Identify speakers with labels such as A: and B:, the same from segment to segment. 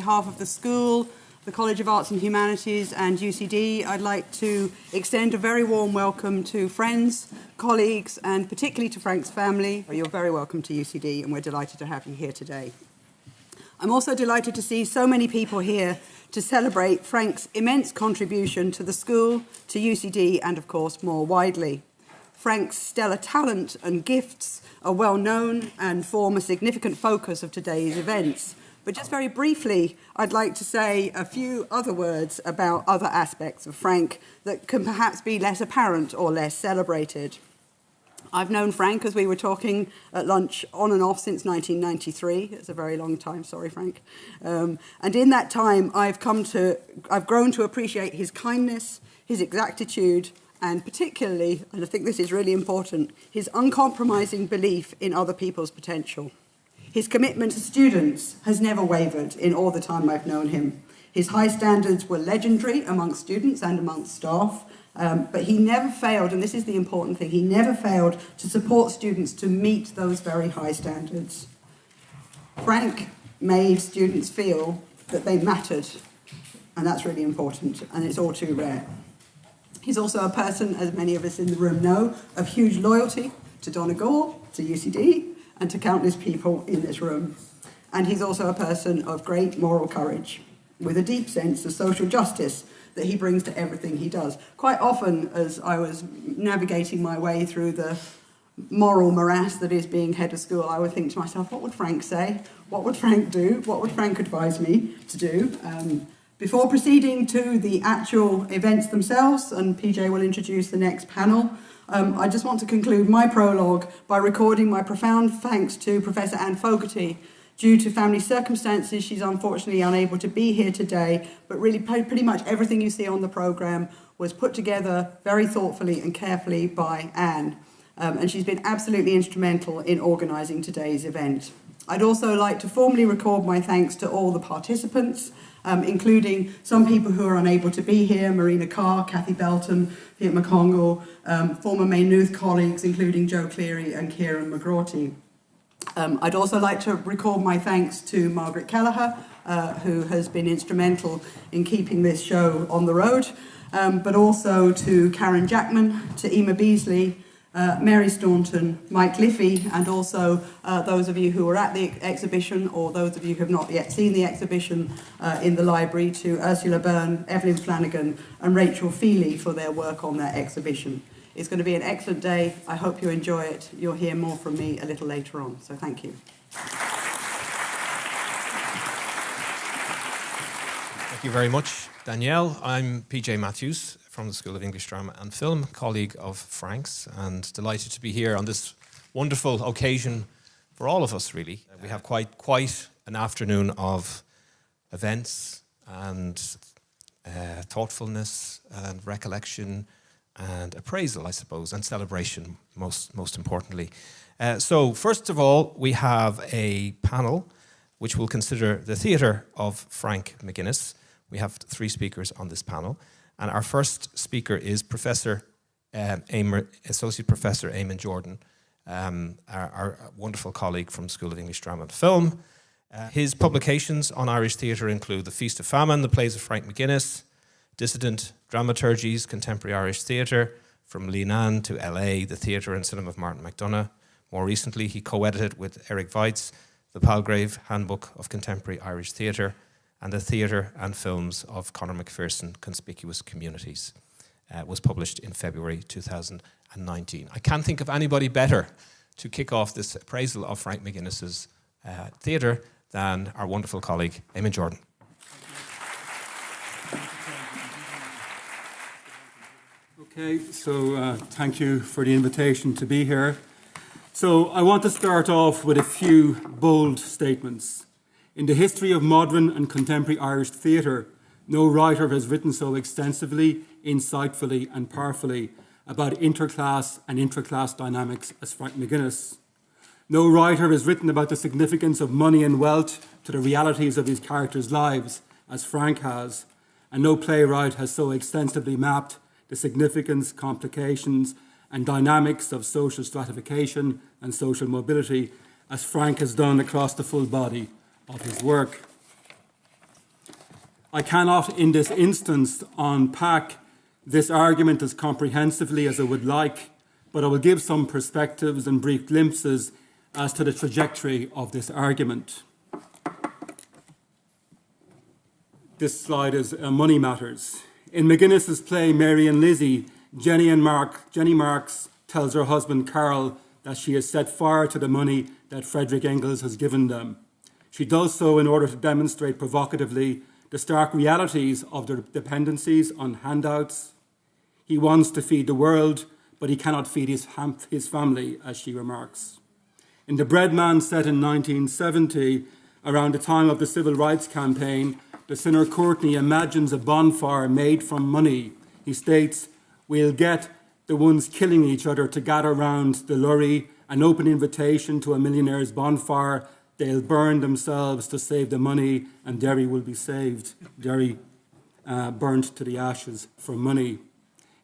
A: behalf of the school, the College of Arts and Humanities and UCD, I'd like to extend a very warm welcome to friends, colleagues, and particularly to Frank's family. You're very welcome to UCD, and we're delighted to have you here today. I'm also delighted to see so many people here to celebrate Frank's immense contribution to the school, to UCD, and of course, more widely. Frank's stellar talent and gifts are well known and form a significant focus of today's events. But just very briefly, I'd like to say a few other words about other aspects of Frank that can perhaps be less apparent or less celebrated. I've known Frank, as we were talking at lunch, on and off since 1993. It's a very long time, sorry, Frank. And in that time, I've grown to appreciate his kindness, his exactitude, and particularly, and I think this is really important, his uncompromising belief in other people's potential. His commitment to students has never wavered in all the time I've known him. His high standards were legendary amongst students and amongst staff, but he never failed, and this is the important thing, he never failed to support students to meet those very high standards. Frank made students feel that they mattered, and that's really important, and it's all too rare. He's also a person, as many of us in the room know, of huge loyalty to Donegal, to UCD, and to countless people in this room. And he's also a person of great moral courage, with a deep sense of social justice that he brings to everything he does. Quite often, as I was navigating my way through the moral morass that is being head of school, I would think to myself, what would Frank say? What would Frank do? What would Frank advise me to do? Before proceeding to the actual events themselves, and PJ will introduce the next panel, I just want to conclude my prologue by recording my profound thanks to Professor Anne Fogarty. Due to family circumstances, she's unfortunately unable to be here today, but really pretty much everything you see on the programme was put together very thoughtfully and carefully by Anne. And she's been absolutely instrumental in organising today's event. I'd also like to formally record my thanks to all the participants, including some people who are unable to be here, Marina Carr, Kathy Belton, Pete McCongle, former Maynooth colleagues, including Joe Cleary and Kieran McGrorty. I'd also like to record my thanks to Margaret Kelleher, who has been instrumental in keeping this show on the road, but also to Karen Jackman, to Emma Beasley, Mary Staunton, Mike Liffey, and also those of you who were at the exhibition or those of you who have not yet seen the exhibition in the library, to Ursula Byrne, Evelyn Flanagan and Rachel Feely for their work on that exhibition. It's going to be an excellent day. I hope you enjoy it. You'll hear more from me a little later on, so thank you.
B: Thank you very much, Danielle. I'm PJ Mathews from the School of English Drama and Film, colleague of Frank's, and delighted to be here on this wonderful occasion for all of us, really. We have quite an afternoon of events and thoughtfulness and recollection and appraisal, I suppose, and celebration, most importantly. So first of all, we have a panel which will consider the theatre of Frank McGuinness. We have 3 speakers on this panel. And our first speaker is Associate Professor Éimonn Jordan, our wonderful colleague from School of English Drama and Film. His publications on Irish theatre include The Feast of Famine, the plays of Frank McGuinness, Dissident Dramaturgies, Contemporary Irish Theatre, From Leenane to LA, The Theatre and Cinema of Martin McDonagh. More recently, he co-edited with Eric Weitz the Palgrave Handbook of Contemporary Irish Theatre and the Theatre and Films of Conor McPherson, Conspicuous Communities. Was published in February 2019. I can't think of anybody better to kick off this appraisal of Frank McGuinness's theatre than our wonderful colleague, Éimonn Jordan.
C: Okay, so thank you for the invitation to be here. So I want to start off with a few bold statements. In the history of modern and contemporary Irish theatre, no writer has written so extensively, insightfully and powerfully about interclass and intraclass dynamics as Frank McGuinness. No writer has written about the significance of money and wealth to the realities of his characters' lives as Frank has, and no playwright has so extensively mapped the significance, complications and dynamics of social stratification and social mobility as Frank has done across the full body of his work. I cannot, in this instance, unpack this argument as comprehensively as I would like, but I will give some perspectives and brief glimpses as to the trajectory of this argument. This slide is Money Matters. In McGuinness's play Mary and Lizzie, Jenny Marks tells her husband Carl that she has set fire to the money that Frederick Engels has given them. She does so in order to demonstrate provocatively the stark realities of their dependencies on handouts. He wants to feed the world, but he cannot feed his family, as she remarks. In The Bread Man, set in 1970, around the time of the Civil Rights Campaign, the sinner Courtney imagines a bonfire made from money. He states, "We'll get the ones killing each other to gather round the lorry, an open invitation to a millionaire's bonfire. They'll burn themselves to save the money, and Derry will be saved." Derry burnt to the ashes for money.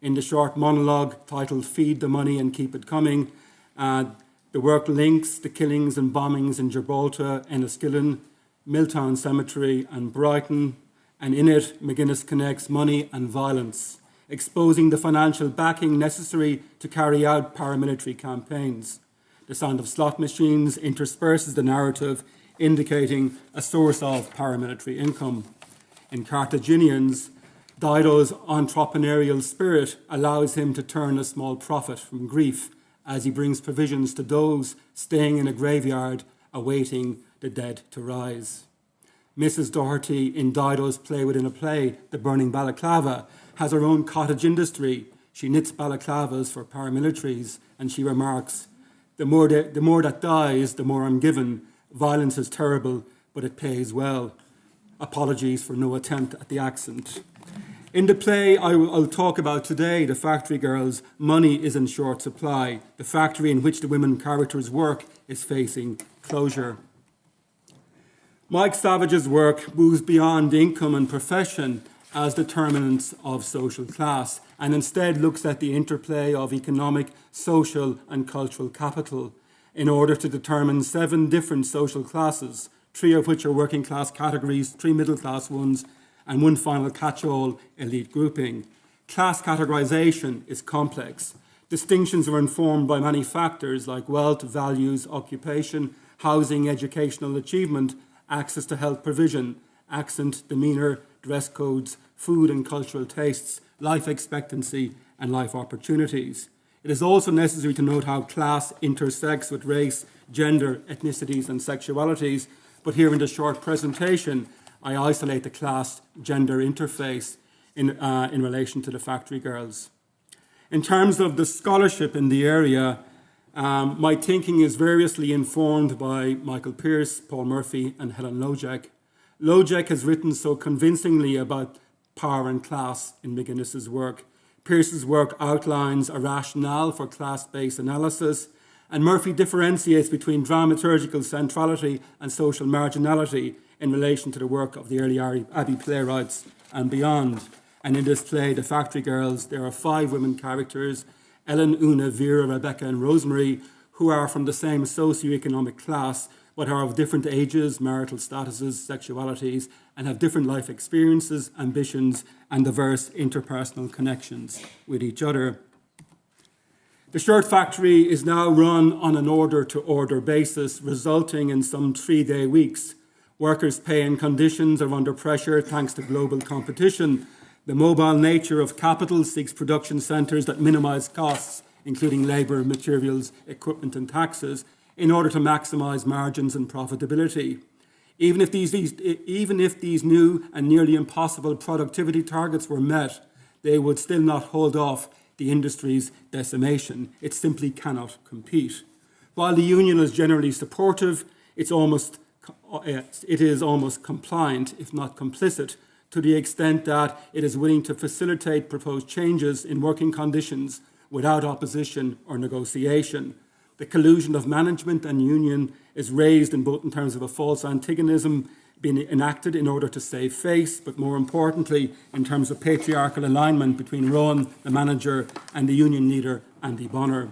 C: In the short monologue titled "Feed the Money and Keep It Coming," the work links the killings and bombings in Gibraltar, Enniskillen, Milltown Cemetery and Brighton, and in it McGuinness connects money and violence, exposing the financial backing necessary to carry out paramilitary campaigns. The sound of slot machines intersperses the narrative, indicating a source of paramilitary income. In Carthaginians, Dido's entrepreneurial spirit allows him to turn a small profit from grief as he brings provisions to those staying in a graveyard awaiting the dead to rise. Mrs. Doherty, in Dido's play within a play, The Burning Balaclava, has her own cottage industry. She knits balaclavas for paramilitaries, and she remarks, the more that dies, the more I'm given. Violence is terrible, but it pays well." Apologies for no attempt at the accent. In the play I'll talk about today, The Factory Girls, money is in short supply. The factory in which the women characters work is facing closure. Mike Savage's work moves beyond income and profession as determinants of social class, and instead looks at the interplay of economic, social and cultural capital in order to determine 7 different social classes, 3 of which are working class categories, 3 middle class ones, and 1 final catch-all elite grouping. Class categorization is complex. Distinctions are informed by many factors like wealth, values, occupation, housing, educational achievement, access to health provision, accent, demeanour, dress codes, food and cultural tastes, life expectancy and life opportunities. It is also necessary to note how class intersects with race, gender, ethnicities and sexualities, but here in the short presentation I isolate the class-gender interface in relation to The Factory Girls. In terms of the scholarship in the area, my thinking is variously informed by Michael Pearce, Paul Murphy and Helen Lojek. Lojek has written so convincingly about power and class in McGuinness's work. Pearce's work outlines a rationale for class-based analysis, and Murphy differentiates between dramaturgical centrality and social marginality in relation to the work of the early Abbey playwrights and beyond. And in this play, The Factory Girls, there are 5 women characters, Ellen, Una, Vera, Rebecca and Rosemary, who are from the same socioeconomic class, but are of different ages, marital statuses, sexualities, and have different life experiences, ambitions, and diverse interpersonal connections with each other. The shirt factory is now run on an order-to-order basis, resulting in some 3-day weeks. Workers' pay and conditions are under pressure thanks to global competition. The mobile nature of capital seeks production centres that minimise costs, including labour, materials, equipment and taxes, in order to maximise margins and profitability. Even if these new and nearly impossible productivity targets were met, they would still not hold off the industry's decimation. It simply cannot compete. While the union is generally supportive, it is almost compliant, if not complicit, to the extent that it is willing to facilitate proposed changes in working conditions without opposition or negotiation. The collusion of management and union is raised in terms of a false antagonism being enacted in order to save face, but more importantly, in terms of patriarchal alignment between Rowan, the manager, and the union leader, Andy Bonner.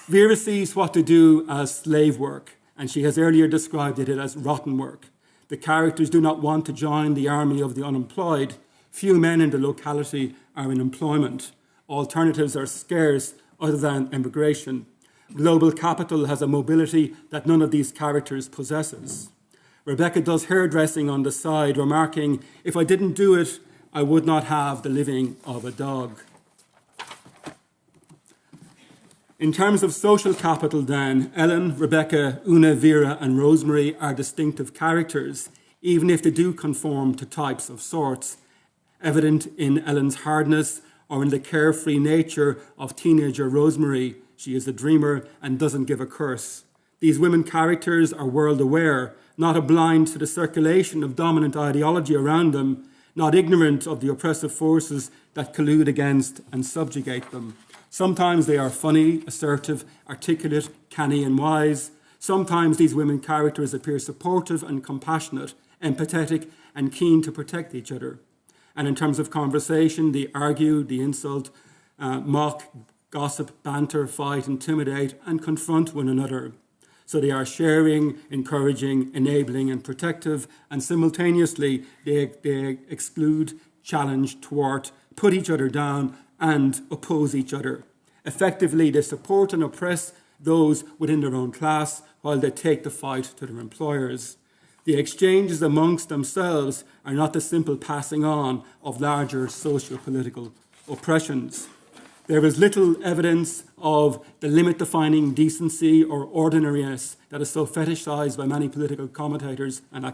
C: Vera sees what to do as slave work, and she has earlier described it as rotten work. The characters do not want to join the army of the unemployed. Few men in the locality are in employment. Alternatives are scarce other than emigration. Global capital has a mobility that none of these characters possesses. Rebecca does hairdressing on the side, remarking, "If I didn't do it, I would not have the living of a dog." In terms of social capital then, Ellen, Rebecca, Una, Vera and Rosemary are distinctive characters, even if they do conform to types of sorts, evident in Ellen's hardness or in the carefree nature of teenager Rosemary. She is a dreamer and doesn't give a curse. These women characters are world aware, not blind to the circulation of dominant ideology around them, not ignorant of the oppressive forces that collude against and subjugate them. Sometimes they are funny, assertive, articulate, canny and wise. Sometimes these women characters appear supportive and compassionate, empathetic and keen to protect each other. And in terms of conversation, they argue, they insult, mock, gossip, banter, fight, intimidate and confront one another. So they are sharing, encouraging, enabling and protective, and simultaneously they exclude, challenge, thwart, put each other down and oppose each other. Effectively, they support and oppress those within their own class while they take the fight to their employers. The exchanges amongst themselves are not the simple passing on of larger socio-political oppressions. There is little evidence of the limit-defining decency or ordinariness that is so fetishized by many political commentators and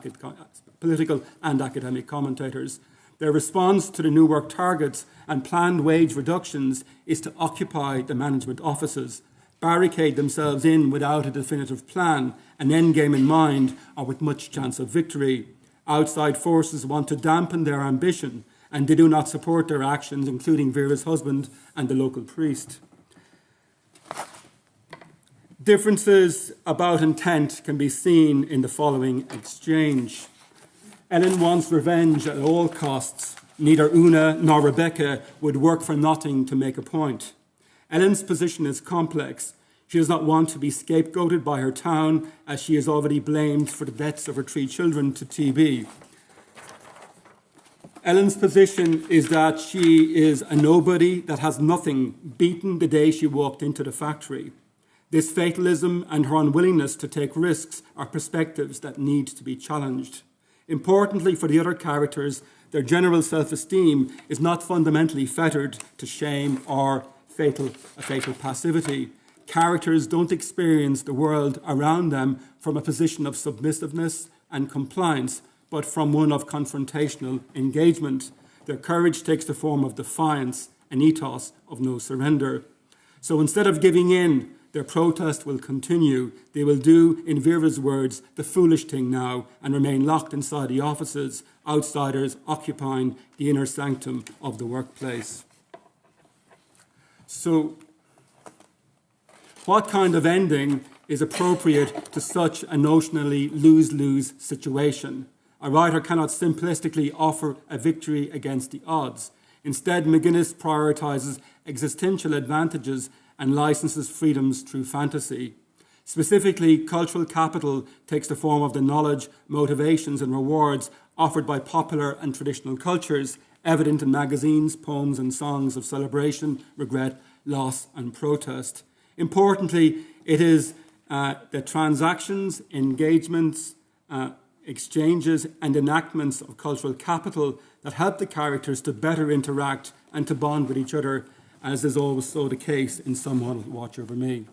C: political and academic commentators. Their response to the new work targets and planned wage reductions is to occupy the management offices, barricade themselves in without a definitive plan, an endgame in mind, or with much chance of victory. Outside forces want to dampen their ambition, and they do not support their actions, including Vera's husband and the local priest. Differences about intent can be seen in the following exchange. Ellen wants revenge at all costs. Neither Una nor Rebecca would work for nothing to make a point. Ellen's position is complex. She does not want to be scapegoated by her town, as she is already blamed for the deaths of her 3 children to TB. Ellen's position is that she is a nobody that has nothing, beaten the day she walked into the factory. This fatalism and her unwillingness to take risks are perspectives that need to be challenged. Importantly for the other characters, their general self-esteem is not fundamentally fettered to shame or a fatal passivity. Characters don't experience the world around them from a position of submissiveness and compliance, but from one of confrontational engagement. Their courage takes the form of defiance, an ethos of no surrender. So instead of giving in, their protest will continue. They will do, in Vera's words, the foolish thing now and remain locked inside the offices, outsiders occupying the inner sanctum of the workplace. So, what kind of ending is appropriate to such a notionally lose-lose situation? A writer cannot simplistically offer a victory against the odds. Instead, McGuinness prioritizes existential advantages and licenses freedoms through fantasy. Specifically, cultural capital takes the form of the knowledge, motivations and rewards offered by popular and traditional cultures, evident in magazines, poems and songs of celebration, regret, loss and protest. Importantly, it is the transactions, engagements, exchanges and enactments of cultural capital that help the characters to better interact and to bond with each other, as is always so the case in Someone Watch Over Me.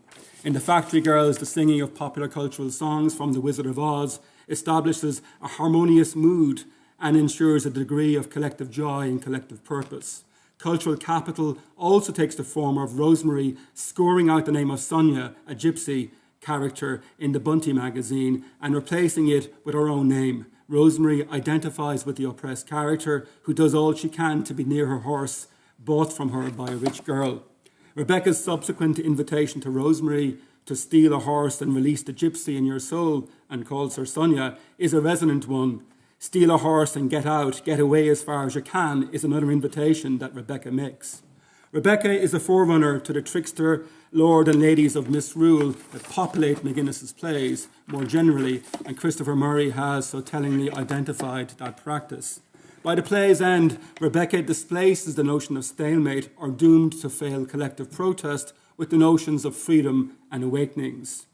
C: In The Factory Girls, the singing of popular cultural songs from The Wizard of Oz establishes a harmonious mood and ensures a degree of collective joy and collective purpose. Cultural capital also takes the form of Rosemary scoring out the name of Sonia, a gypsy character in the Bunty magazine, and replacing it with her own name. Rosemary identifies with the oppressed character who does all she can to be near her horse, bought from her by a rich girl. Rebecca's subsequent invitation to Rosemary to steal a horse and release the gypsy in your soul, and calls her Sonia, is a resonant one. Steal a horse and get out, get away as far as you can, is another invitation that Rebecca makes. Rebecca is a forerunner to the trickster lord and ladies of misrule that populate McGuinness's plays more generally, and Christopher Murray has so tellingly identified that practice. By the play's end, Rebecca displaces the notion of stalemate or doomed to fail collective protest with the notions of freedom and awakenings.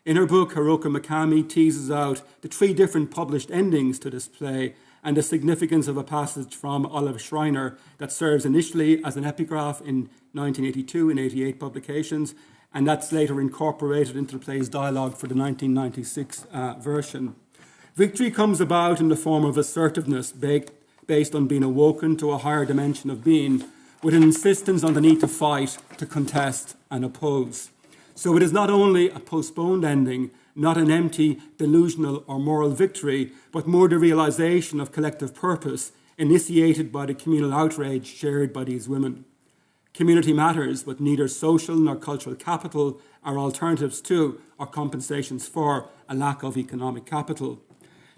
C: In her book, Hiroko Mikami teases out the 3 different published endings to this play and the significance of a passage from Olive Schreiner that serves initially as an epigraph in 1982 and 88 publications, and that's later incorporated into the play's dialogue for the 1996 version. Victory comes about in the form of assertiveness based on being awoken to a higher dimension of being, with an insistence on the need to fight, to contest, and oppose. So it is not only a postponed ending, not an empty, delusional, or moral victory, but more the realization of collective purpose initiated by the communal outrage shared by these women. Community matters, but neither social nor cultural capital are alternatives to or compensations for a lack of economic capital.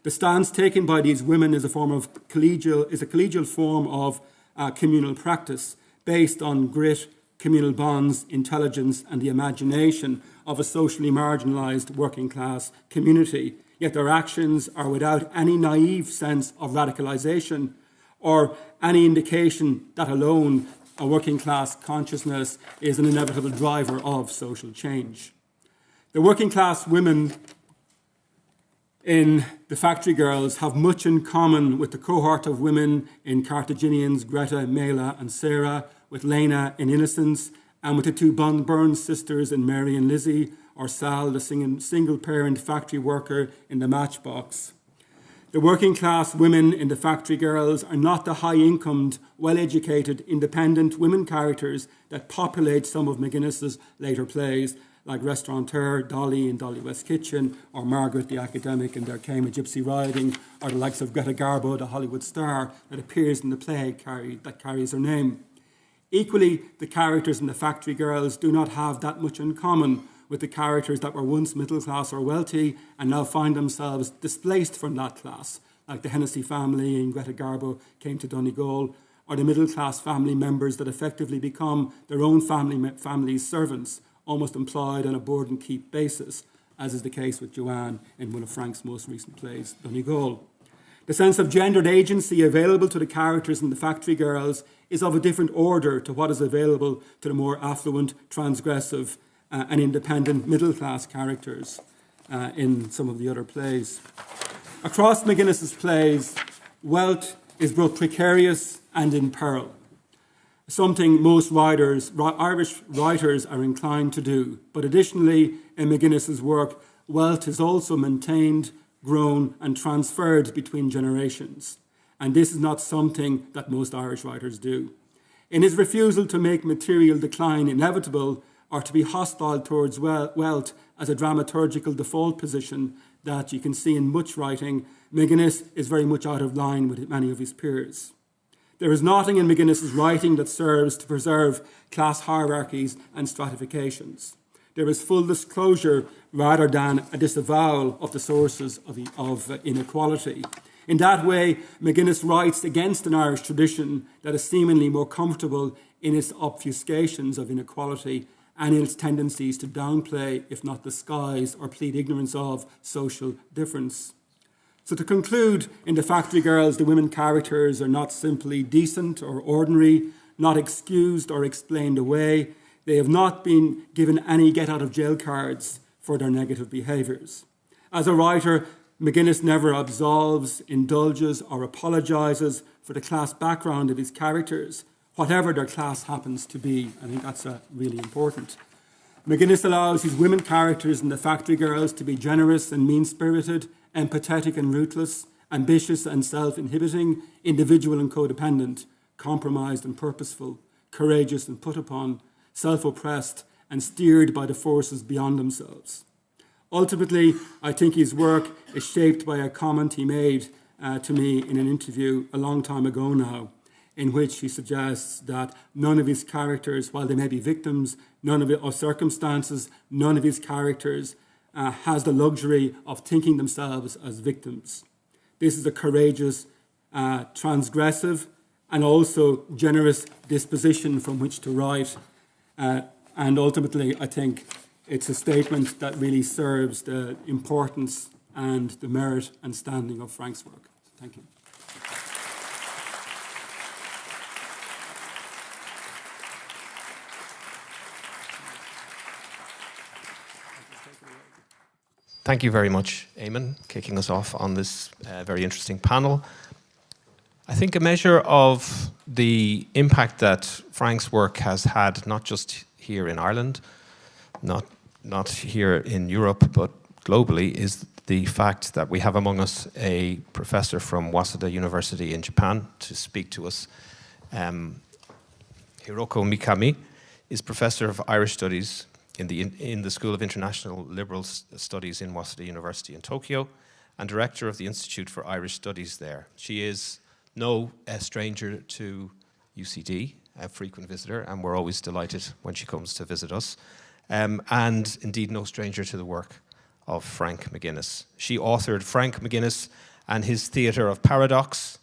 C: The stance taken by these women is a collegial form of communal practice based on grit, communal bonds, intelligence, and the imagination of a socially marginalised working class community. Yet their actions are without any naive sense of radicalisation or any indication that alone a working class consciousness is an inevitable driver of social change. The working class women in The Factory Girls have much in common with the cohort of women in Carthaginians, Greta, Mela, and Sarah, with Lena in Innocence, and with the 2 Burns sisters in Mary and Lizzie, or Sal, the single-parent factory worker in The Matchbox. The working-class women in The Factory Girls are not the high-incomed, well-educated, independent women characters that populate some of McGuinness's later plays, like Restaurateur, Dolly in Dolly West Kitchen, or Margaret the academic in There Came a Gypsy Riding, or the likes of Greta Garbo, the Hollywood star that appears in the play that carries her name. Equally, the characters in The Factory Girls do not have that much in common with the characters that were once middle class or wealthy and now find themselves displaced from that class, like the Hennessy family in Greta Garbo Came to Donegal, or the middle class family members that effectively become their own family's servants, almost employed on a board and keep basis, as is the case with Joan in one of Frank's most recent plays, Donegal. The sense of gendered agency available to the characters in The Factory Girls is of a different order to what is available to the more affluent, transgressive, and independent middle-class characters in some of the other plays. Across McGuinness's plays, wealth is both precarious and in peril, something most Irish writers are inclined to do. But additionally, in McGuinness's work, wealth is also maintained, grown, and transferred between generations. And this is not something that most Irish writers do. In his refusal to make material decline inevitable, or to be hostile towards wealth as a dramaturgical default position that you can see in much writing, McGuinness is very much out of line with many of his peers. There is nothing in McGuinness's writing that serves to preserve class hierarchies and stratifications. There is full disclosure rather than a disavowal of the sources of inequality. In that way, McGuinness writes against an Irish tradition that is seemingly more comfortable in its obfuscations of inequality and in its tendencies to downplay, if not disguise, or plead ignorance of social difference. So to conclude, in The Factory Girls, the women characters are not simply decent or ordinary, not excused or explained away. They have not been given any get-out-of-jail cards for their negative behaviours. As a writer, McGuinness never absolves, indulges, or apologises for the class background of his characters, whatever their class happens to be. I think that's really important. McGuinness allows his women characters in The Factory Girls to be generous and mean-spirited, empathetic and ruthless, ambitious and self-inhibiting, individual and codependent, compromised and purposeful, courageous and put upon, self-oppressed and steered by the forces beyond themselves. Ultimately, I think his work is shaped by a comment he made to me in an interview a long time ago now, in which he suggests that none of his characters, while they may be victims of circumstances, none of his characters has the luxury of thinking themselves as victims. This is a courageous, transgressive, and also generous disposition from which to write. And ultimately, I think it's a statement that really serves the importance and the merit and standing of Frank's work. Thank you.
B: Thank you very much, Éimonn, kicking us off on this very interesting panel. I think a measure of the impact that Frank's work has had, not just here in Ireland, not here in Europe, but globally, is the fact that we have among us a professor from Waseda University in Japan to speak to us. Hiroko Mikami is Professor of Irish Studies in the School of International Liberal Studies in Waseda University in Tokyo, and Director of the Institute for Irish Studies there. She is no stranger to UCD, a frequent visitor, and we're always delighted when she comes to visit us, and indeed no stranger to the work of Frank McGuinness. She authored Frank McGuinness and His Theatre of Paradox,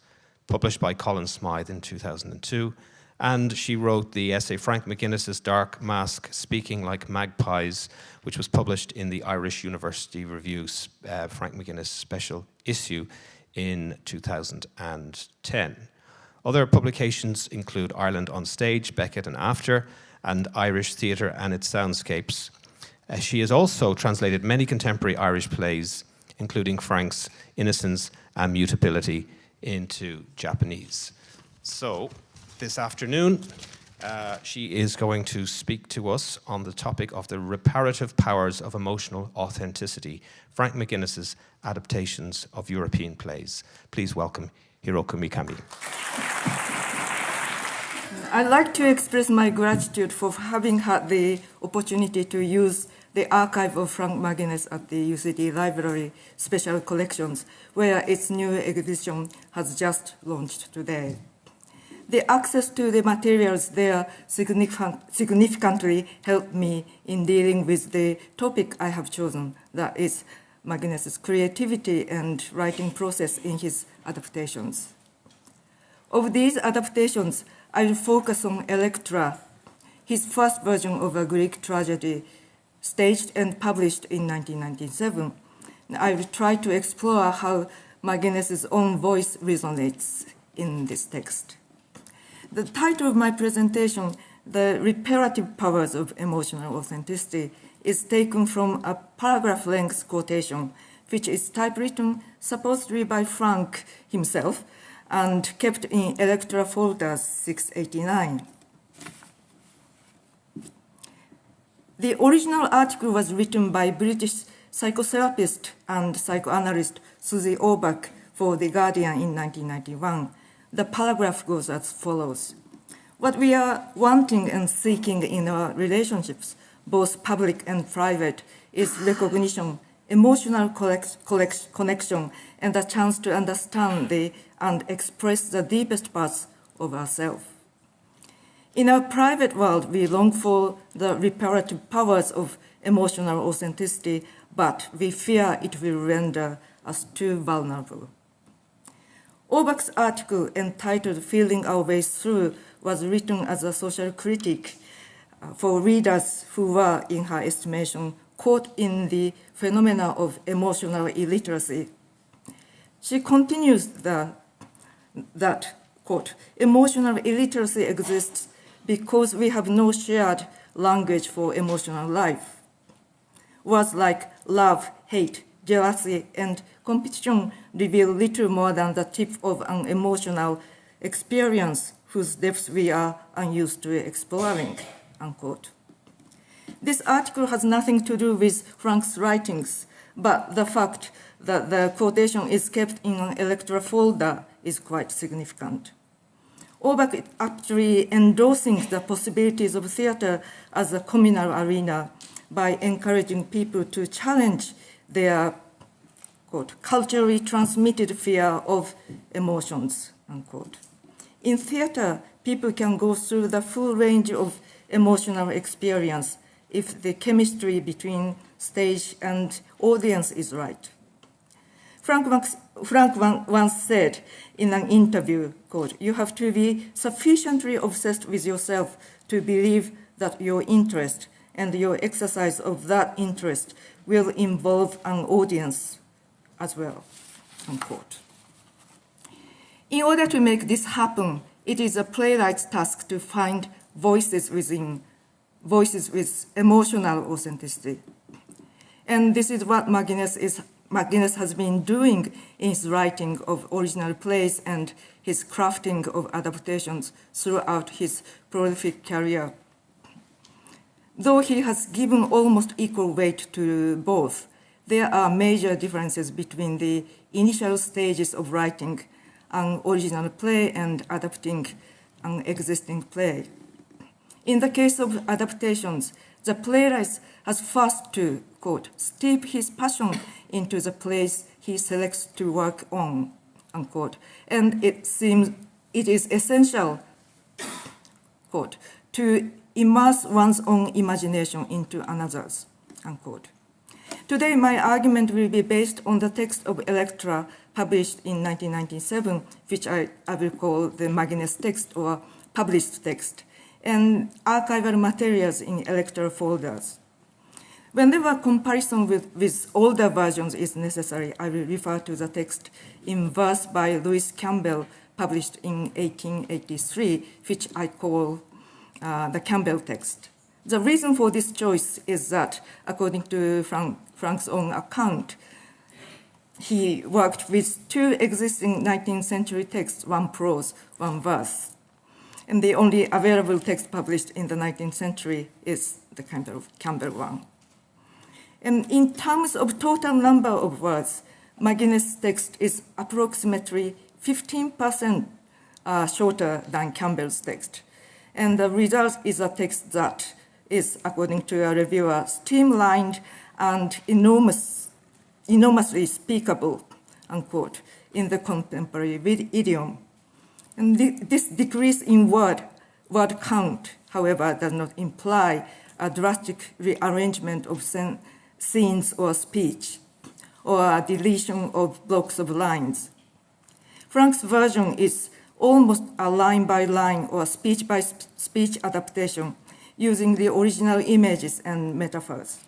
B: published by Colin Smythe in 2002, and she wrote the essay Frank McGuinness's Dark Mask, Speaking Like Magpies, which was published in the Irish University Review Frank McGuinness special issue in 2010. Other publications include Ireland on Stage, Beckett and After, and Irish Theatre and its Soundscapes. She has also translated many contemporary Irish plays, including Frank's Innocence and Mutability, into Japanese. So, this afternoon, she is going to speak to us on the topic of the reparative powers of emotional authenticity, Frank McGuinness's adaptations of European plays. Please welcome Hiroko Mikami.
D: I'd like to express my gratitude for having had the opportunity to use the archive of Frank McGuinness at the UCD Library Special Collections, where its new exhibition has just launched today. The access to the materials there significantly helped me in dealing with the topic I have chosen, that is McGuinness's creativity and writing process in his adaptations. Of these adaptations, I will focus on Electra, his first version of a Greek tragedy, staged and published in 1997. I will try to explore how McGuinness's own voice resonates in this text. The title of my presentation, The Reparative Powers of Emotional Authenticity, is taken from a paragraph-length quotation, which is typewritten supposedly by Frank himself and kept in Electra folders 689. The original article was written by British psychotherapist and psychoanalyst Susie Orbach for The Guardian in 1991. The paragraph goes as follows. What we are wanting and seeking in our relationships, both public and private, is recognition, emotional connection, and a chance to understand and express the deepest parts of ourselves. In our private world, we long for the reparative powers of emotional authenticity, but we fear it will render us too vulnerable. Orbach's article, entitled Feeling Our Way Through, was written as a social critique for readers who were, in her estimation, caught in the phenomena of emotional illiteracy. She continues that, quote, emotional illiteracy exists because we have no shared language for emotional life. Words like love, hate, jealousy, and competition reveal little more than the tip of an emotional experience whose depths we are unused to exploring, unquote. This article has nothing to do with Frank's writings, but the fact that the quotation is kept in an Electra folder is quite significant. Orbach is actually endorsing the possibilities of theater as a communal arena by encouraging people to challenge their, quote, culturally transmitted fear of emotions, unquote. In theater, people can go through the full range of emotional experience if the chemistry between stage and audience is right. Frank once said in an interview, quote, "You have to be sufficiently obsessed with yourself to believe that your interest and your exercise of that interest will involve an audience as well," unquote. In order to make this happen, it is a playwright's task to find voices with emotional authenticity. And this is what McGuinness has been doing in his writing of original plays and his crafting of adaptations throughout his prolific career. Though he has given almost equal weight to both, there are major differences between the initial stages of writing an original play and adapting an existing play. In the case of adaptations, the playwright has first to, quote, "steep his passion into the plays he selects to work on," unquote. And it seems it is essential, quote, "to immerse one's own imagination into another's," unquote. Today, my argument will be based on the text of Electra published in 1997, which I will call the McGuinness text or published text, and archival materials in Electra folders. Whenever comparison with older versions is necessary, I will refer to the text in verse by Lewis Campbell, published in 1883, which I call the Campbell text. The reason for this choice is that, according to Frank's own account, he worked with two existing 19th century texts, one prose, one verse. And the only available text published in the 19th century is the Campbell one. And in terms of total number of words, McGuinness' text is approximately 15% shorter than Campbell's text. And the result is a text that is, according to a reviewer, streamlined and enormously speakable, unquote, in the contemporary idiom. And this decrease in word count, however, does not imply a drastic rearrangement of scenes or speech, or a deletion of blocks of lines. Frank's version is almost a line-by-line or speech-by-speech adaptation using the original images and metaphors.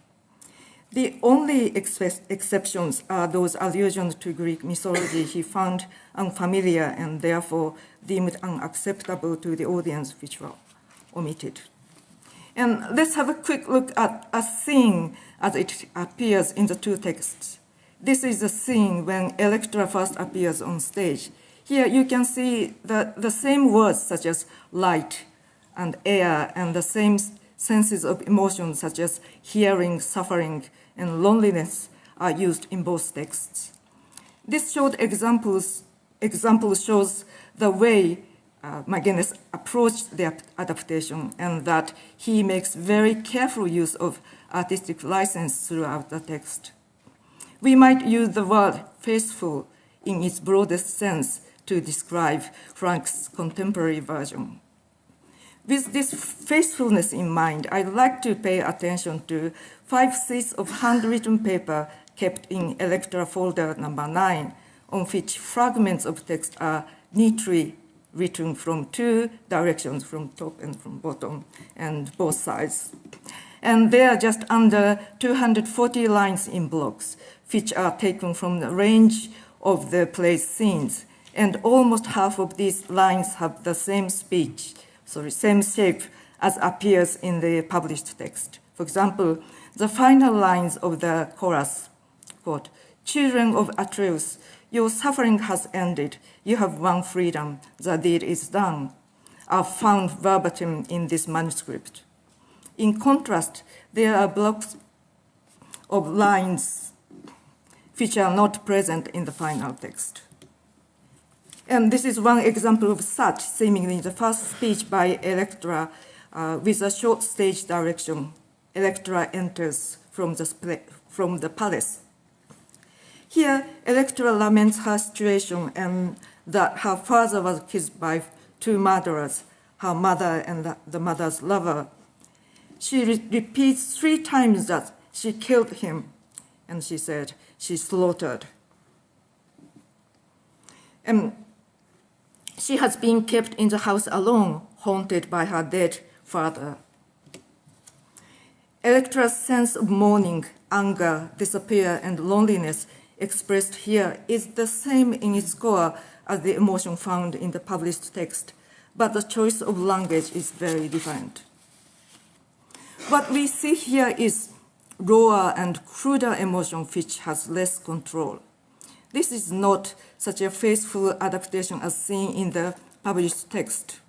D: The only exceptions are those allusions to Greek mythology he found unfamiliar and therefore deemed unacceptable to the audience, which were omitted. And let's have a quick look at a scene as it appears in the two texts. This is the scene when Electra first appears on stage. Here you can see that the same words such as light and air and the same senses of emotion such as hearing, suffering, and loneliness are used in both texts. This short example shows the way McGuinness approached the adaptation and that he makes very careful use of artistic license throughout the text. We might use the word faithful in its broadest sense to describe Frank's contemporary version. With this faithfulness in mind, I'd like to pay attention to 5 sheets of handwritten paper kept in Electra folder number 9, on which fragments of text are neatly written from 2 directions, from top and from bottom, and both sides. And they are just under 240 lines in blocks, which are taken from the range of the play's scenes. And almost half of these lines have the same same shape as appears in the published text. For example, the final lines of the chorus, quote, "Children of Atreus, your suffering has ended. You have won freedom. The deed is done," are found verbatim in this manuscript. In contrast, there are blocks of lines which are not present in the final text. And this is one example of such, seemingly the first speech by Electra with a short stage direction. Electra enters from the palace. Here, Electra laments her situation and that her father was killed by 2 murderers, her mother and the mother's lover. She repeats 3 times that she killed him, and she said she slaughtered. She has been kept in the house alone, haunted by her dead father. Electra's sense of mourning, anger, despair, and loneliness expressed here is the same in its core as the emotion found in the published text, but the choice of language is very different. What we see here is rawer and cruder emotion which has less control. This is not such a faithful adaptation as seen in the published text,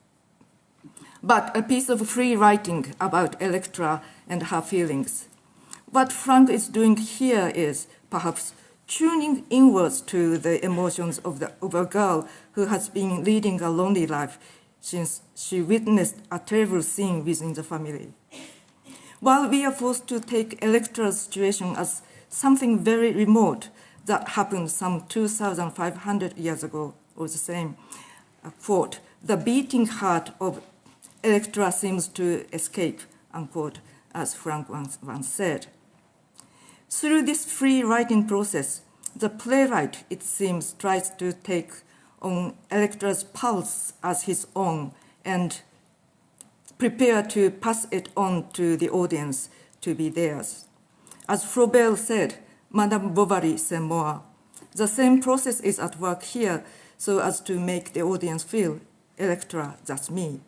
D: but a piece of free writing about Electra and her feelings. What Frank is doing here is perhaps tuning inwards to the emotions of a girl who has been leading a lonely life since she witnessed a terrible scene within the family. While we are forced to take Electra's situation as something very remote that happened some 2,500 years ago, or the same, quote, the beating heart of Electra seems to escape, unquote, as Frank once said. Through this free writing process, the playwright, it seems, tries to take on Electra's pulse as his own and prepare to pass it on to the audience to be theirs. As Flaubert said, Madame Bovary c'est moi. The same process is at work here so as to make the audience feel, Electra, that's me.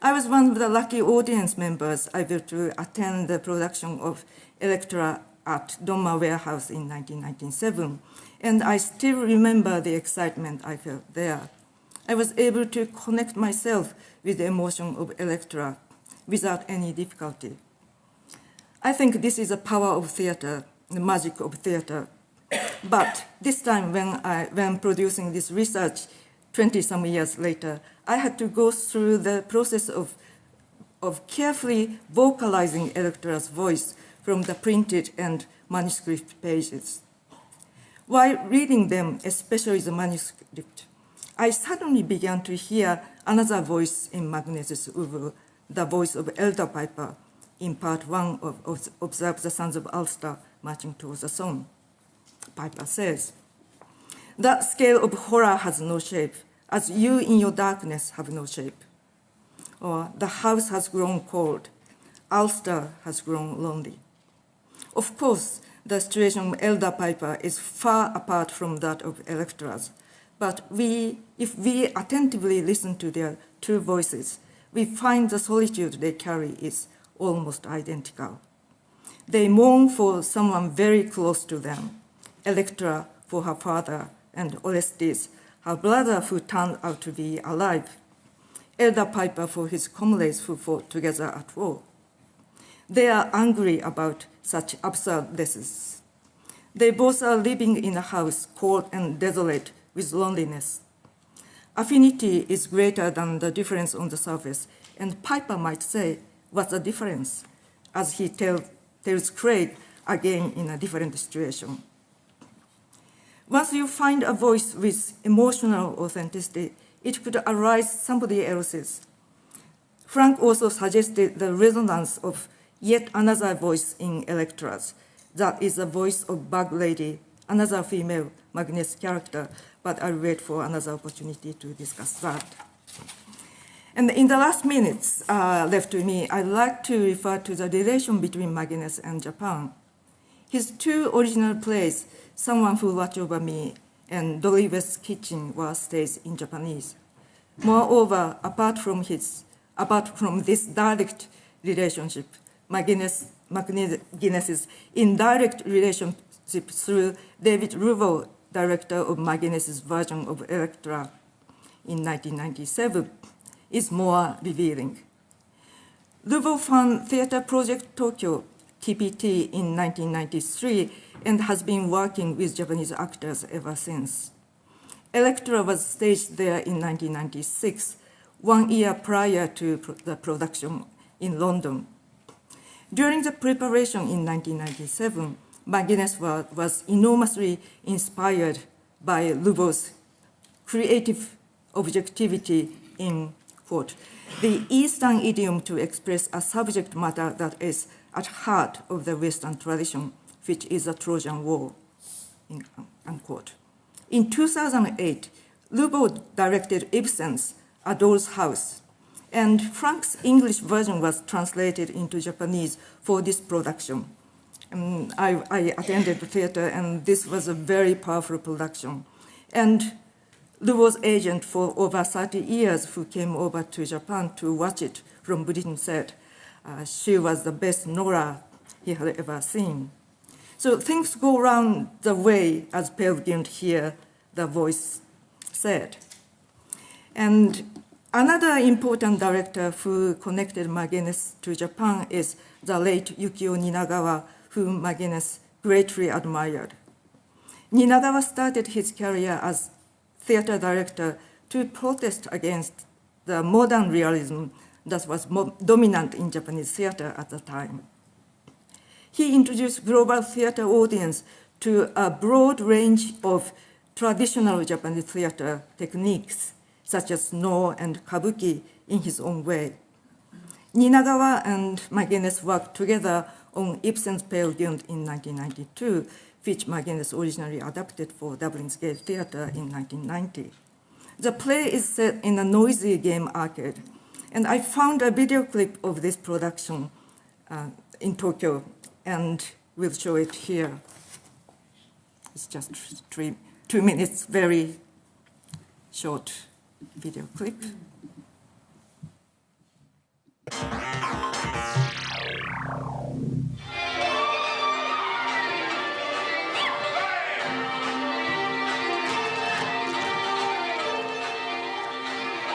D: I was one of the lucky audience members able to attend the production of Electra at Donmar Warehouse in 1997, and I still remember the excitement I felt there. I was able to connect myself with the emotion of Electra without any difficulty. I think this is the power of theater, the magic of theater. But this time when producing this research 20-some years later, I had to go through the process of carefully vocalizing Electra's voice from the printed and manuscript pages. While reading them, especially the manuscript, I suddenly began to hear another voice in Magnus's oeuvre, the voice of Elder Piper in part 1 of Observe the Sons of Ulster Marching Towards the Sun. Piper says, that scale of horror has no shape, as you in your darkness have no shape. Or the house has grown cold, Ulster has grown lonely. Of course, the situation of Elder Piper is far apart from that of Electra's, but if we attentively listen to their two voices, we find the solitude they carry is almost identical. They mourn for someone very close to them, Electra for her father, and Orestes, her brother who turned out to be alive, Elder Piper for his comrades who fought together at war. They are angry about such absurd deaths. They both are living in a house cold and desolate with loneliness. Affinity is greater than the difference on the surface, and Piper might say, what's the difference? As he tells Craig again in a different situation. Once you find a voice with emotional authenticity, it could arise somebody else's. Frank also suggested the resonance of yet another voice in Electra's. That is the voice of Bug Lady, another female Magnus character, but I'll wait for another opportunity to discuss that. And in the last minutes left to me, I'd like to refer to the relation between McGuinness and Japan. His two original plays, Someone Who Watched Over Me and Dolly West's Kitchen, were staged in Japanese. Moreover, apart from this direct relationship, McGuinness's indirect relationship through David Ruvo, director of McGuinness's version of Electra in 1997, is more revealing. Ruvo found Theatre Project Tokyo, TPT, in 1993 and has been working with Japanese actors ever since. Electra was staged there in 1996, 1 year prior to the production in London. During the preparation in 1997, McGuinness was enormously inspired by Ruvo's creative objectivity in, quote, the Eastern idiom to express a subject matter that is at heart of the Western tradition, which is the Trojan War, unquote. In 2008, Lubbock directed Ibsen's A Doll's House, and Frank's English version was translated into Japanese for this production. I attended the theater, and this was a very powerful production. And Lubbock's agent for over 30 years, who came over to Japan to watch it from Britain, said she was the best Nora he had ever seen. So things go around the way, as Peer Gynt here, the voice said. And another important director who connected McGuinness to Japan is the late Yukio Ninagawa, whom McGuinness greatly admired. Ninagawa started his career as theater director to protest against the modern realism that was dominant in Japanese theater at the time. He introduced global theater audience to a broad range of traditional Japanese theater techniques, such as no and kabuki, in his own way. Ninagawa and McGuinness worked together on Ibsen's Peer Gynt in 1992, which McGuinness originally adapted for Dublin's Gate Theatre in 1990. The play is set in a noisy game arcade, and I found a video clip of this production in Tokyo, and we'll show it here. It's just 2 minutes, very short video clip.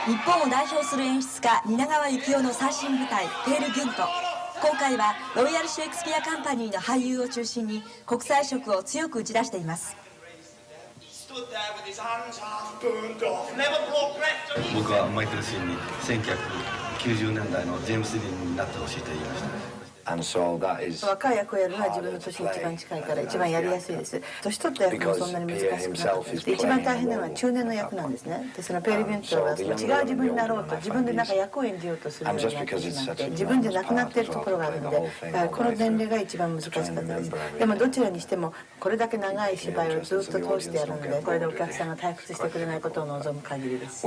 E: 日本を代表する演出家蜷川幸雄の最新舞台「ペール・ギュント」。今回はロイヤル・シェイクスピア・カンパニーの俳優を中心に国際色を強く打ち出しています。
F: 僕はマイケル・シーンに1990年代のジェームス・ディーンになってほしいと言いました。
G: 若い役をやるのは自分の年に一番近いから一番やりやすいです。年取った役もそんなに難しくなくて、一番大変なのは中年の役なんですね。でそのペール・ギュントは違う自分になろうと自分でなんか役を演じようとするようになってしまって自分じゃなくなっているところがあるので、だからこの年齢が一番難しかったです。でもどちらにしてもこれだけ長い芝居をずっと通してやるので、これでお客さんが退屈してくれないことを望む限りです。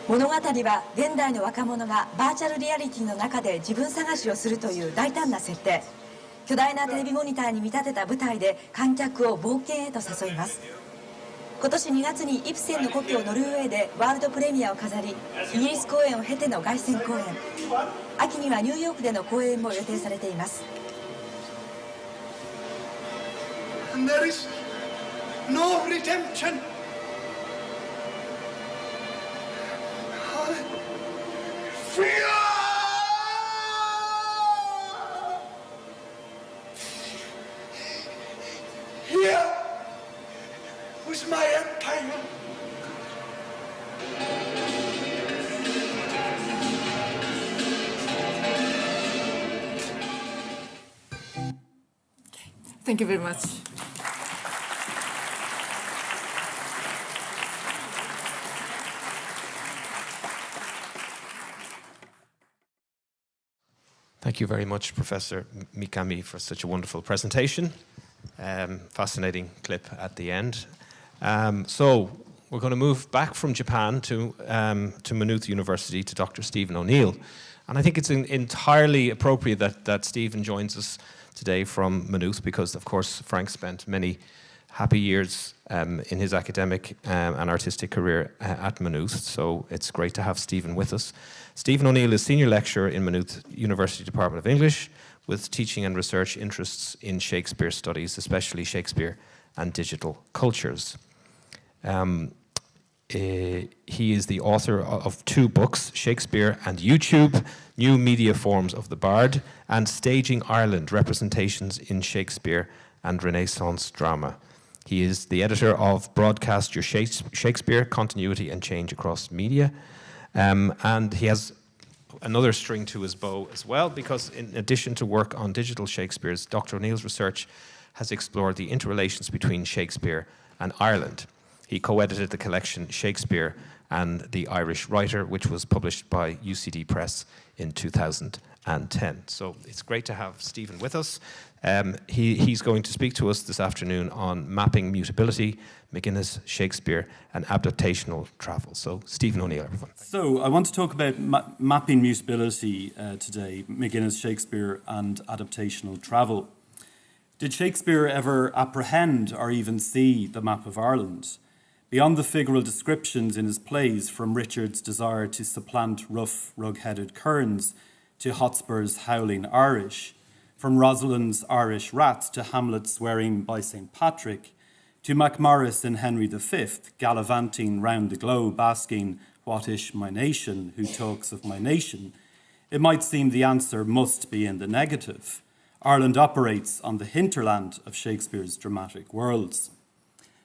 E: 物語は現代の若者がバーチャルリアリティの中で自分探しをするという大胆な設定。巨大なテレビモニターに見立てた舞台で観客を冒険へと誘います。今年2月にイプセンの故郷ノルウェーでワールドプレミアを飾り、イギリス公演を経ての凱旋公演、秋にはニューヨークでの公演も予定されています。
H: Nerys, no redemption. Fear! Here was my empire.
D: Thank you very much.
B: Thank you very much, Professor Mikami, for such a wonderful presentation. Fascinating clip at the end. So we're going to move back from Japan to Maynooth University to Dr. Stephen O'Neill. And I think it's entirely appropriate that Stephen joins us today from Maynooth because, of course, Frank spent many happy years in his academic and artistic career at Maynooth. So it's great to have Stephen with us. Stephen O'Neill is Senior Lecturer in Maynooth University Department of English with teaching and research interests in Shakespeare studies, especially Shakespeare and digital cultures. He is the author of 2 books, Shakespeare and YouTube, New Media Forms of the Bard, and Staging Ireland, Representations in Shakespeare and Renaissance Drama. He is the editor of Broadcast Your Shakespeare, Continuity and Change Across Media. And he has another string to his bow as well, because in addition to work on digital Shakespeares, Dr. O'Neill's research has explored the interrelations between Shakespeare and Ireland. He co-edited the collection Shakespeare and the Irish Writer, which was published by UCD Press in 2010. So it's great to have Stephen with us. He's going to speak to us this afternoon on mapping mutability, McGuinness, Shakespeare, and adaptational travel. So Stephen O'Neill, everyone.
I: So I want to talk about mapping mutability today, McGuinness, Shakespeare, and adaptational travel. Did Shakespeare ever apprehend or even see the map of Ireland? Beyond the figural descriptions in his plays, from Richard's desire to supplant rough, rug-headed kerns to Hotspur's howling Irish, from Rosalind's Irish rats to Hamlet swearing by St. Patrick, to Macmorris in Henry V, gallivanting round the globe, asking, "What ish my nation? Who talks of my nation?" It might seem the answer must be in the negative. Ireland operates on the hinterland of Shakespeare's dramatic worlds.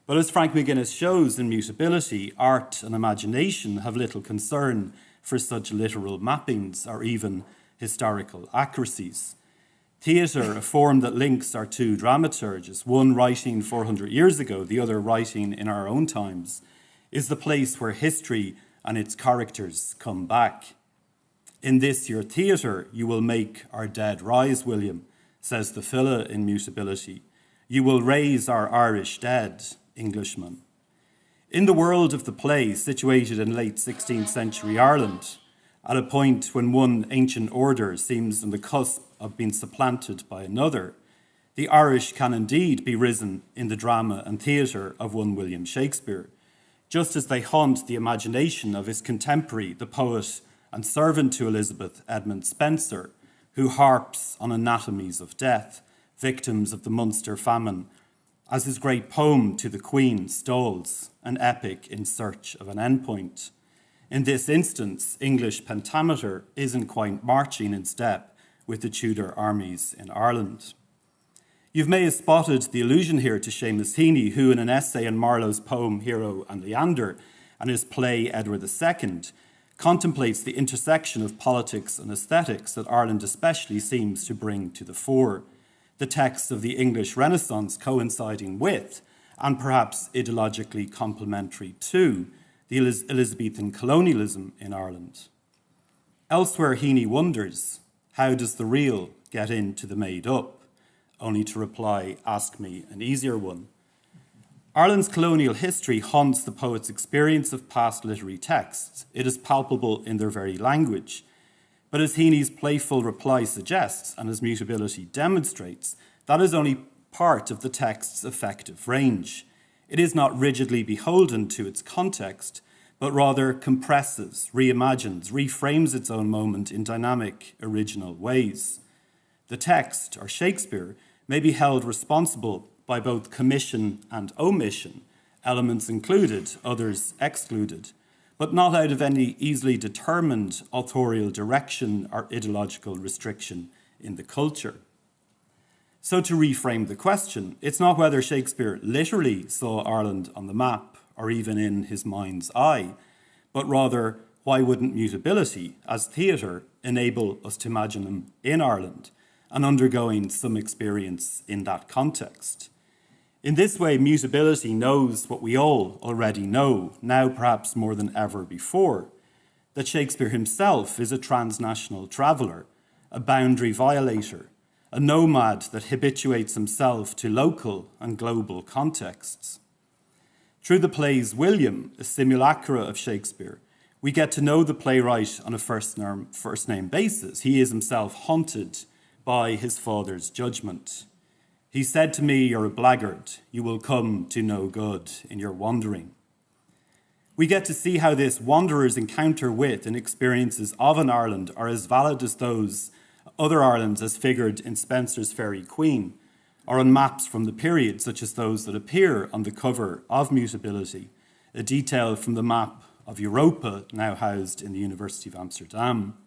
I: But as Frank McGuinness shows in Mutability, art and imagination have little concern for such literal mappings or even historical accuracies. Theatre, a form that links our two dramaturges, one writing 400 years ago, the other writing in our own times, is the place where history and its characters come back. "In this your theatre, you will make our dead rise, William," says the fella in Mutability. "You will raise our Irish dead, Englishman." In the world of the play, situated in late 16th century Ireland, at a point when one ancient order seems on the cusp of being supplanted by another, the Irish can indeed be risen in the drama and theatre of one William Shakespeare, just as they haunt the imagination of his contemporary, the poet and servant to Elizabeth, Edmund Spenser, who harps on anatomies of death, victims of the Munster famine, as his great poem To the Queen stalls, an epic in search of an endpoint. In this instance, English pentameter isn't quite marching in step with the Tudor armies in Ireland. You may have spotted the allusion here to Seamus Heaney, who in an essay on Marlowe's poem Hero and Leander and his play Edward II contemplates the intersection of politics and aesthetics that Ireland especially seems to bring to the fore, the texts of the English Renaissance coinciding with, and perhaps ideologically complementary to, the Elizabethan colonialism in Ireland. Elsewhere, Heaney wonders, how does the real get into the made-up? Only to reply, ask me an easier one. Ireland's colonial history haunts the poet's experience of past literary texts. It is palpable in their very language. But as Heaney's playful reply suggests, and as Mutability demonstrates, that is only part of the text's effective range. It is not rigidly beholden to its context, but rather compresses, reimagines, reframes its own moment in dynamic, original ways. The text, or Shakespeare, may be held responsible by both commission and omission, elements included, others excluded, but not out of any easily determined authorial direction or ideological restriction in the culture. So to reframe the question, it's not whether Shakespeare literally saw Ireland on the map or even in his mind's eye, but rather why wouldn't Mutability as theatre enable us to imagine him in Ireland and undergoing some experience in that context? In this way, Mutability knows what we all already know, now perhaps more than ever before, that Shakespeare himself is a transnational traveller, a boundary violator, a nomad that habituates himself to local and global contexts. Through the play's William, a simulacra of Shakespeare, we get to know the playwright on a first-name basis. He is himself haunted by his father's judgment. He said to me, "You're a blackguard. You will come to no good in your wandering." We get to see how this wanderer's encounter with and experiences of an Ireland are as valid as those other Irelands as figured in Spenser's Faerie Queene, or on maps from the period, such as those that appear on the cover of Mutability, a detail from the map of Europa, now housed in the University of Amsterdam.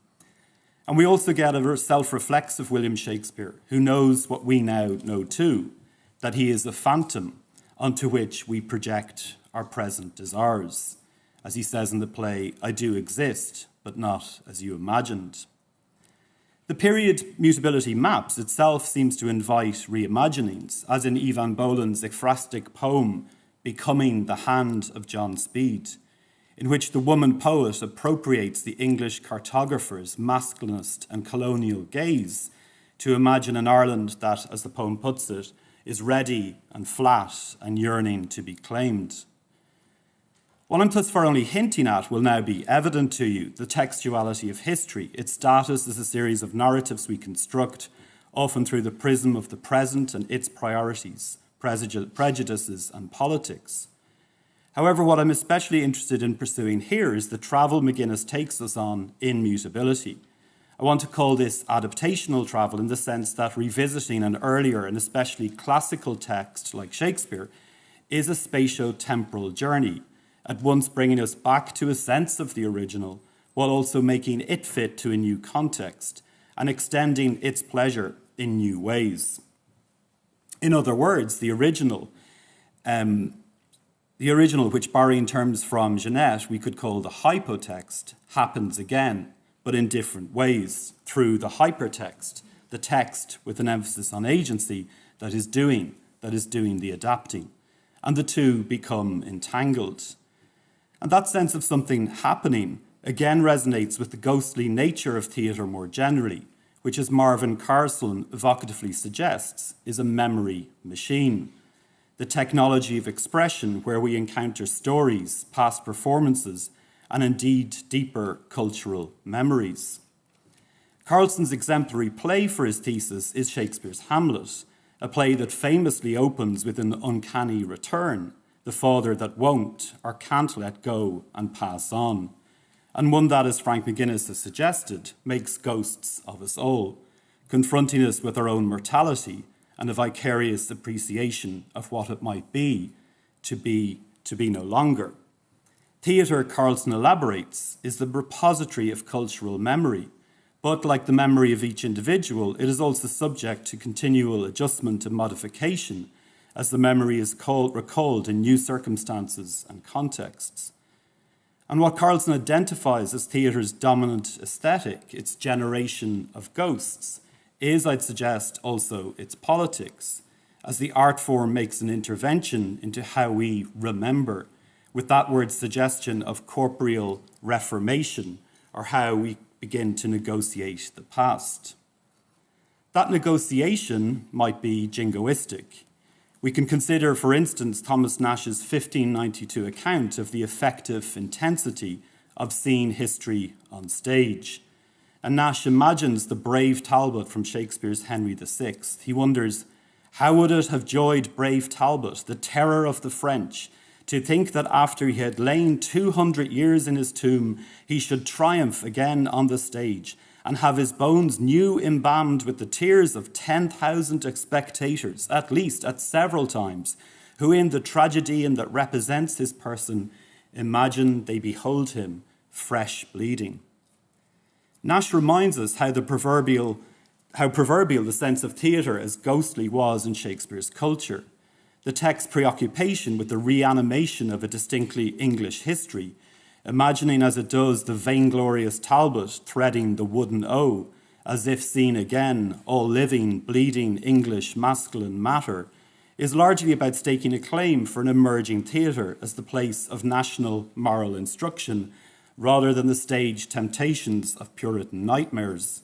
I: And we also get a self-reflexive William Shakespeare, who knows what we now know too, that he is a phantom onto which we project our present desires. As he says in the play, "I do exist, but not as you imagined." The period Mutability maps itself seems to invite reimaginings, as in Ivan Boland's ekphrastic poem, becoming the hand of John Speed, in which the woman poet appropriates the English cartographer's masculinist and colonial gaze to imagine an Ireland that, as the poem puts it, is ready and flat and yearning to be claimed. What I'm thus far only hinting at will now be evident to you: the textuality of history, its status as a series of narratives we construct, often through the prism of the present and its priorities, prejudices and politics. However, what I'm especially interested in pursuing here is the travel McGuinness takes us on in mutability. I want to call this adaptational travel in the sense that revisiting an earlier and especially classical text like Shakespeare is a spatio-temporal journey, at once bringing us back to a sense of the original, while also making it fit to a new context and extending its pleasure in new ways. In other words, the original, which, borrowing terms from Jeanette, we could call the hypotext, happens again, but in different ways, through the hypertext, the text with an emphasis on agency that is doing the adapting. And the two become entangled. And that sense of something happening again resonates with the ghostly nature of theatre more generally, which, as Marvin Carson evocatively suggests, is a memory machine. The technology of expression where we encounter stories, past performances, and indeed deeper cultural memories. Carlson's exemplary play for his thesis is Shakespeare's Hamlet, a play that famously opens with an uncanny return, the father that won't or can't let go and pass on, and one that, as Frank McGuinness has suggested, makes ghosts of us all, confronting us with our own mortality and a vicarious appreciation of what it might be to be no longer. Theatre, Carlson elaborates, is the repository of cultural memory, but like the memory of each individual, it is also subject to continual adjustment and modification as the memory is recalled in new circumstances and contexts. And what Carlson identifies as theatre's dominant aesthetic, its generation of ghosts, is, I'd suggest, also its politics, as the art form makes an intervention into how we remember, with that word's suggestion of corporeal reformation, or how we begin to negotiate the past. That negotiation might be jingoistic. We can consider, for instance, Thomas Nash's 1592 account of the effective intensity of seeing history on stage. And Nash imagines the brave Talbot from Shakespeare's Henry VI. He wonders, how would it have joyed brave Talbot, the terror of the French, to think that after he had lain 200 years in his tomb, he should triumph again on the stage and have his bones new embalmed with the tears of 10,000 spectators, at least at several times, who in the tragedian that represents his person imagine they behold him fresh bleeding. Nash reminds us how proverbial the sense of theatre as ghostly was in Shakespeare's culture. The text's preoccupation with the reanimation of a distinctly English history, imagining as it does the vainglorious Talbot threading the wooden O, as if seen again, all living, bleeding English masculine matter, is largely about staking a claim for an emerging theatre as the place of national moral instruction, rather than the stage temptations of Puritan nightmares.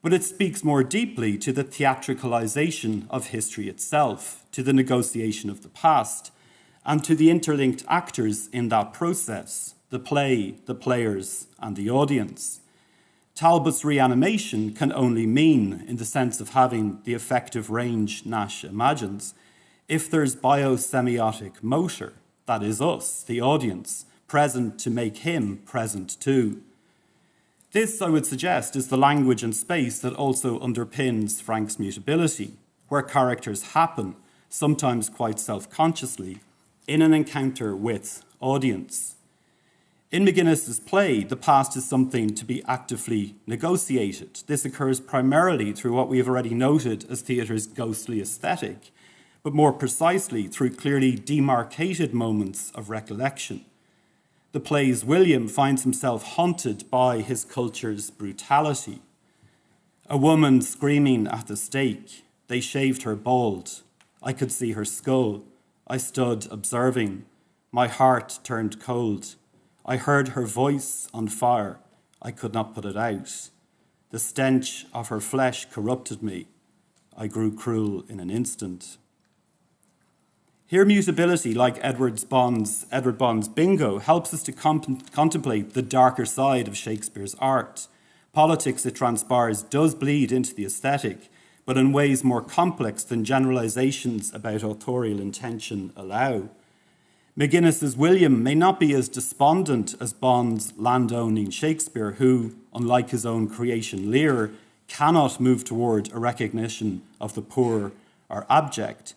I: But it speaks more deeply to the theatricalization of history itself, to the negotiation of the past, and to the interlinked actors in that process, the play, the players, and the audience. Talbot's reanimation can only mean, in the sense of having the effective range Nash imagines, if there's biosemiotic motor, that is us, the audience, present to make him present too. This, I would suggest, is the language and space that also underpins Frank's mutability, where characters happen, sometimes quite self-consciously, in an encounter with audience. In McGuinness's play, the past is something to be actively negotiated. This occurs primarily through what we have already noted as theatre's ghostly aesthetic, but more precisely through clearly demarcated moments of recollection. The play's William finds himself haunted by his culture's brutality. A woman screaming at the stake. They shaved her bald. I could see her skull. I stood observing. My heart turned cold. I heard her voice on fire. I could not put it out. The stench of her flesh corrupted me. I grew cruel in an instant. Here mutability, like Edward Bond's Bingo, helps us to contemplate the darker side of Shakespeare's art. Politics, it transpires, does bleed into the aesthetic, but in ways more complex than generalizations about authorial intention allow. McGuinness's William may not be as despondent as Bond's land-owning Shakespeare, who, unlike his own creation Lear, cannot move toward a recognition of the poor or abject,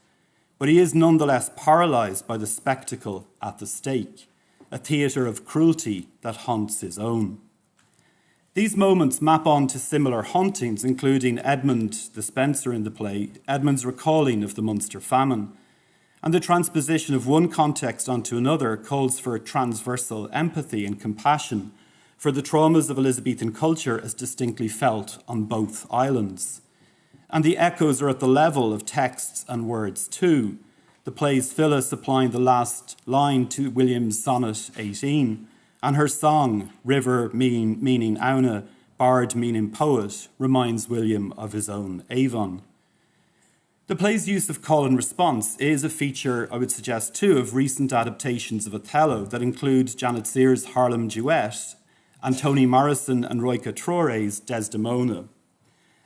I: but he is nonetheless paralysed by the spectacle at the stake, a theatre of cruelty that haunts his own. These moments map on to similar hauntings, including Edmund the Spencer in the play, Edmund's recalling of the Munster famine, and the transposition of one context onto another calls for transversal empathy and compassion for the traumas of Elizabethan culture as distinctly felt on both islands. And the echoes are at the level of texts and words too. The play's Phyllis applying the last line to William's Sonnet 18, and her song, River meaning Auna, Bard meaning poet, reminds William of his own Avon. The play's use of call and response is a feature, I would suggest too, of recent adaptations of Othello that include Janet Sears' Harlem Duet and Toni Morrison and Roika Traoré's Desdemona.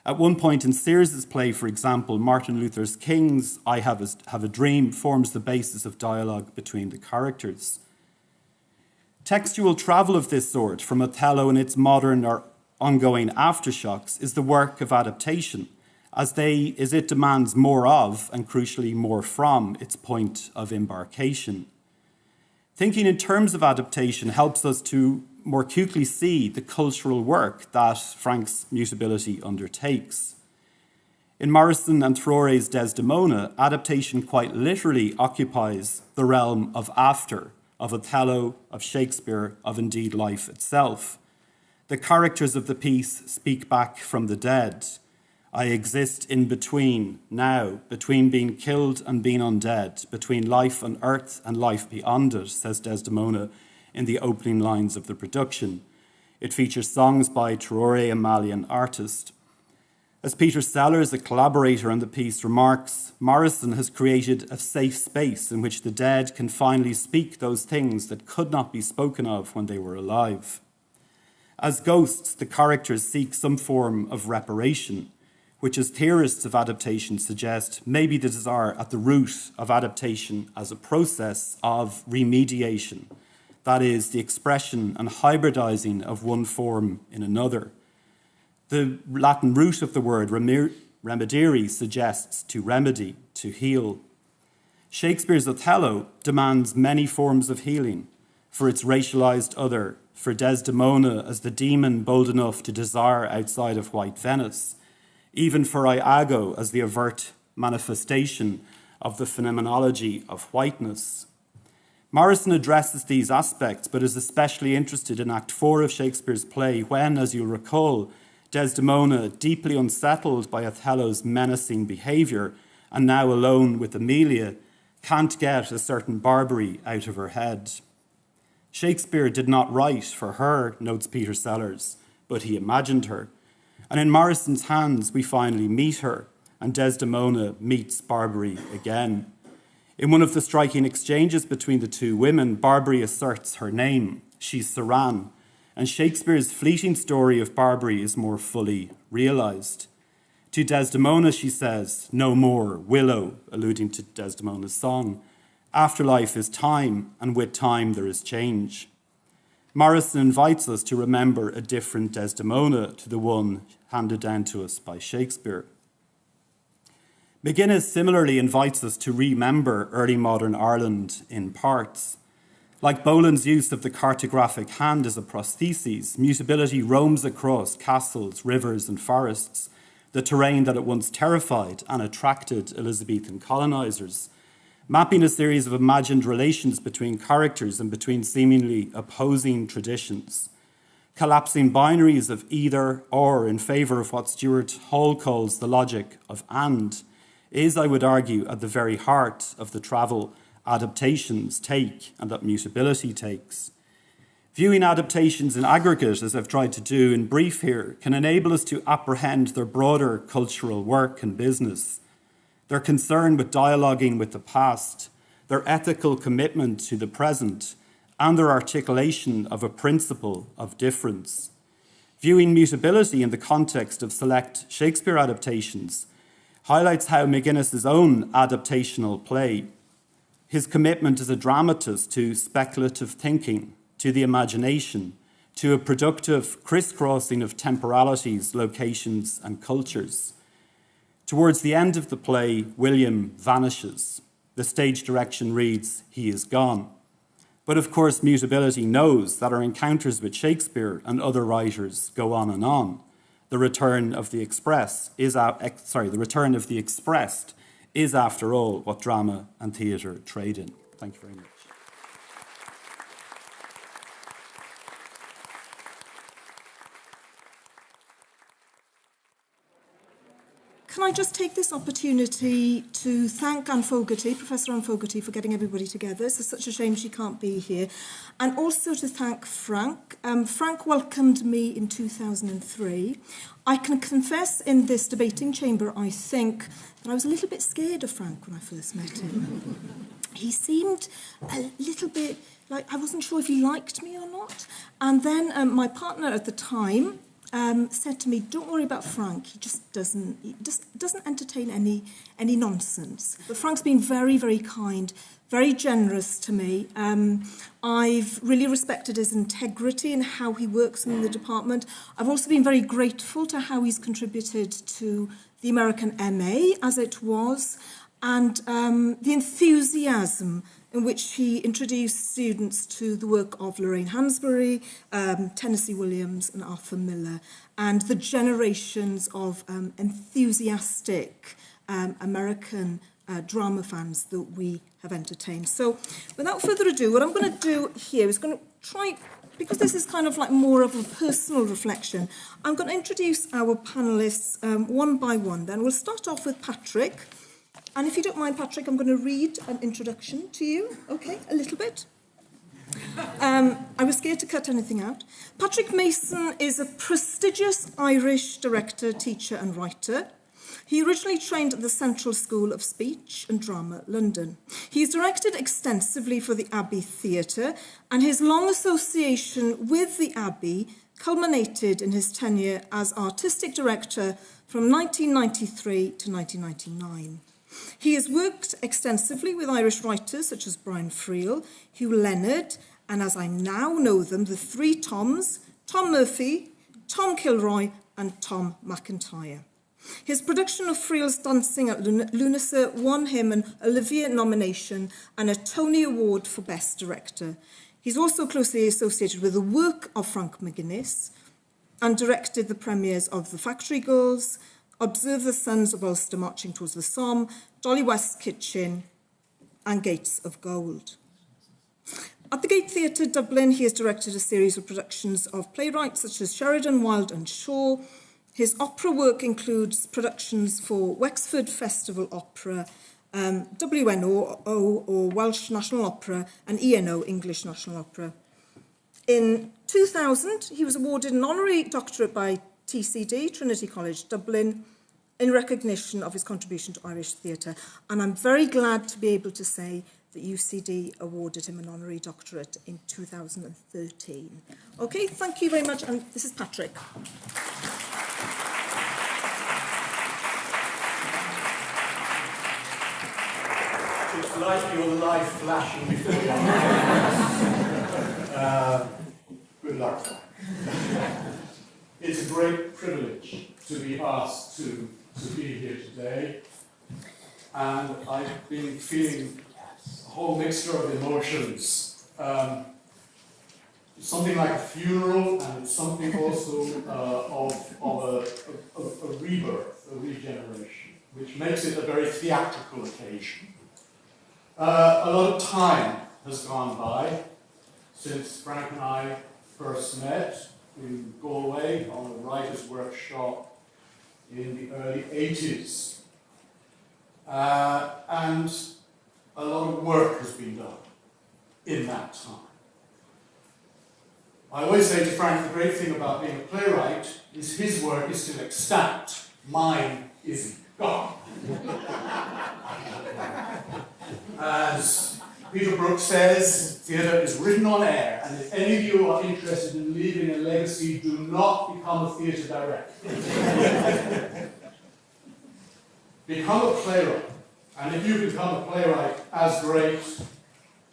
I: At one point in Sears's play, for example, Martin Luther King's I Have a Dream forms the basis of dialogue between the characters. Textual travel of this sort, from Othello and its modern or ongoing aftershocks, is the work of adaptation, as it demands more of, and crucially more from, its point of embarkation. Thinking in terms of adaptation helps us to more acutely see the cultural work that Frank's mutability undertakes. In Morrison and Traoré's Desdemona, adaptation quite literally occupies the realm of after, of Othello, of Shakespeare, of indeed life itself. The characters of the piece speak back from the dead. I exist in between, now, between being killed and being undead, between life on earth and life beyond it, says Desdemona in the opening lines of the production. It features songs by Traoré, a Malian artist. As Peter Sellers, a collaborator on the piece, remarks, Morrison has created a safe space in which the dead can finally speak those things that could not be spoken of when they were alive. As ghosts, the characters seek some form of reparation, which, as theorists of adaptation suggest, may be the desire at the root of adaptation as a process of remediation, that is, the expression and hybridizing of one form in another. The Latin root of the word remediare suggests to remedy, to heal. Shakespeare's Othello demands many forms of healing, for its racialized other, for Desdemona as the demon bold enough to desire outside of white Venice, even for Iago as the overt manifestation of the phenomenology of whiteness. Morrison addresses these aspects, but is especially interested in Act 4 of Shakespeare's play when, as you'll recall, Desdemona, deeply unsettled by Othello's menacing behaviour and now alone with Emilia, can't get a certain Barbary out of her head. Shakespeare did not write for her, notes Peter Sellers, but he imagined her. And in Morrison's hands, we finally meet her, and Desdemona meets Barbary again. In one of the striking exchanges between the two women, Barbary asserts her name. She's Saran, and Shakespeare's fleeting story of Barbary is more fully realised. To Desdemona, she says, no more, willow, alluding to Desdemona's song. Afterlife is time, and with time there is change. Morrison invites us to remember a different Desdemona to the one handed down to us by Shakespeare. McGuinness similarly invites us to remember early modern Ireland in parts. Like Boland's use of the cartographic hand as a prosthesis, mutability roams across castles, rivers and forests, the terrain that at once terrified and attracted Elizabethan colonisers, mapping a series of imagined relations between characters and between seemingly opposing traditions, collapsing binaries of either or in favour of what Stuart Hall calls the logic of and, is, I would argue, at the very heart of the travel adaptations take and that mutability takes. Viewing adaptations in aggregate, as I've tried to do in brief here, can enable us to apprehend their broader cultural work and business, their concern with dialoguing with the past, their ethical commitment to the present, and their articulation of a principle of difference. Viewing mutability in the context of select Shakespeare adaptations highlights how McGuinness's own adaptational play, his commitment as a dramatist to speculative thinking, to the imagination, to a productive crisscrossing of temporalities, locations, and cultures. Towards the end of the play, William vanishes. The stage direction reads, "He is gone." But of course, mutability knows that our encounters with Shakespeare and other writers go on and on. The return of the expressed is, after all, what drama and theatre trade in. Thank you very much.
J: Can I just take this opportunity to thank Anne Fogarty, Professor Anne Fogarty, for getting everybody together. It's such a shame she can't be here. And also to thank Frank. Frank welcomed me in 2003. I can confess in this debating chamber, I think, that I was a little bit scared of Frank when I first met him. He seemed a little bit like I wasn't sure if he liked me or not. And then my partner at the time said to me, "Don't worry about Frank. He just doesn't entertain any nonsense." But Frank's been very, very kind, very generous to me. I've really respected his integrity and how he works in the department. I've also been very grateful to how he's contributed to the American MA as it was, and the enthusiasm in which he introduced students to the work of Lorraine Hansberry, Tennessee Williams and Arthur Miller, and the generations of enthusiastic American drama fans that we have entertained. So without further ado, what I'm going to do here is going to try, because this is kind of like more of a personal reflection, I'm going to introduce our panellists one by one. Then we'll start off with Patrick. And if you don't mind, Patrick, I'm going to read an introduction to you, okay, a little bit. I was scared to cut anything out. Patrick Mason is a prestigious Irish director, teacher and writer. He originally trained at the Central School of Speech and Drama, London. He's directed extensively for the Abbey Theatre, and his long association with the Abbey culminated in his tenure as artistic director from 1993 to 1999. He has worked extensively with Irish writers such as Brian Friel, Hugh Leonard, and as I now know them, the three Toms, Tom Murphy, Tom Kilroy, and Tom McIntyre. His production of Friel's Dancing at Lunacy won him an Olivier nomination and a Tony Award for Best Director. He's also closely associated with the work of Frank McGuinness and directed the premieres of The Factory Girls, Observe the Sons of Ulster Marching Towards the Somme, Dolly West's Kitchen, and Gates of Gold. At the Gate Theatre, Dublin, he has directed a series of productions of playwrights such as Sheridan, Wilde and Shaw. His opera work includes productions for Wexford Festival Opera, WNO or Welsh National Opera, and ENO, English National Opera. In 2000, he was awarded an honorary doctorate by TCD, Trinity College, Dublin, in recognition of his contribution to Irish theatre. And I'm very glad to be able to say that UCD awarded him an honorary doctorate in 2013. Okay, thank you very much. And this is Patrick.
K: It's like your life flashing before your eyes. Good luck. It's a great privilege to be asked to be here today, and I've been feeling a whole mixture of emotions. Something like a funeral, and it's something also of a rebirth, a regeneration, which makes it a very theatrical occasion. A lot of time has gone by since Frank and I first met in Galway on a writer's workshop in the early 80s. And a lot of work has been done in that time. I always say to Frank, the great thing about being a playwright is his work is still extant. Mine isn't. Gone. As Peter Brook says, theatre is written on air, and if any of you are interested in leaving a legacy, do not become a theatre director. Become a playwright, and if you become a playwright as great,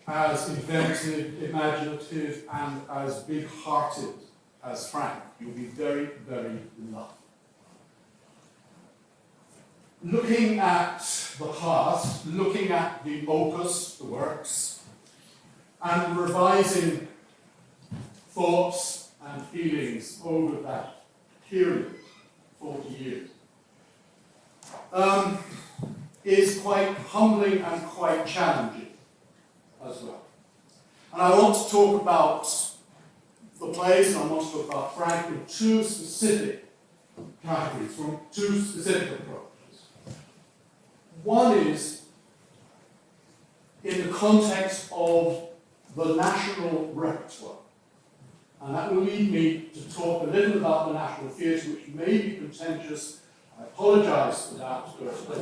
K: as inventive, imaginative, and as big-hearted as Frank, you'll be very, very lucky. Looking at the past, looking at the opus, the works, and revising thoughts and feelings over that period, 40 years, is quite humbling and quite challenging as well. And I want to talk about the plays, and I want to talk about Frank in two specific categories, from two specific approaches. One is in the context of the national repertoire. And that will lead me to talk a little about the National Theatre, which may be contentious. I apologise for that, but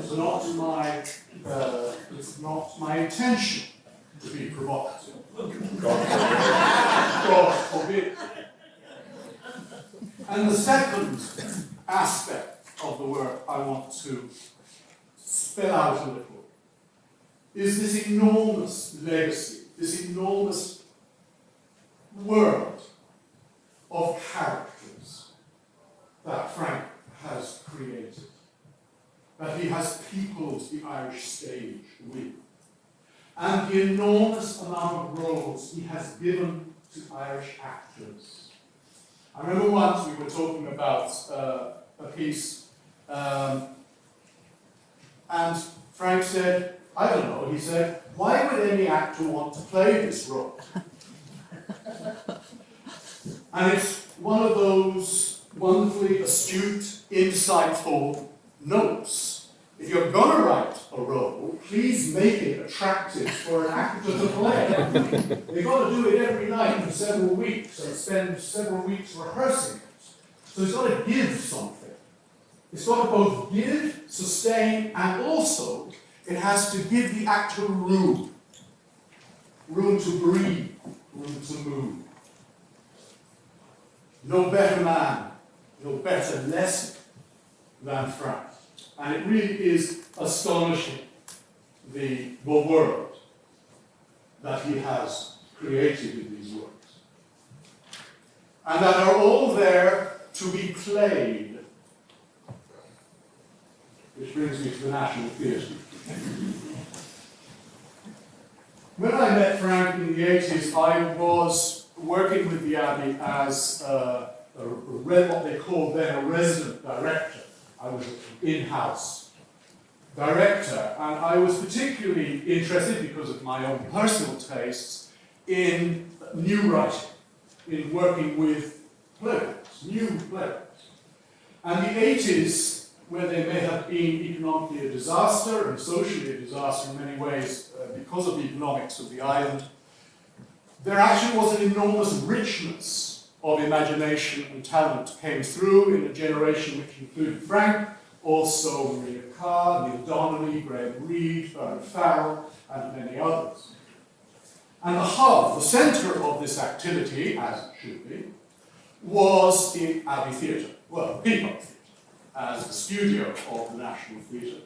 K: it's not my intention to be provocative. God forbid. And the second aspect of the work I want to spell out a little is this enormous legacy, this enormous world of characters that Frank has created, that he has peopled the Irish stage with, and the enormous amount of roles he has given to Irish actors. I remember once we were talking about a piece, and Frank said, I don't know, he said, why would any actor want to play this role? And it's one of those wonderfully astute, insightful notes. If you're going to write a role, please make it attractive for an actor to play. They've got to do it every night for several weeks and spend several weeks rehearsing it. So it's got to give something. It's got to both give, sustain, and also it has to give the actor room. Room to breathe, room to move. No better man, no better lesson than Frank. And it really is astonishing, the world that he has created in these works. And that are all there to be played. Which brings me to the National Theatre. When I met Frank in the 80s, I was working with the Abbey as what they called then a resident director. I was an in-house director, and I was particularly interested, because of my own personal tastes, in new writing, in working with playwrights, new playwrights. And the 80s, where they may have been economically a disaster and socially a disaster in many ways because of the economics of the island, there actually was an enormous richness of imagination and talent came through in a generation which included Frank, also Maria Carr, Neil Donnelly, Graham Reed, Bernard Farrell, and many others. And the hub, the centre of this activity, as it should be, was the Abbey Theatre, well, the Peacock Theatre, as the studio of the National Theatre.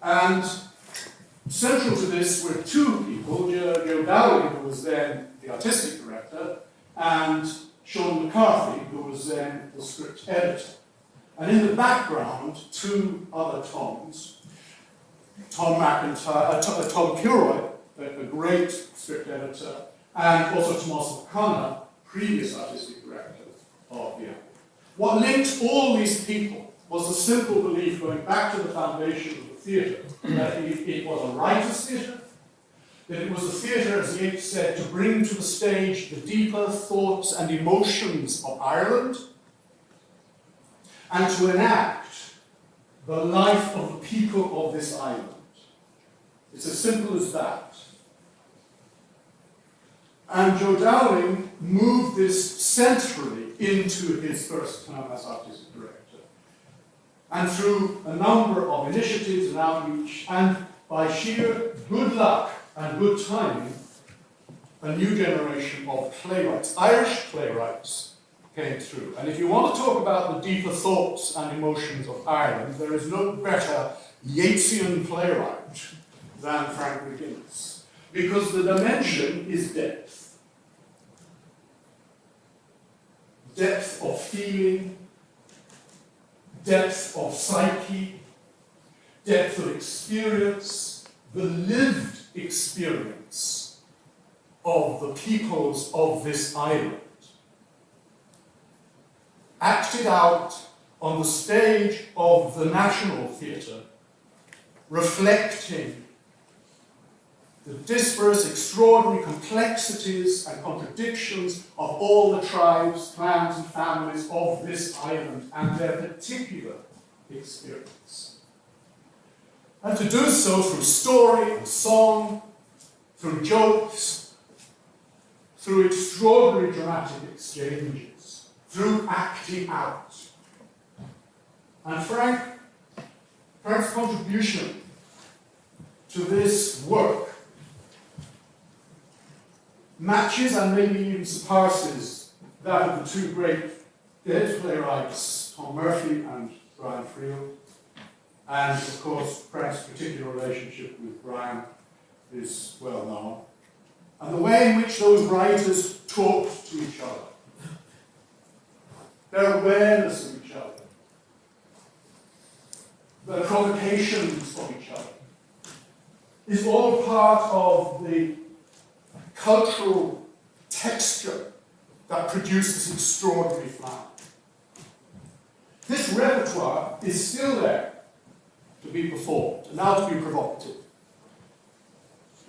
K: And central to this were two people, Joe Dowling, who was then the artistic director, and Sean McCarthy, who was then the script editor. And in the background, two other Toms, Tom Puroy, a great script editor, and also Tomas McConnell, previous artistic director of the Abbey. What linked all these people was the simple belief, going back to the foundation of the theatre, that it was a writer's theatre, that it was a theatre, as Yeats said, to bring to the stage the deeper thoughts and emotions of Ireland, and to enact the life of the people of this island. It's as simple as that. And Joe Dowling moved this centrally into his first term as artistic director. And through a number of initiatives and outreach, and by sheer good luck and good timing, a new generation of playwrights, Irish playwrights, came through. And if you want to talk about the deeper thoughts and emotions of Ireland, there is no better Yeatsian playwright than Frank McGuinness, because the dimension is depth. Depth of feeling, depth of psyche, depth of experience, the lived experience of the peoples of this island, acted out on the stage of the National Theatre, reflecting the disparate, extraordinary complexities and contradictions of all the tribes, clans, and families of this island and their particular experience. And to do so through story and song, through jokes, through extraordinary dramatic exchanges, through acting out. And Frank's contribution to this work matches and maybe even surpasses that of the two great dead playwrights, Tom Murphy and Brian Friel. And of course, Frank's particular relationship with Brian is well known. And the way in which those writers talked to each other, their awareness of each other, their provocations of each other, is all part of the cultural texture that produces extraordinary flower. This repertoire is still there to be performed, and now to be provocative.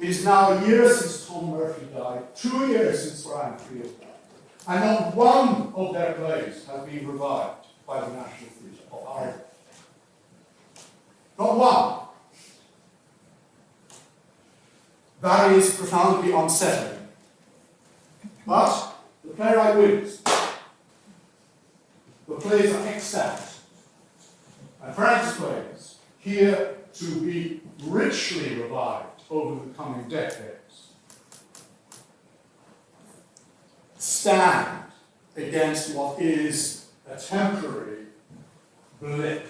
K: It is now a year since Tom Murphy died, 2 years since Brian Friel died, and not one of their plays has been revived by the National Theatre of Ireland. Not one. That is profoundly unsettling. But the playwright wins. The plays are extant. And Frank's plays, here to be richly revived over the coming decades, stand against what is a temporary blip.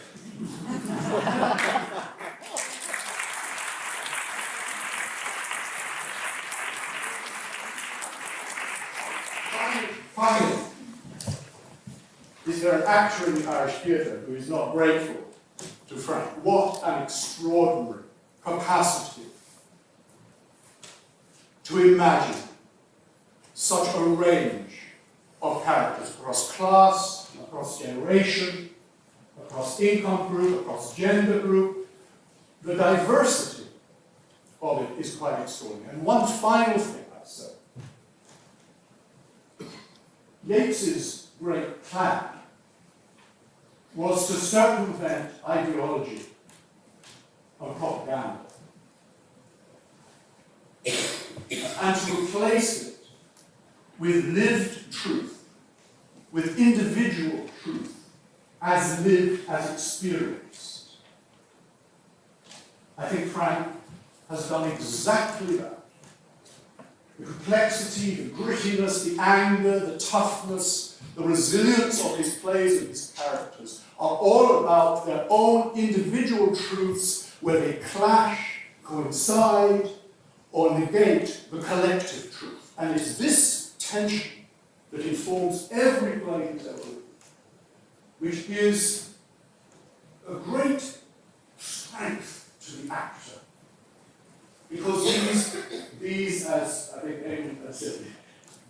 K: Finally, is there an actor in the Irish theatre who is not grateful to Frank? What an extraordinary capacity to imagine such a range of characters across class, across generation, across income group, across gender group. The diversity of it is quite extraordinary. And one final thing I'd say. Yeats's great plan was to circumvent ideology and propaganda and to replace it with lived truth, with individual truth, as lived, as experienced. I think Frank has done exactly that. The complexity, the grittiness, the anger, the toughness, the resilience of his plays and his characters are all about their own individual truths where they clash, coincide, or negate the collective truth. And it's this tension that informs every play he's ever written, which is a great strength to the actor. Because these, as I think Éimonn has said,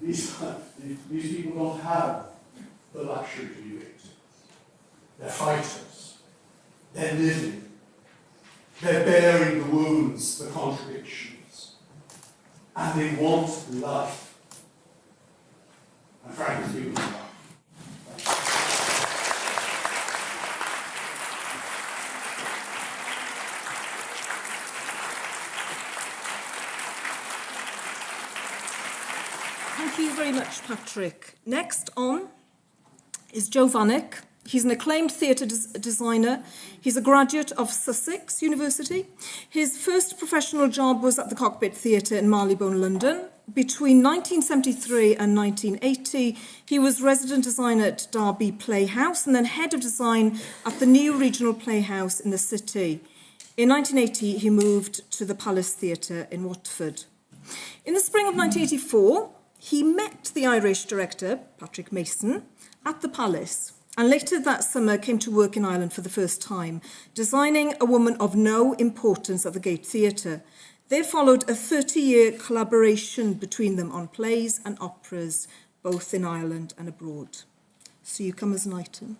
K: these people don't have the luxury to be victims. They're fighters. They're living. They're bearing the wounds, the contradictions. And they want life. And Frank is giving them life.
J: very much, Patrick. Next on is Joe Vanek. He's an acclaimed theatre designer. He's a graduate of Sussex University. His first professional job was at the Cockpit Theatre in Marylebone, London. Between 1973 and 1980, he was resident designer at Derby Playhouse and then head of design at the new regional playhouse in the city. In 1980, he moved to the Palace Theatre in Watford. In the spring of 1984, he met the Irish director, Patrick Mason, at the Palace, and later that summer came to work in Ireland for the first time, designing A Woman of No Importance at the Gate Theatre. There followed a 30-year collaboration between them on plays and operas, both in Ireland and abroad. So you come as an item.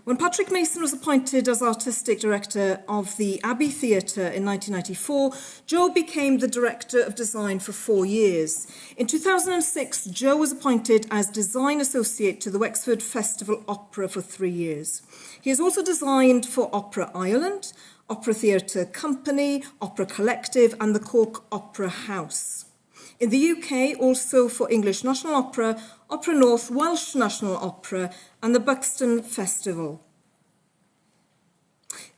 J: When Patrick Mason was appointed as artistic director of the Abbey Theatre in 1994, Joe became the director of design for 4 years. In 2006, Joe was appointed as design associate to the Wexford Festival Opera for 3 years. He has also designed for Opera Ireland, Opera Theatre Company, Opera Collective and the Cork Opera House. In the UK, also for English National Opera, Opera North, Welsh National Opera and the Buxton Festival.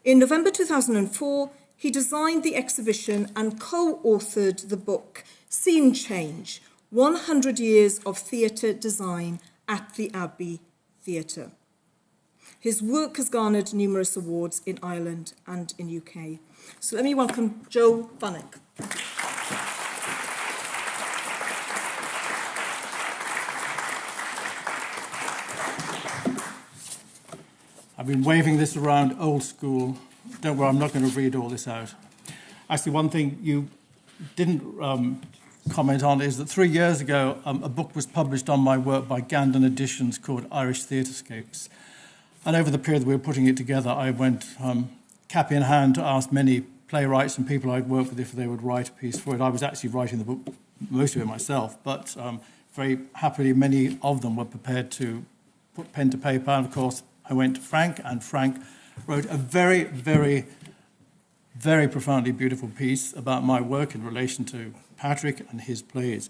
J: In November 2004, he designed the exhibition and co-authored the book Scene Change, 100 Years of Theatre Design at the Abbey Theatre. His work has garnered numerous awards in Ireland and in UK. So let me welcome Joe Vanek.
K: I've been waving this around old school. Don't worry, I'm not going to read all this out. Actually, one thing you didn't comment on is that 3 years ago, a book was published on my work by Gandon Editions called Irish Theatrescapes. And over the period that we were putting it together, I went cap in hand to ask many playwrights and people I'd worked with if they would write a piece for it. I was actually writing the book, most of it myself, but very happily many of them were prepared to put pen to paper. And of course, I went to Frank, and Frank wrote a very, very, very profoundly beautiful piece about my work in relation to Patrick and his plays.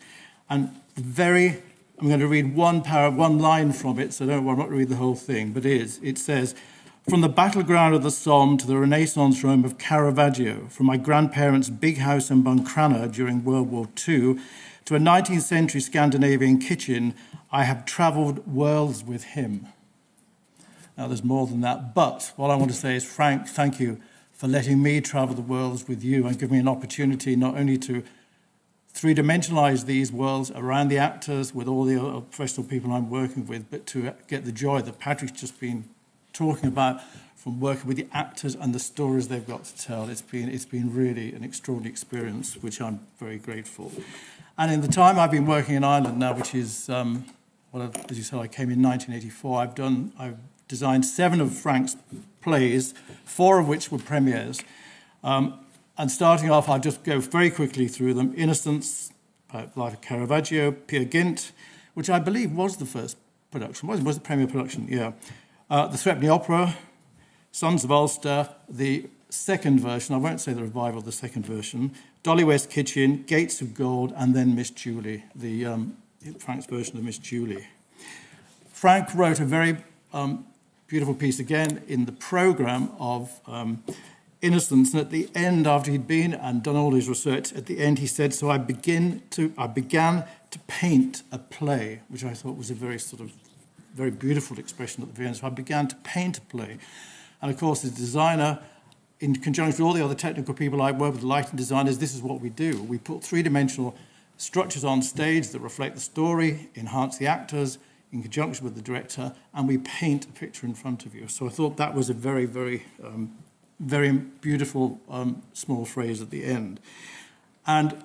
K: And I'm going to read one line from it, so don't worry, I'm not going to read the whole thing, but it says, "From the battleground of the Somme to the Renaissance Rome of Caravaggio, from my grandparents' big house in Buncrana during World War II to a 19th century Scandinavian kitchen, I have travelled worlds with him." Now, there's more than that, but what I want to say is, Frank, thank you for letting me travel the worlds with you and give me an opportunity not only to three-dimensionalize these worlds around the actors with all the other professional people I'm working with, but to get the joy that Patrick's just been talking about from working with the actors and the stories they've got to tell. It's been really an extraordinary experience, which I'm very grateful. And in the time I've been working in Ireland now, which is, as you said, I came in 1984, I've designed 7 of Frank's plays, 4 of which were premieres. And starting off, I'll just go very quickly through them. Innocence, Life of Caravaggio, Peer Gynt, which I believe was the first production, was the premiere production, yeah. The Threepenny Opera, Sons of Ulster, the second version, I won't say the revival, the second version, Dolly West Kitchen, Gates of Gold, and then Miss Julie, Frank's version of Miss Julie. Frank wrote a very beautiful piece again in the programme of Innocence, and at the end, after he'd been and done all his research, at the end he said, "So I began to paint a play," which I thought was a very beautiful expression at the end. So I began to paint a play. And of course, as a designer, in conjunction with all the other technical people I work with, lighting designers, this is what we do. We put three-dimensional structures on stage that reflect the story, enhance the actors, in conjunction with the director, and we paint a picture in front of you. So I thought that was a very, very very beautiful small phrase at the end. And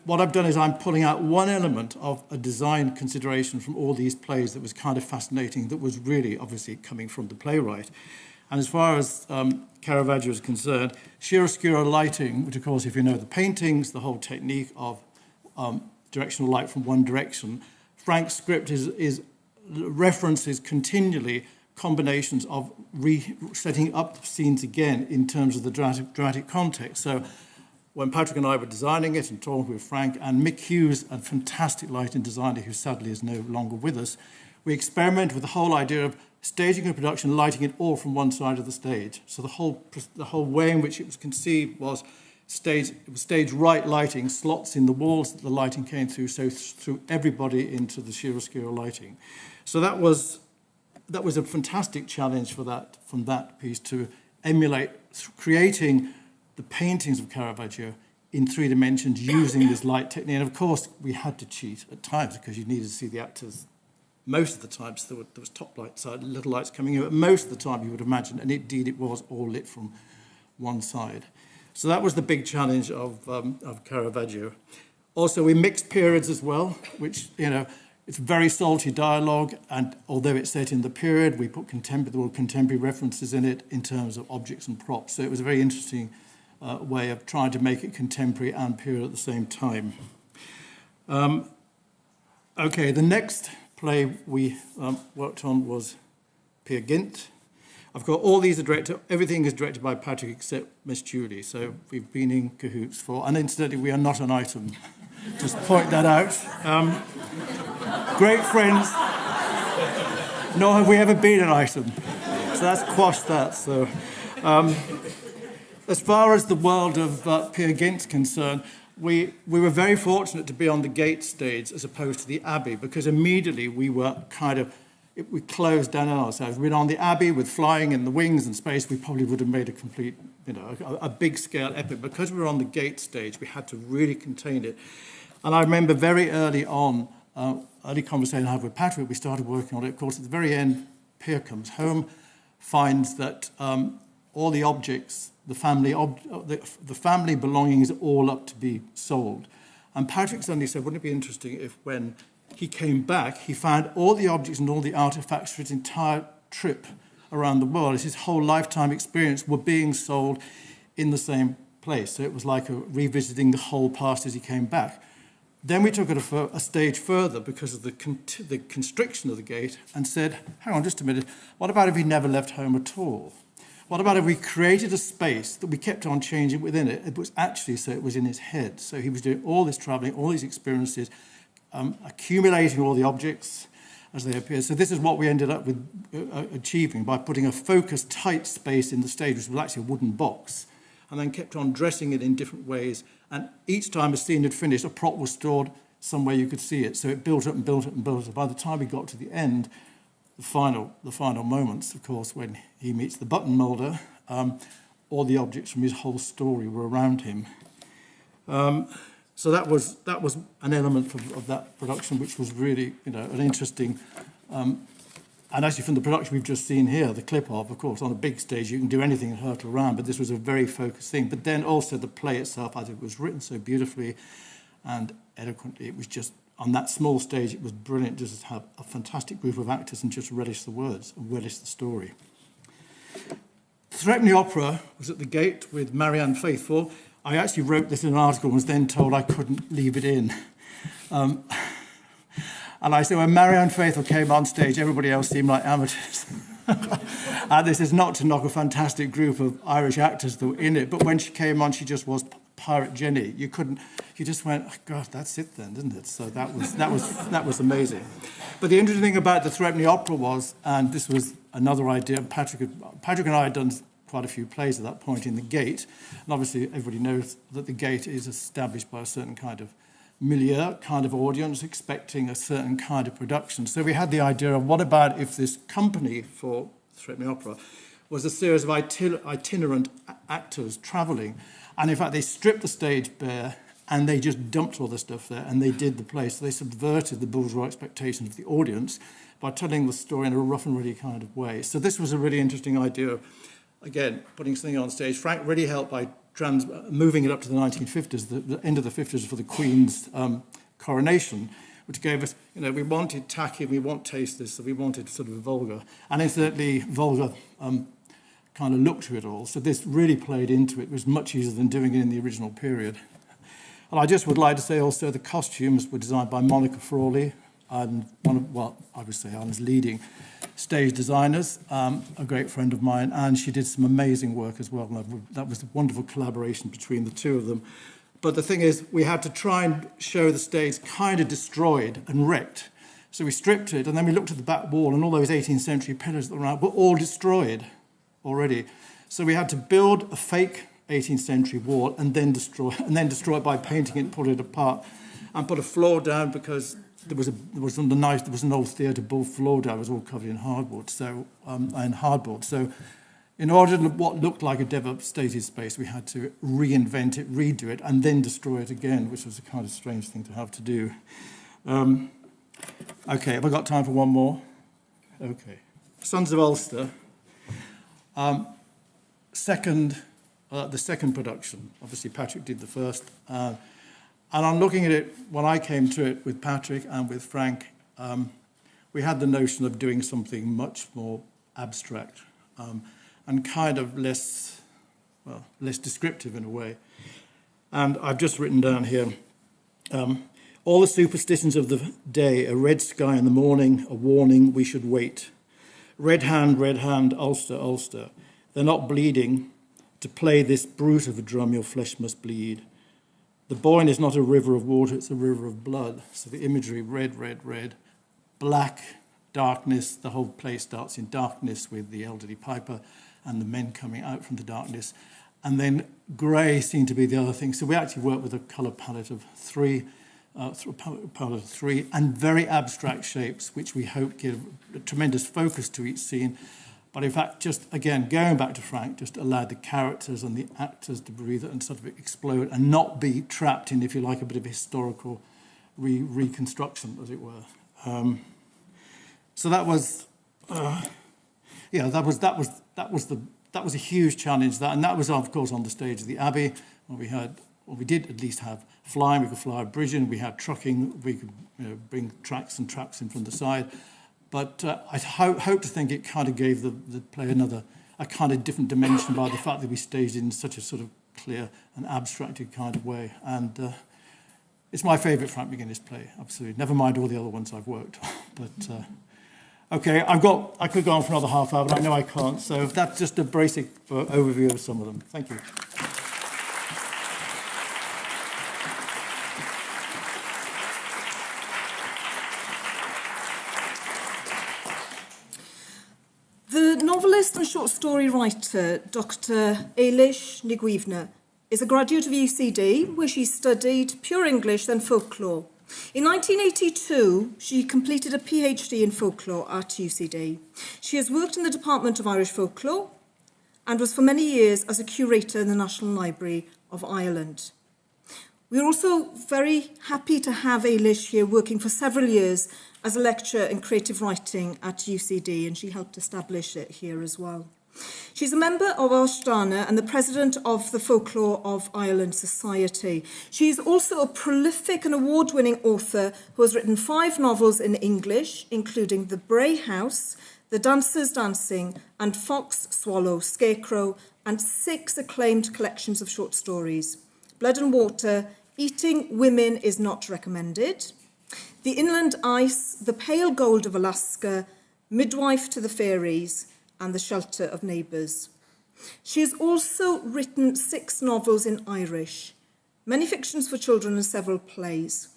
K: what I've done is I'm pulling out one element of a design consideration from all these plays that was kind of fascinating, that was really obviously coming from the playwright. And as far as Caravaggio is concerned, chiaroscuro lighting, which of course, if you know the paintings, the whole technique of directional light from one direction, Frank's script references continually combinations of setting up scenes again in terms of the dramatic context. So when Patrick and I were designing it and talking with Frank, and Mick Hughes, a fantastic lighting designer who sadly is no longer with us, we experimented with the whole idea of staging a production, lighting it all from one side of the stage. So the whole way in which it was conceived was stage right lighting, slots in the walls that the lighting came through, so through everybody into the chiaroscuro lighting. So that was a fantastic challenge from that piece to emulate creating the paintings of Caravaggio in 3 dimensions using this light technique. And of course, we had to cheat at times because you needed to see the actors most of the time. So there was top lights, little lights coming in, but most of the time you would imagine, and indeed it was all lit from one side. So that was the big challenge of Caravaggio. Also, we mixed periods as well, which, it's very salty dialogue, and although it's set in the period, we put contemporary references in it in terms of objects and props. So it was a very interesting way of trying to make it contemporary and period at the same time. Okay, the next play we worked on was Peer Gynt. I've got all these are directed, everything is directed by Patrick except Miss Julie, so we've been in cahoots for, and incidentally, we are not an item. Just point that out. Great friends, nor have we ever been an item. So that's quashed that. So, as far as the world of Peer Gynt's concerned, we were very fortunate to be on the gate stage as opposed to the Abbey, because immediately we were we closed down on ourselves. We'd been on the Abbey with flying in the wings and space, we probably would have made a complete, a big scale epic. Because we were on the gate stage, we had to really contain it. And I remember very early on, early conversation I had with Patrick, we started working on it. Of course, at the very end, Peer comes home, finds that all the objects, the family belongings are all up to be sold. And Patrick suddenly said, wouldn't it be interesting if when he came back, he found all the objects and all the artifacts for his entire trip around the world, his whole lifetime experience, were being sold in the same place. So it was like revisiting the whole past as he came back. Then we took it a stage further because of the constriction of the gate and said, hang on just a minute, what about if he never left home at all? What about if we created a space that we kept on changing within it? It was actually so it was in his head. So he was doing all this traveling, all these experiences, accumulating all the objects as they appear. So this is what we ended up with achieving by putting a focused, tight space in the stage, which was actually a wooden box, and then kept on dressing it in different ways. And each time a scene had finished, a prop was stored somewhere you could see it. So it built up and built up and built up. By the time we got to the end, the final moments, of course, when he meets the button moulder, all the objects from his whole story were around him. So that was an element of that production, which was really, an interesting. And actually, from the production we've just seen here, the clip of course, on a big stage, you can do anything and hurtle around, but this was a very focused thing. But then also the play itself, as it was written so beautifully and eloquently, it was just, on that small stage, it was brilliant just to have a fantastic group of actors and just relish the words and relish the story. Threepenny Opera was at the gate with Marianne Faithfull. I actually wrote this in an article and was then told I couldn't leave it in. And I said, when Marianne Faithfull came on stage, everybody else seemed like amateurs. And this is not to knock a fantastic group of Irish actors that were in it, but when she came on, she just was Pirate Jenny. You just went, oh, God, that's it then, didn't it? So that was amazing. But the interesting thing about the Threepenny Opera was, and this was another idea, Patrick and I had done quite a few plays at that point in the Gate, and obviously everybody knows that the Gate is established by a certain kind of milieu, kind of audience, expecting a certain kind of production. So we had the idea of what about if this company for Threepenny Opera was a series of itinerant actors travelling, and in fact they stripped the stage bare and they just dumped all the stuff there and they did the play. So they subverted the bourgeois expectations of the audience by telling the story in a rough and ready kind of way. So this was a really interesting idea of, again, putting something on stage. Frank really helped by moving it up to the 1950s, the end of the 50s for the Queen's coronation, which gave us, we wanted tacky, we want tasteless, so we wanted sort of vulgar, and incidentally, vulgar kind of look to it all. So this really played into it. It was much easier than doing it in the original period. And I just would like to say also the costumes were designed by Monica Frawley, and I would say Ireland's leading stage designers, a great friend of mine, and she did some amazing work as well. And that was a wonderful collaboration between the two of them. But the thing is, we had to try and show the stage kind of destroyed and wrecked. So we stripped it, and then we looked at the back wall, and all those 18th century pillars that were around were all destroyed already. So we had to build a fake 18th century wall and then destroy it by painting it, pull it apart, and put a floor down because there was an old theatre bull floor down. It was all covered in hardboard. So in order to what looked like a devastated space, we had to reinvent it, redo it, and then destroy it again, which was a kind of strange thing to have to do. Okay, have I got time for one more? Okay. Sons of Ulster. The second production. Obviously, Patrick did the first. And I'm looking at it, when I came to it with Patrick and with Frank, we had the notion of doing something much more abstract and kind of less descriptive in a way. And I've just written down here, all the superstitions of the day, a red sky in the morning, a warning we should wait. Red hand, Ulster, Ulster. They're not bleeding. To play this brute of a drum, your flesh must bleed. The Boyne is not a river of water, it's a river of blood. So the imagery, red, red, red, black, darkness. The whole play starts in darkness with the elderly piper and the men coming out from the darkness. And then grey seemed to be the other thing. So we actually worked with a colour palette of three, and very abstract shapes, which we hope give a tremendous focus to each scene. But in fact, just again, going back to Frank, just allowed the characters and the actors to breathe and sort of explode and not be trapped in, if you like, a bit of historical reconstruction, as it were. So that was, that was a huge challenge. And that was, of course, on the stage of the Abbey, where we did at least have flying. We could fly a bridge in. We had trucking. We could bring tracks and traps in from the side. But I hope to think it kind of gave the play a kind of different dimension by the fact that we staged it in such a sort of clear and abstracted kind of way. And it's my favourite Frank McGuinness play, absolutely. Never mind all the other ones I've worked on. But okay, I could go on for another half hour, but I know I can't. So that's just a basic overview of some of them. Thank you.
J: The novelist and short story writer, Dr. Éilís Dhuibhne, is a graduate of UCD, where she studied pure English, then folklore. In 1982, she completed a PhD in folklore at UCD. She has worked in the Department of Irish Folklore and was for many years as a curator in the National Library of Ireland. We're also very happy to have Éilís here working for several years as a lecturer in creative writing at UCD, and she helped establish it here as well. She's a member of Astra and the president of the Folklore of Ireland Society. She's also a prolific and award-winning author who has written 5 novels in English, including The Bray House, The Dancers Dancing, and Fox, Swallow, Scarecrow, and 6 acclaimed collections of short stories. Blood and Water, Eating Women is Not Recommended, The Inland Ice, The Pale Gold of Alaska, Midwife to the Fairies, and The Shelter of Neighbours. She has also written 6 novels in Irish, many fictions for children and several plays.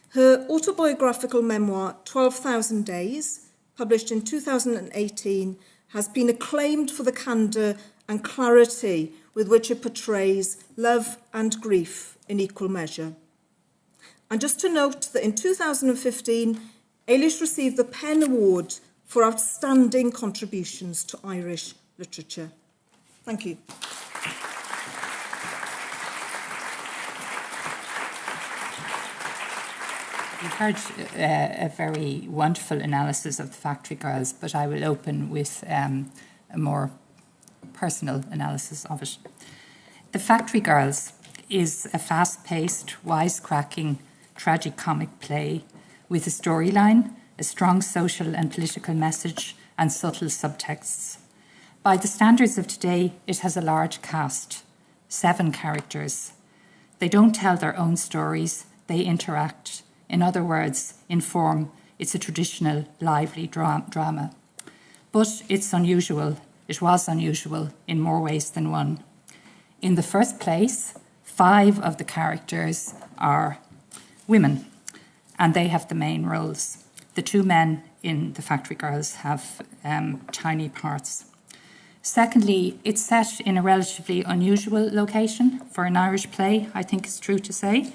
J: Her autobiographical memoir, 12,000 Days, published in 2018, has been acclaimed for the candour and clarity with which it portrays love and grief in equal measure. And just to note that in 2015, Éilís received the PEN Award for outstanding contributions to Irish literature. Thank you.
L: We've heard a very wonderful analysis of the Factory Girls, but I will open with a more personal analysis of it. The Factory Girls is a fast-paced, wisecracking, tragic-comic play with a storyline, a strong social and political message, and subtle subtexts. By the standards of today, it has a large cast, 7 characters. They don't tell their own stories, they interact. In other words, in form, it's a traditional, lively drama. But it's unusual. It was unusual in more ways than one. In the first place, 5 of the characters are women, and they have the main roles. The 2 men in The Factory Girls have tiny parts. Secondly, it's set in a relatively unusual location for an Irish play, I think it's true to say.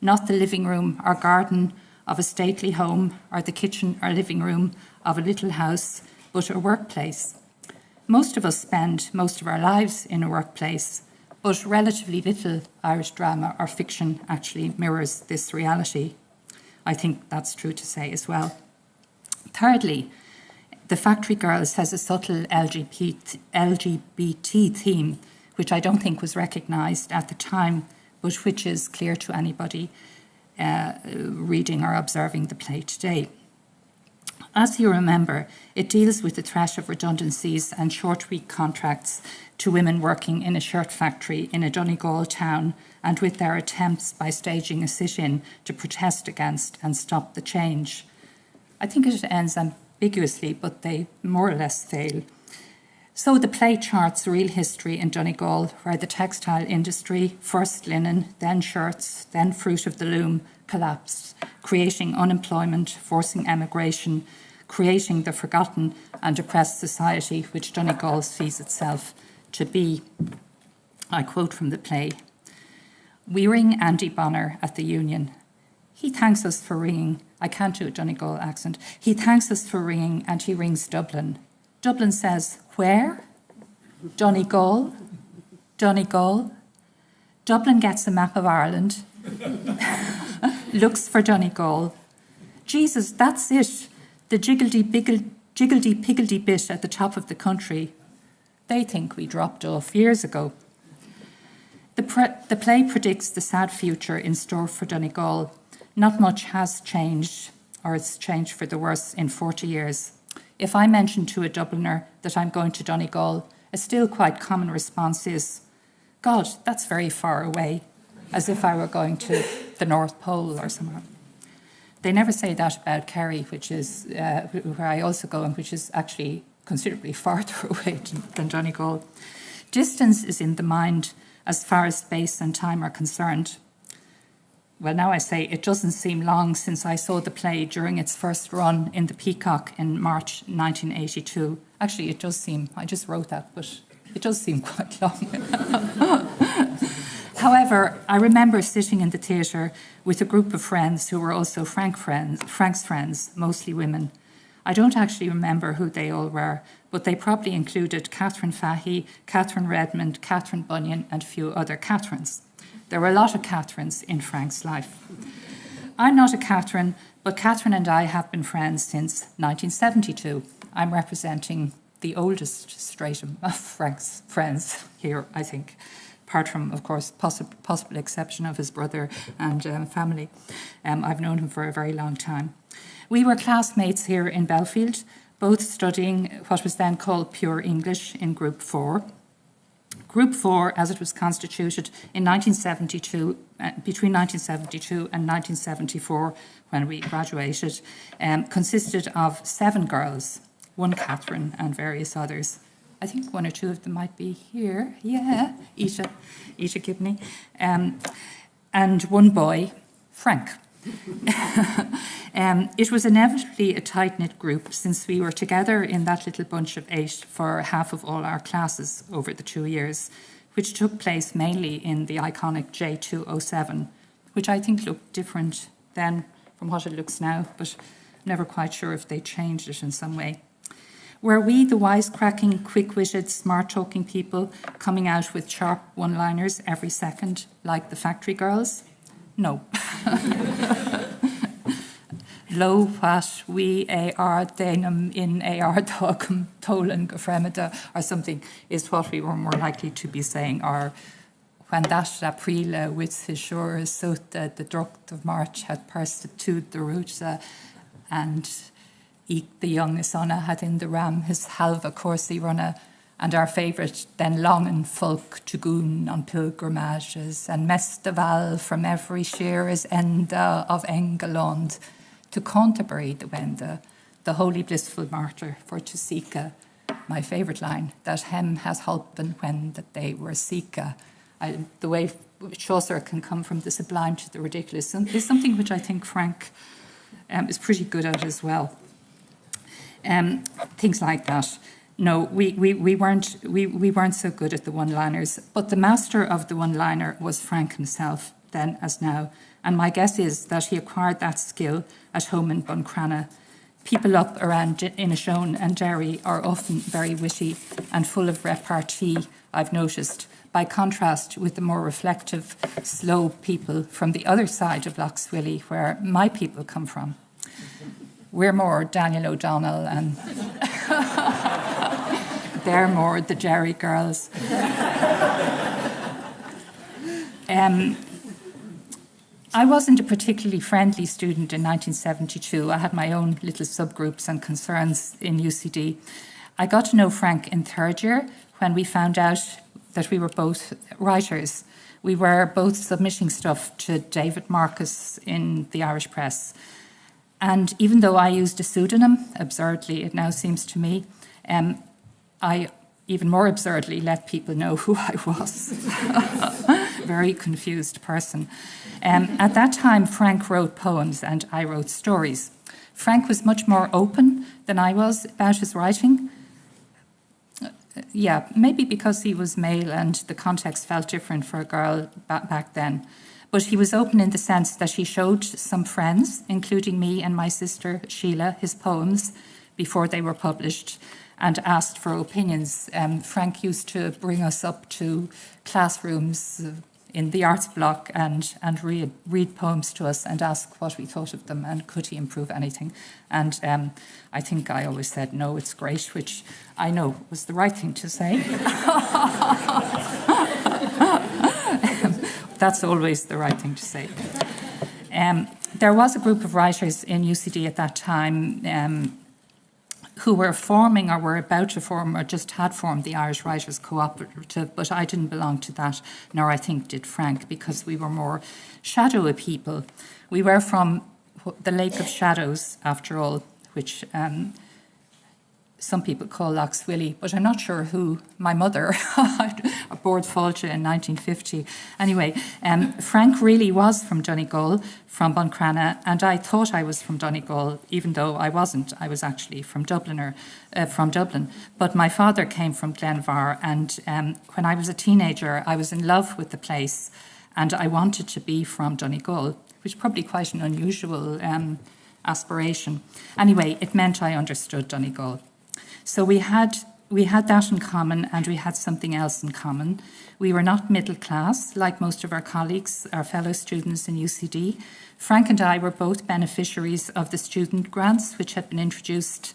L: Not the living room or garden of a stately home or the kitchen or living room of a little house, but a workplace. Most of us spend most of our lives in a workplace, but relatively little Irish drama or fiction actually mirrors this reality. I think that's true to say as well. Thirdly, The Factory Girls has a subtle LGBT theme, which I don't think was recognised at the time, but which is clear to anybody reading or observing the play today. As you remember, it deals with the threat of redundancies and short-week contracts to women working in a shirt factory in a Donegal town, and with their attempts by staging a sit-in to protest against and stop the change. I think it ends ambiguously, but they more or less fail. So the play charts real history in Donegal, where the textile industry, first linen, then shirts, then fruit of the loom, collapsed, creating unemployment, forcing emigration, creating the forgotten and oppressed society which Donegal sees itself to be. I quote from the play. We ring Andy Bonner at the union. He thanks us for ringing. I can't do a Donegal accent. He thanks us for ringing, and he rings Dublin. Dublin says, where? Donegal. Donegal. Dublin gets a map of Ireland, looks for Donegal. Jesus, that's it. The jiggledy-piggledy bit at the top of the country. They think we dropped off years ago. The play predicts the sad future in store for Donegal. Not much has changed, or it's changed for the worse in 40 years. If I mention to a Dubliner that I'm going to Donegal, a still quite common response is, God, that's very far away, as if I were going to the North Pole or somewhere. They never say that about Kerry, which is where I also go, and which is actually considerably farther away than Donegal. Distance is in the mind as far as space and time are concerned. Well, now I say it doesn't seem long since I saw the play during its first run in the Peacock in March 1982. Actually, it does seem, I just wrote that, but it does seem quite long. However, I remember sitting in the theatre with a group of friends who were also Frank's friends, mostly women. I don't actually remember who they all were, but they probably included Catherine Fahey, Catherine Redmond, Catherine Bunyan, and a few other Catherines. There were a lot of Catherines in Frank's life. I'm not a Catherine, but Catherine and I have been friends since 1972. I'm representing the oldest stratum of Frank's friends here, I think, apart from, of course, possible exception of his brother and family. I've known him for a very long time. We were classmates here in Belfield, both studying what was then called Pure English in Group 4. Group 4, as it was constituted in 1972, between 1972 and 1974, when we graduated, consisted of 7 girls, 1 Catherine and various others. I think 1 or 2 of them might be here. Yeah, Isha Dhuibhne. And 1 boy, Frank. It was inevitably a tight-knit group, since we were together in that little bunch of 8 for half of all our classes over the 2 years, which took place mainly in the iconic J207, which I think looked different then from what it looks now, but I'm never quite sure if they changed it in some way. Were we the wisecracking, quick-witted, smart-talking people coming out with sharp one-liners every second, like the Factory Girls? No. Lo what we are denum in ar dogum tolan gefremida or something is what we were more likely to be saying, or when that April with his shore so the drucht of March had perstitute the roots and the young Sonna had in the ram his halva corsi runner, and our favourite then longen folk to goon on pilgrimages and mestaval from every shearer's end of Engeland to Canterbury the wende the holy blissful martyr for Tusika, my favourite line, that hem has holpen when that they were sika. The way Chaucer can come from the sublime to the ridiculous is something which I think Frank is pretty good at as well. Things like that. No, we weren't so good at the one-liners, but the master of the one-liner was Frank himself, then as now. And my guess is that he acquired that skill at home in Buncrana. People up around Inishowen and Derry are often very witty and full of repartee, I've noticed, by contrast with the more reflective, slow people from the other side of Lough Swilly, where my people come from. We're more Daniel O'Donnell and they're more the Jerry girls. I wasn't a particularly friendly student in 1972. I had my own little subgroups and concerns in UCD. I got to know Frank in third year when we found out that we were both writers. We were both submitting stuff to David Marcus in the Irish press. And even though I used a pseudonym, absurdly it now seems to me, I even more absurdly let people know who I was. Very confused person. At that time, Frank wrote poems and I wrote stories. Frank was much more open than I was about his writing. Yeah, maybe because he was male and the context felt different for a girl back then. But he was open in the sense that he showed some friends, including me and my sister Sheila, his poems before they were published and asked for opinions. Frank used to bring us up to classrooms in the arts block and read poems to us and ask what we thought of them and could he improve anything. And I think I always said, no, it's great, which I know was the right thing to say. That's always the right thing to say. There was a group of writers in UCD at that time who were forming or were about to form or just had formed the Irish Writers Cooperative, but I didn't belong to that, nor I think did Frank, because we were more shadowy people. We were from the Lake of Shadows, after all, which some people call Lough Swilly, but I'm not sure who. My mother, aboard Fáilte in 1950. Anyway, Frank really was from Donegal, from Buncrana, and I thought I was from Donegal, even though I wasn't. I was actually from Dublin. But my father came from Glenvar, and when I was a teenager, I was in love with the place, and I wanted to be from Donegal, which is probably quite an unusual aspiration. Anyway, it meant I understood Donegal. So we had that in common, and we had something else in common. We were not middle class, like most of our colleagues, our fellow students in UCD. Frank and I were both beneficiaries of the student grants, which had been introduced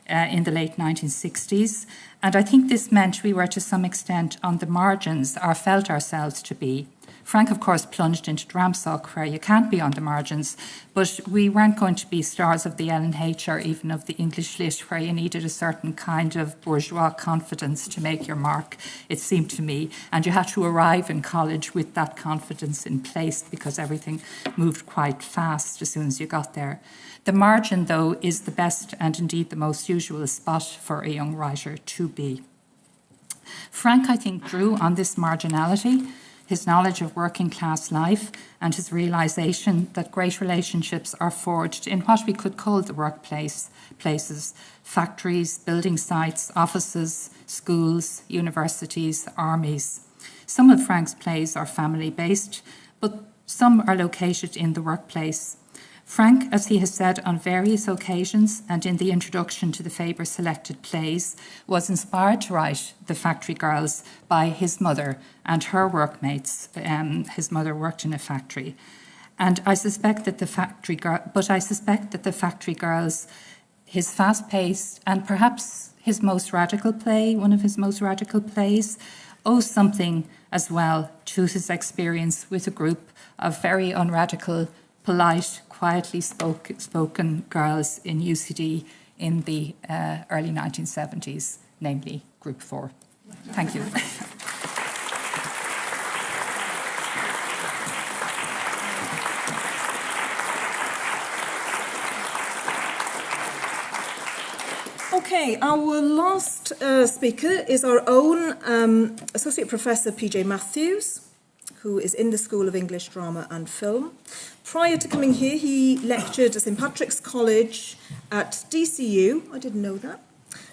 L: in the late 1960s. And I think this meant we were to some extent on the margins, or felt ourselves to be. Frank, of course, plunged into Dramsoc, where you can't be on the margins, but we weren't going to be stars of the LNH or even of the English Lit, where you needed a certain kind of bourgeois confidence to make your mark, it seemed to me, and you had to arrive in college with that confidence in place because everything moved quite fast as soon as you got there. The margin, though, is the best and indeed the most usual spot for a young writer to be. Frank, I think, drew on this marginality, his knowledge of working class life, and his realisation that great relationships are forged in what we could call the workplace, places, factories, building sites, offices, schools, universities, armies. Some of Frank's plays are family-based, but some are located in the workplace. Frank, as he has said on various occasions and in the introduction to the Faber selected plays, was inspired to write The Factory Girls by his mother and her workmates. His mother worked in a factory. And I suspect that the Factory Girls, his fast-paced and perhaps his most radical play, one of his most radical plays, owes something as well to his experience with a group of very unradical, polite, quietly spoken girls in UCD in the early 1970s, namely Group 4. Thank you.
J: Okay, our last speaker is our own Associate Professor PJ Mathews, who is in the School of English, Drama and Film. Prior to coming here, he lectured at St Patrick's College at DCU, I didn't know that,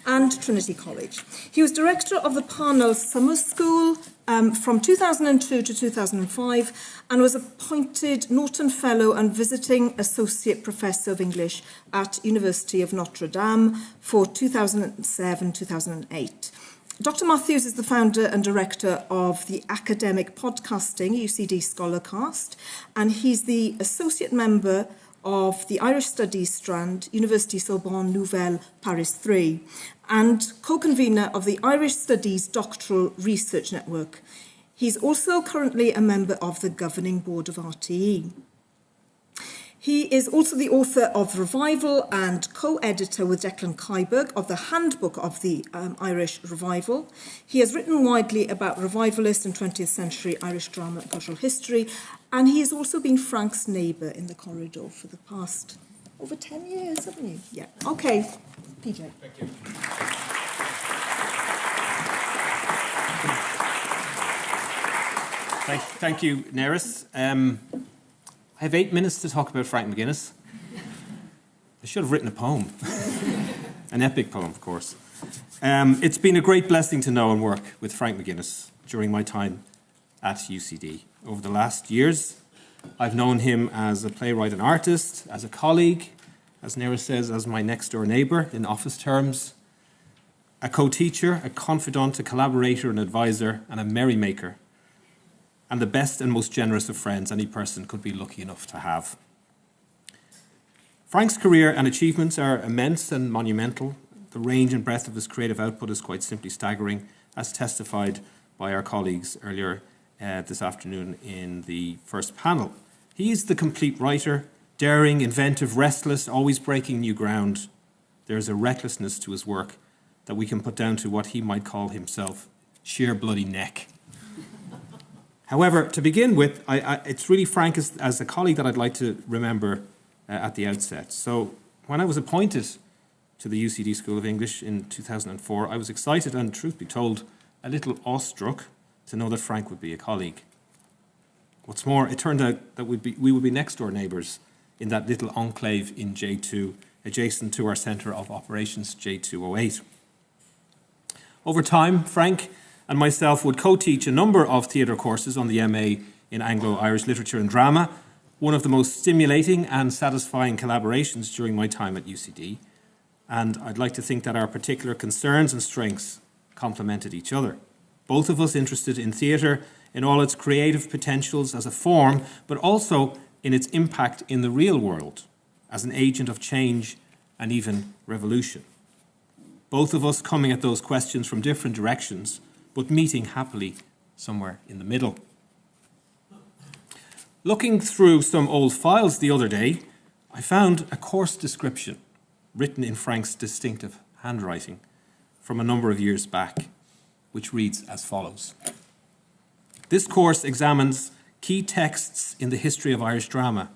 J: and Trinity College. He was director of the Parnell Summer School from 2002 to 2005 and was appointed Norton Fellow and Visiting Associate Professor of English at University of Notre Dame for 2007-2008. Dr. Mathews is the founder and director of the academic podcasting UCD Scholarcast, and he's the associate member of the Irish Studies Strand, University Sorbonne Nouvelle, Paris 3, and co-convener of the Irish Studies Doctoral Research Network. He's also currently a member of the governing board of RTE. He is also the author of Revival and co-editor with Declan Keiberg of the Handbook of the Irish Revival. He has written widely about revivalist and 20th century Irish drama and cultural history, and he has also been Frank's neighbour in the corridor for the past over 10 years, haven't you? Yeah. Okay, PJ.
B: Thank you. Thank you, Nerys. I have 8 minutes to talk about Frank McGuinness. I should have written a poem. An epic poem, of course. It's been a great blessing to know and work with Frank McGuinness during my time at UCD. Over the last years, I've known him as a playwright and artist, as a colleague, as Nerys says, as my next-door neighbour in office terms, a co-teacher, a confidant, a collaborator, an advisor, and a merrymaker, and the best and most generous of friends any person could be lucky enough to have. Frank's career and achievements are immense and monumental. The range and breadth of his creative output is quite simply staggering, as testified by our colleagues earlier this afternoon in the first panel. He is the complete writer, daring, inventive, restless, always breaking new ground. There is a recklessness to his work that we can put down to what he might call himself sheer bloody neck. However, to begin with, it's really Frank as a colleague that I'd like to remember at the outset. So when I was appointed to the UCD School of English in 2004, I was excited and, truth be told, a little awestruck to know that Frank would be a colleague. What's more, it turned out that we would be next-door neighbours in that little enclave in J2, adjacent to our Centre of Operations, J208. Over time, Frank and myself would co-teach a number of theatre courses on the MA in Anglo-Irish Literature and Drama, one of the most stimulating and satisfying collaborations during my time at UCD, and I'd like to think that our particular concerns and strengths complemented each other. Both of us interested in theatre in all its creative potentials as a form, but also in its impact in the real world as an agent of change and even revolution. Both of us coming at those questions from different directions, but meeting happily somewhere in the middle. Looking through some old files the other day, I found a course description written in Frank's distinctive handwriting from a number of years back, which reads as follows. This course examines key texts in the history of Irish drama.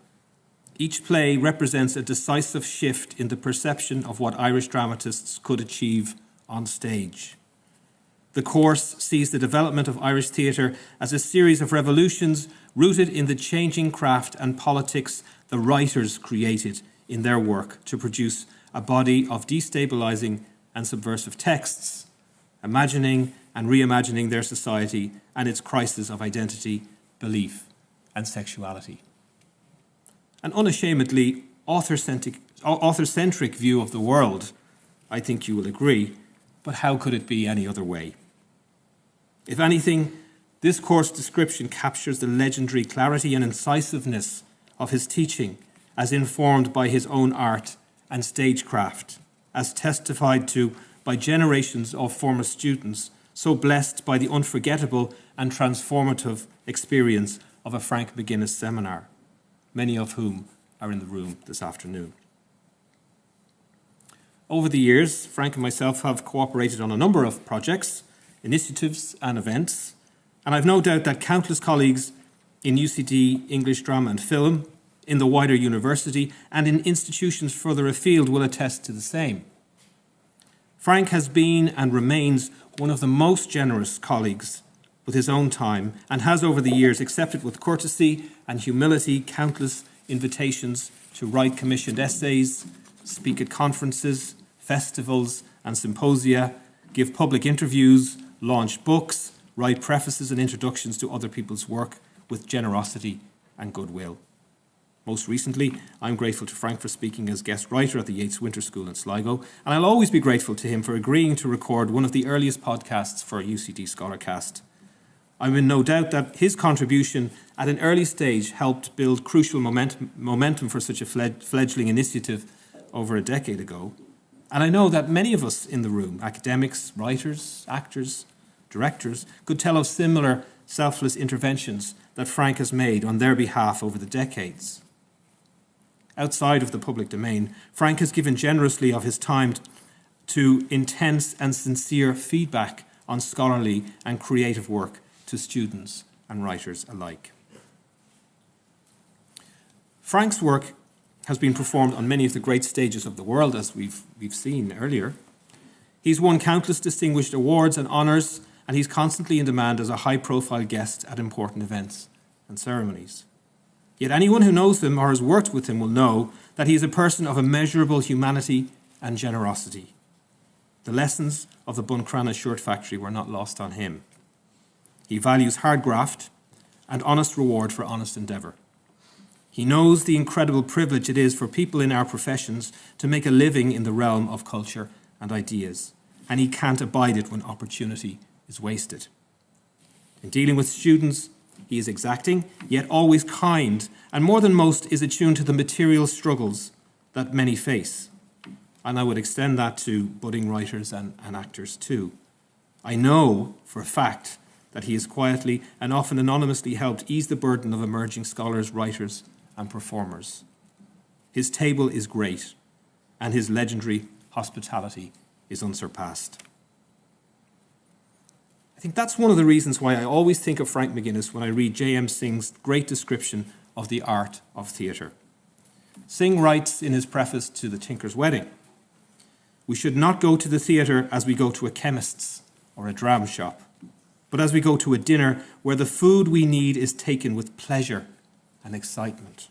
B: Each play represents a decisive shift in the perception of what Irish dramatists could achieve on stage. The course sees the development of Irish theatre as a series of revolutions rooted in the changing craft and politics the writers created in their work to produce a body of destabilising and subversive texts, imagining and reimagining their society and its crisis of identity, belief, and sexuality. An unashamedly author-centric view of the world, I think you will agree, but how could it be any other way? If anything, this course description captures the legendary clarity and incisiveness of his teaching as informed by his own art and stagecraft, as testified to by generations of former students so blessed by the unforgettable and transformative experience of a Frank McGuinness seminar, many of whom are in the room this afternoon. Over the years, Frank and myself have cooperated on a number of projects, initiatives and events, and I've no doubt that countless colleagues in UCD, English Drama and Film, in the wider university and in institutions further afield will attest to the same. Frank has been and remains one of the most generous colleagues with his own time and has over the years accepted with courtesy and humility countless invitations to write commissioned essays, speak at conferences, festivals and symposia, give public interviews, launch books, write prefaces and introductions to other people's work with generosity and goodwill. Most recently, I'm grateful to Frank for speaking as guest writer at the Yeats Winter School in Sligo, and I'll always be grateful to him for agreeing to record one of the earliest podcasts for UCD Scholarcast. I'm in no doubt that his contribution at an early stage helped build crucial momentum for such a fledgling initiative over a decade ago. And I know that many of us in the room, academics, writers, actors, directors, could tell of similar selfless interventions that Frank has made on their behalf over the decades. Outside of the public domain, Frank has given generously of his time to intense and sincere feedback on scholarly and creative work to students and writers alike. Frank's work has been performed on many of the great stages of the world, as we've seen earlier. He's won countless distinguished awards and honours, and he's constantly in demand as a high-profile guest at important events and ceremonies. Yet anyone who knows him or has worked with him will know that he is a person of immeasurable humanity and generosity. The lessons of the Buncrana shirt factory were not lost on him. He values hard graft and honest reward for honest endeavour. He knows the incredible privilege it is for people in our professions to make a living in the realm of culture and ideas, and he can't abide it when opportunity is wasted. In dealing with students, he is exacting, yet always kind, and more than most is attuned to the material struggles that many face. And I would extend that to budding writers and actors too. I know for a fact that he has quietly and often anonymously helped ease the burden of emerging scholars, writers, and performers. His table is great, and his legendary hospitality is unsurpassed. I think that's one of the reasons why I always think of Frank McGuinness when I read J.M. Singh's great description of the art of theatre. Singh writes in his preface to The Tinker's Wedding, "We should not go to the theatre as we go to a chemist's or a dram shop, but as we go to a dinner where the food we need is taken with pleasure and excitement."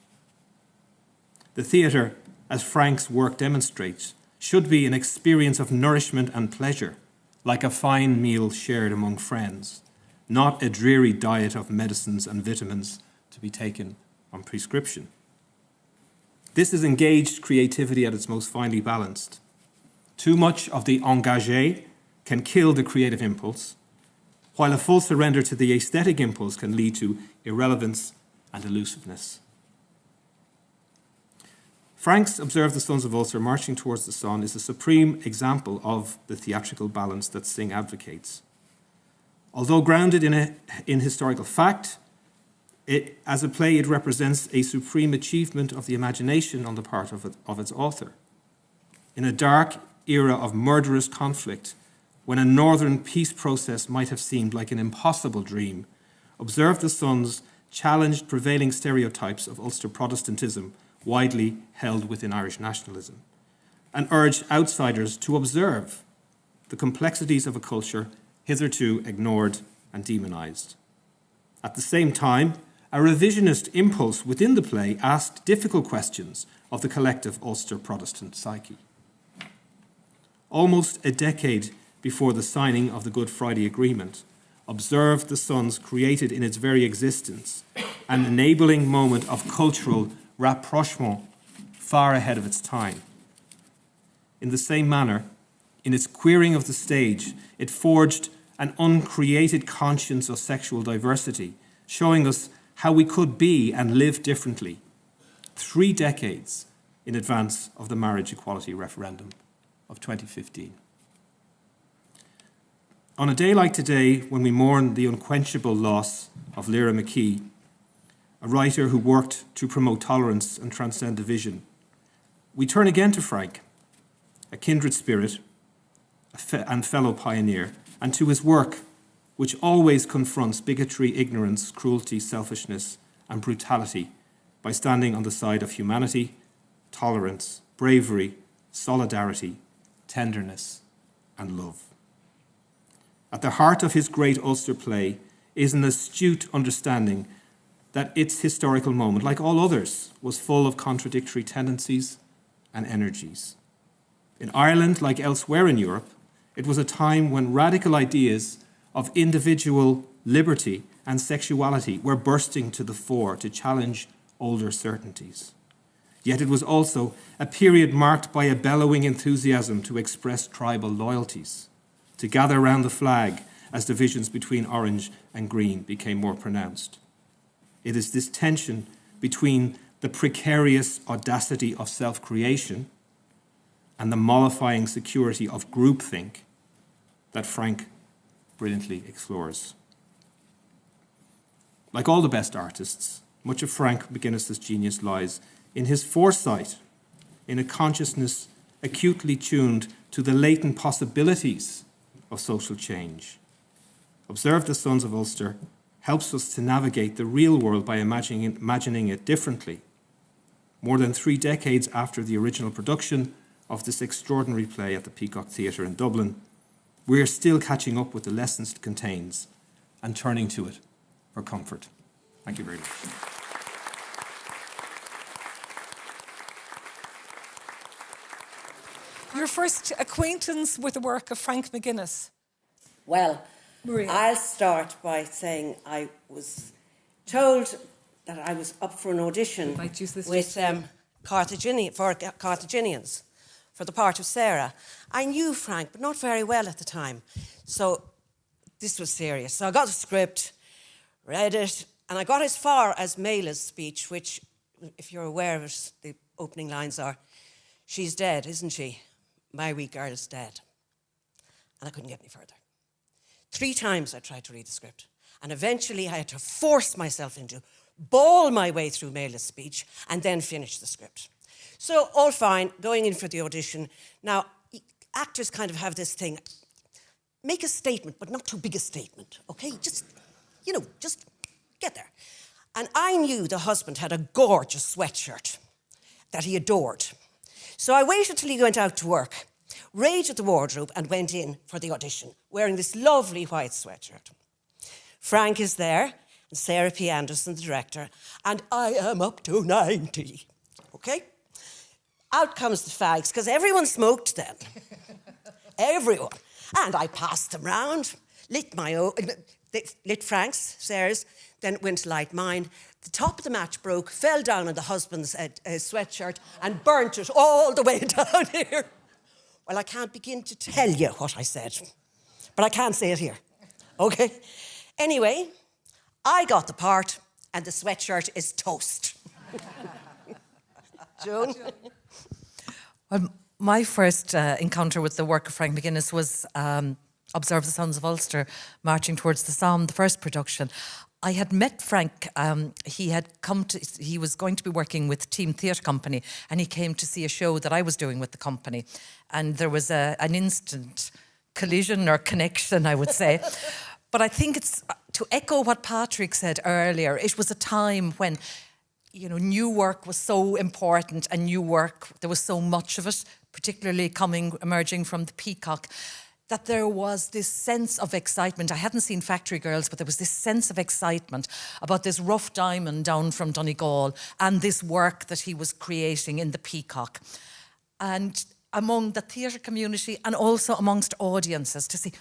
B: The theatre, as Frank's work demonstrates, should be an experience of nourishment and pleasure, like a fine meal shared among friends, not a dreary diet of medicines and vitamins to be taken on prescription. This is engaged creativity at its most finely balanced. Too much of the engagé can kill the creative impulse, while a full surrender to the aesthetic impulse can lead to irrelevance and elusiveness. Frank's Observe the Sons of Ulster Marching Towards the Sun is a supreme example of the theatrical balance that Singh advocates. Although grounded in historical fact, as a play, it represents a supreme achievement of the imagination on the part of its author. In a dark era of murderous conflict, when a northern peace process might have seemed like an impossible dream, Observe the Sons challenged prevailing stereotypes of Ulster Protestantism widely held within Irish nationalism, and urged outsiders to observe the complexities of a culture hitherto ignored and demonised. At the same time, a revisionist impulse within the play asked difficult questions of the collective Ulster Protestant psyche. Almost a decade before the signing of the Good Friday Agreement, Observe the Sons created in its very existence an enabling moment of cultural rapprochement far ahead of its time. In the same manner, in its queering of the stage, it forged an uncreated conscience of sexual diversity, showing us how we could be and live differently, 3 decades in advance of the marriage equality referendum of 2015. On a day like today, when we mourn the unquenchable loss of Lyra McKee, a writer who worked to promote tolerance and transcend division, we turn again to Frank, a kindred spirit and fellow pioneer, and to his work, which always confronts bigotry, ignorance, cruelty, selfishness, and brutality by standing on the side of humanity, tolerance, bravery, solidarity, tenderness, and love. At the heart of his great Ulster play is an astute understanding that its historical moment, like all others, was full of contradictory tendencies and energies. In Ireland, like elsewhere in Europe, it was a time when radical ideas of individual liberty and sexuality were bursting to the fore to challenge older certainties. Yet it was also a period marked by a bellowing enthusiasm to express tribal loyalties, to gather round the flag as divisions between orange and green became more pronounced. It is this tension between the precarious audacity of self-creation and the mollifying security of groupthink that Frank brilliantly explores. Like all the best artists, much of Frank McGuinness's genius lies in his foresight, in a consciousness acutely tuned to the latent possibilities of social change. Observe the Sons of Ulster helps us to navigate the real world by imagining it differently. More than 3 decades after the original production of this extraordinary play at the Peacock Theatre in Dublin, we are still catching up with the lessons it contains and turning to it for comfort. Thank you very much.
M: Your first acquaintance with the work of Frank McGuinness?
N: Well,
M: Maria.
N: I'll start by saying I was told that I was up for an audition with Carthaginians for the part of Sarah. I knew Frank, but not very well at the time. So this was serious. So I got the script, read it, and I got as far as Éilís' speech, which, if you're aware of it, the opening lines are, "She's dead, isn't she? My wee girl is dead." And I couldn't get any further. 3 times I tried to read the script, and eventually I had to force myself into, bawl my way through Éilís' speech, and then finish the script. So, all fine, going in for the audition. Now, actors kind of have this thing, make a statement, but not too big a statement, okay? Just get there. And I knew the husband had a gorgeous sweatshirt that he adored. So I waited till he went out to work, raided the wardrobe, and went in for the audition, wearing this lovely white sweatshirt. Frank is there, and Sarah P. Anderson, the director, and I am up to 90, okay? Out comes the fags, because everyone smoked then. Everyone. And I passed them round, lit my own, lit Frank's, Sarah's, then went to light mine. The top of the match broke, fell down on the husband's sweatshirt, and burnt it all the way down here. Well, I can't begin to tell you what I said, but I can't say it here, okay? Anyway, I got the part, and the sweatshirt is toast. Joan?
O: Well, my first encounter with the work of Frank McGuinness was Observe the Sons of Ulster marching towards the Somme, the first production. I had met Frank. He was going to be working with Team Theatre Company, and he came to see a show that I was doing with the company. And there was an instant collision or connection, I would say. But I think it's, to echo what Patrick said earlier, it was a time when, new work was so important, and new work, there was so much of it, particularly emerging from the Peacock, that there was this sense of excitement. I hadn't seen Factory Girls, but there was this sense of excitement about this rough diamond down from Donegal and this work that he was creating in the Peacock. And among the theatre community and also amongst audiences to see,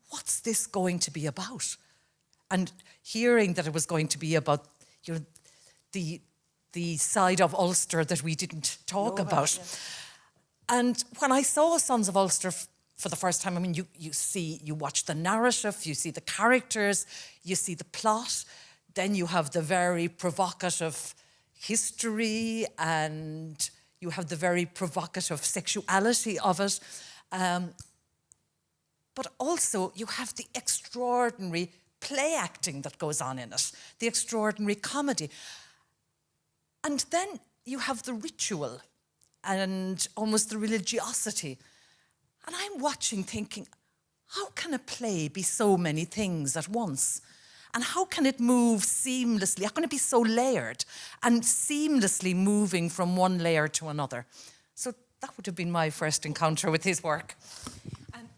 O: what's this going to be about? And hearing that it was going to be about the side of Ulster that we didn't talk about. And when I saw Sons of Ulster for the first time, I mean, you watch the narrative, you see the characters, you see the plot, then you have the very provocative history, and you have the very provocative sexuality of it. But also you have the extraordinary play acting that goes on in it, the extraordinary comedy. And then you have the ritual and almost the religiosity. And I'm watching thinking, how can a play be so many things at once? And how can it move seamlessly? How can it be so layered and seamlessly moving from one layer to another? So that would have been my first encounter with his work.
M: And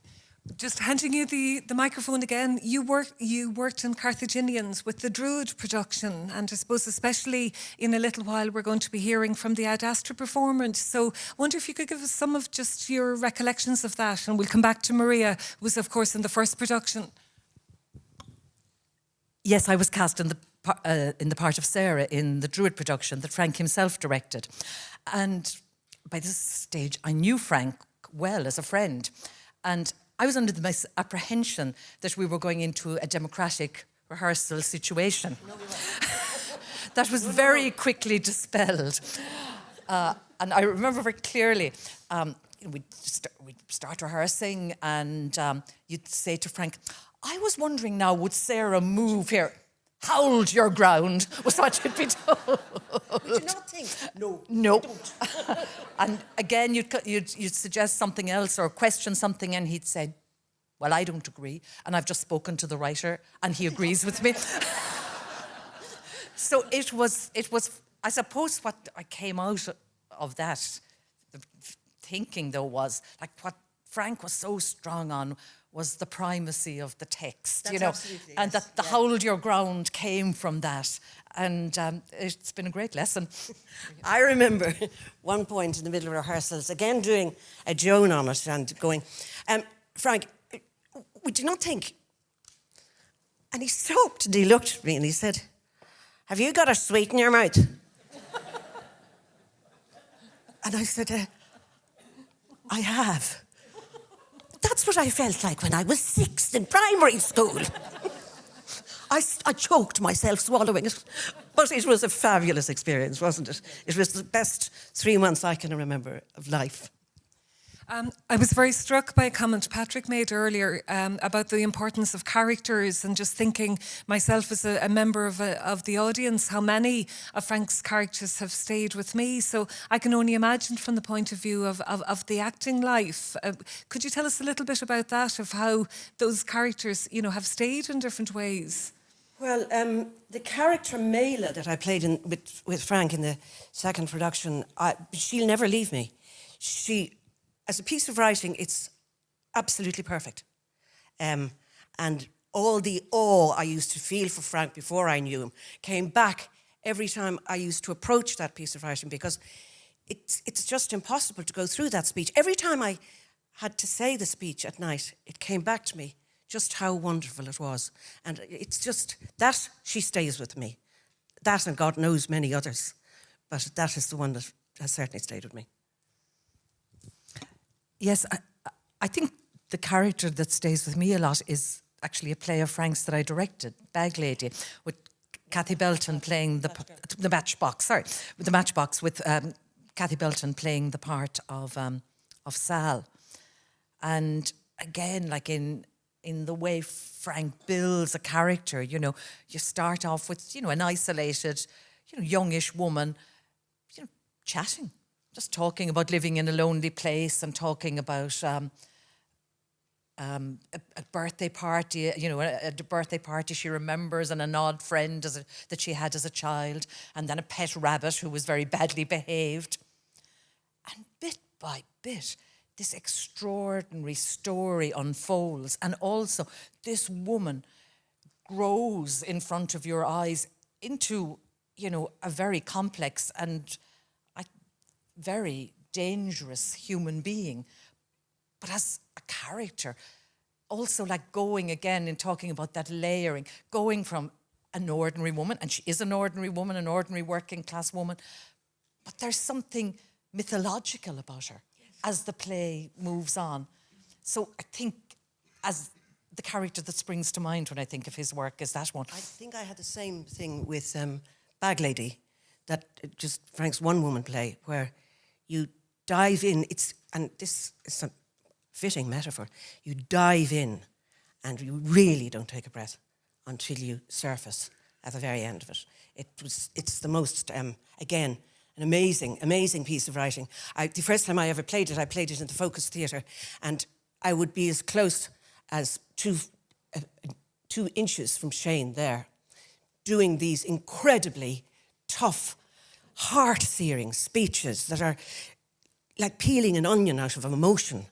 M: Just handing you the microphone again. You worked in Carthaginians with the Druid production, and I suppose especially in a little while we're going to be hearing from the Astra performance. So I wonder if you could give us some of just your recollections of that, and we'll come back to Maria, who was of course in the first production.
O: Yes, I was cast in the part of Sarah in the Druid production that Frank himself directed. And by this stage, I knew Frank well as a friend. And I was under the misapprehension that we were going into a democratic rehearsal situation. No, we weren't. That was very quickly dispelled. And I remember very clearly, we'd start rehearsing and you'd say to Frank, I was wondering now, would Sarah move here? Hold your ground, was what you'd be told.
N: Did you not think? No.
O: No. And again, you'd suggest something else or question something, and he'd say, well, I don't agree, and I've just spoken to the writer, and he agrees with me. So it was, I suppose what I came out of that, the thinking though was, like what Frank was so strong on was the primacy of the text,
N: That's
O: you know,
N: absolutely,
O: and
N: yes,
O: that the hold your ground came from that. And it's been a great lesson.
N: I remember one point in the middle of rehearsals, again doing a Joan on it and going, Frank, would you not think? And he stopped and he looked at me and he said, have you got a sweet in your mouth? And I said, I have. That's what I felt like when I was 6 in primary school. I choked myself swallowing it. But it was a fabulous experience, wasn't it? It was the best 3 months I can remember of life.
M: I was very struck by a comment Patrick made earlier about the importance of characters, and just thinking myself as a member of the audience, how many of Frank's characters have stayed with me. So I can only imagine from the point of view of the acting life. Could you tell us a little bit about that, of how those characters, you know, have stayed in different ways?
N: Well, the character Mela that I played with Frank in the second production, she'll never leave me. As a piece of writing, it's absolutely perfect. And all the awe I used to feel for Frank before I knew him came back every time I used to approach that piece of writing, because it's just impossible to go through that speech. Every time I had to say the speech at night, it came back to me just how wonderful it was. And it's just that she stays with me. That, and God knows many others. But that is the one that has certainly stayed with me.
O: Yes, I think the character that stays with me a lot is actually a play of Frank's that I directed, Bag Lady, with Kathy Belton playing the Matchbox. Sorry, with the Matchbox, with Kathy Belton playing the part of Sal. And again, like in the way Frank builds a character, you know, you start off with, you know, an isolated, you know, youngish woman, you know, chatting. Just talking about living in a lonely place and talking about a birthday party, you know, a birthday party she remembers, and an odd friend that she had as a child, and then a pet rabbit who was very badly behaved. And bit by bit, this extraordinary story unfolds, and also this woman grows in front of your eyes into, you know, a very complex and very dangerous human being, but as a character, also like going again and talking about that layering, going from an ordinary woman, and she is an ordinary woman, an ordinary working class woman, but there's something mythological about her as the play moves on. So I think as the character that springs to mind when I think of his work is that one.
N: I think I had the same thing with Bag Lady, that just Frank's one-woman play, where you dive in, and this is a fitting metaphor, you dive in and you really don't take a breath until you surface at the very end of it. It's the most, again, an amazing piece of writing. The first time I ever played it, I played it in the Focus Theatre, and I would be as close as 2 inches from Shane there, doing these incredibly tough, heart-searing speeches that are like peeling an onion out of emotion.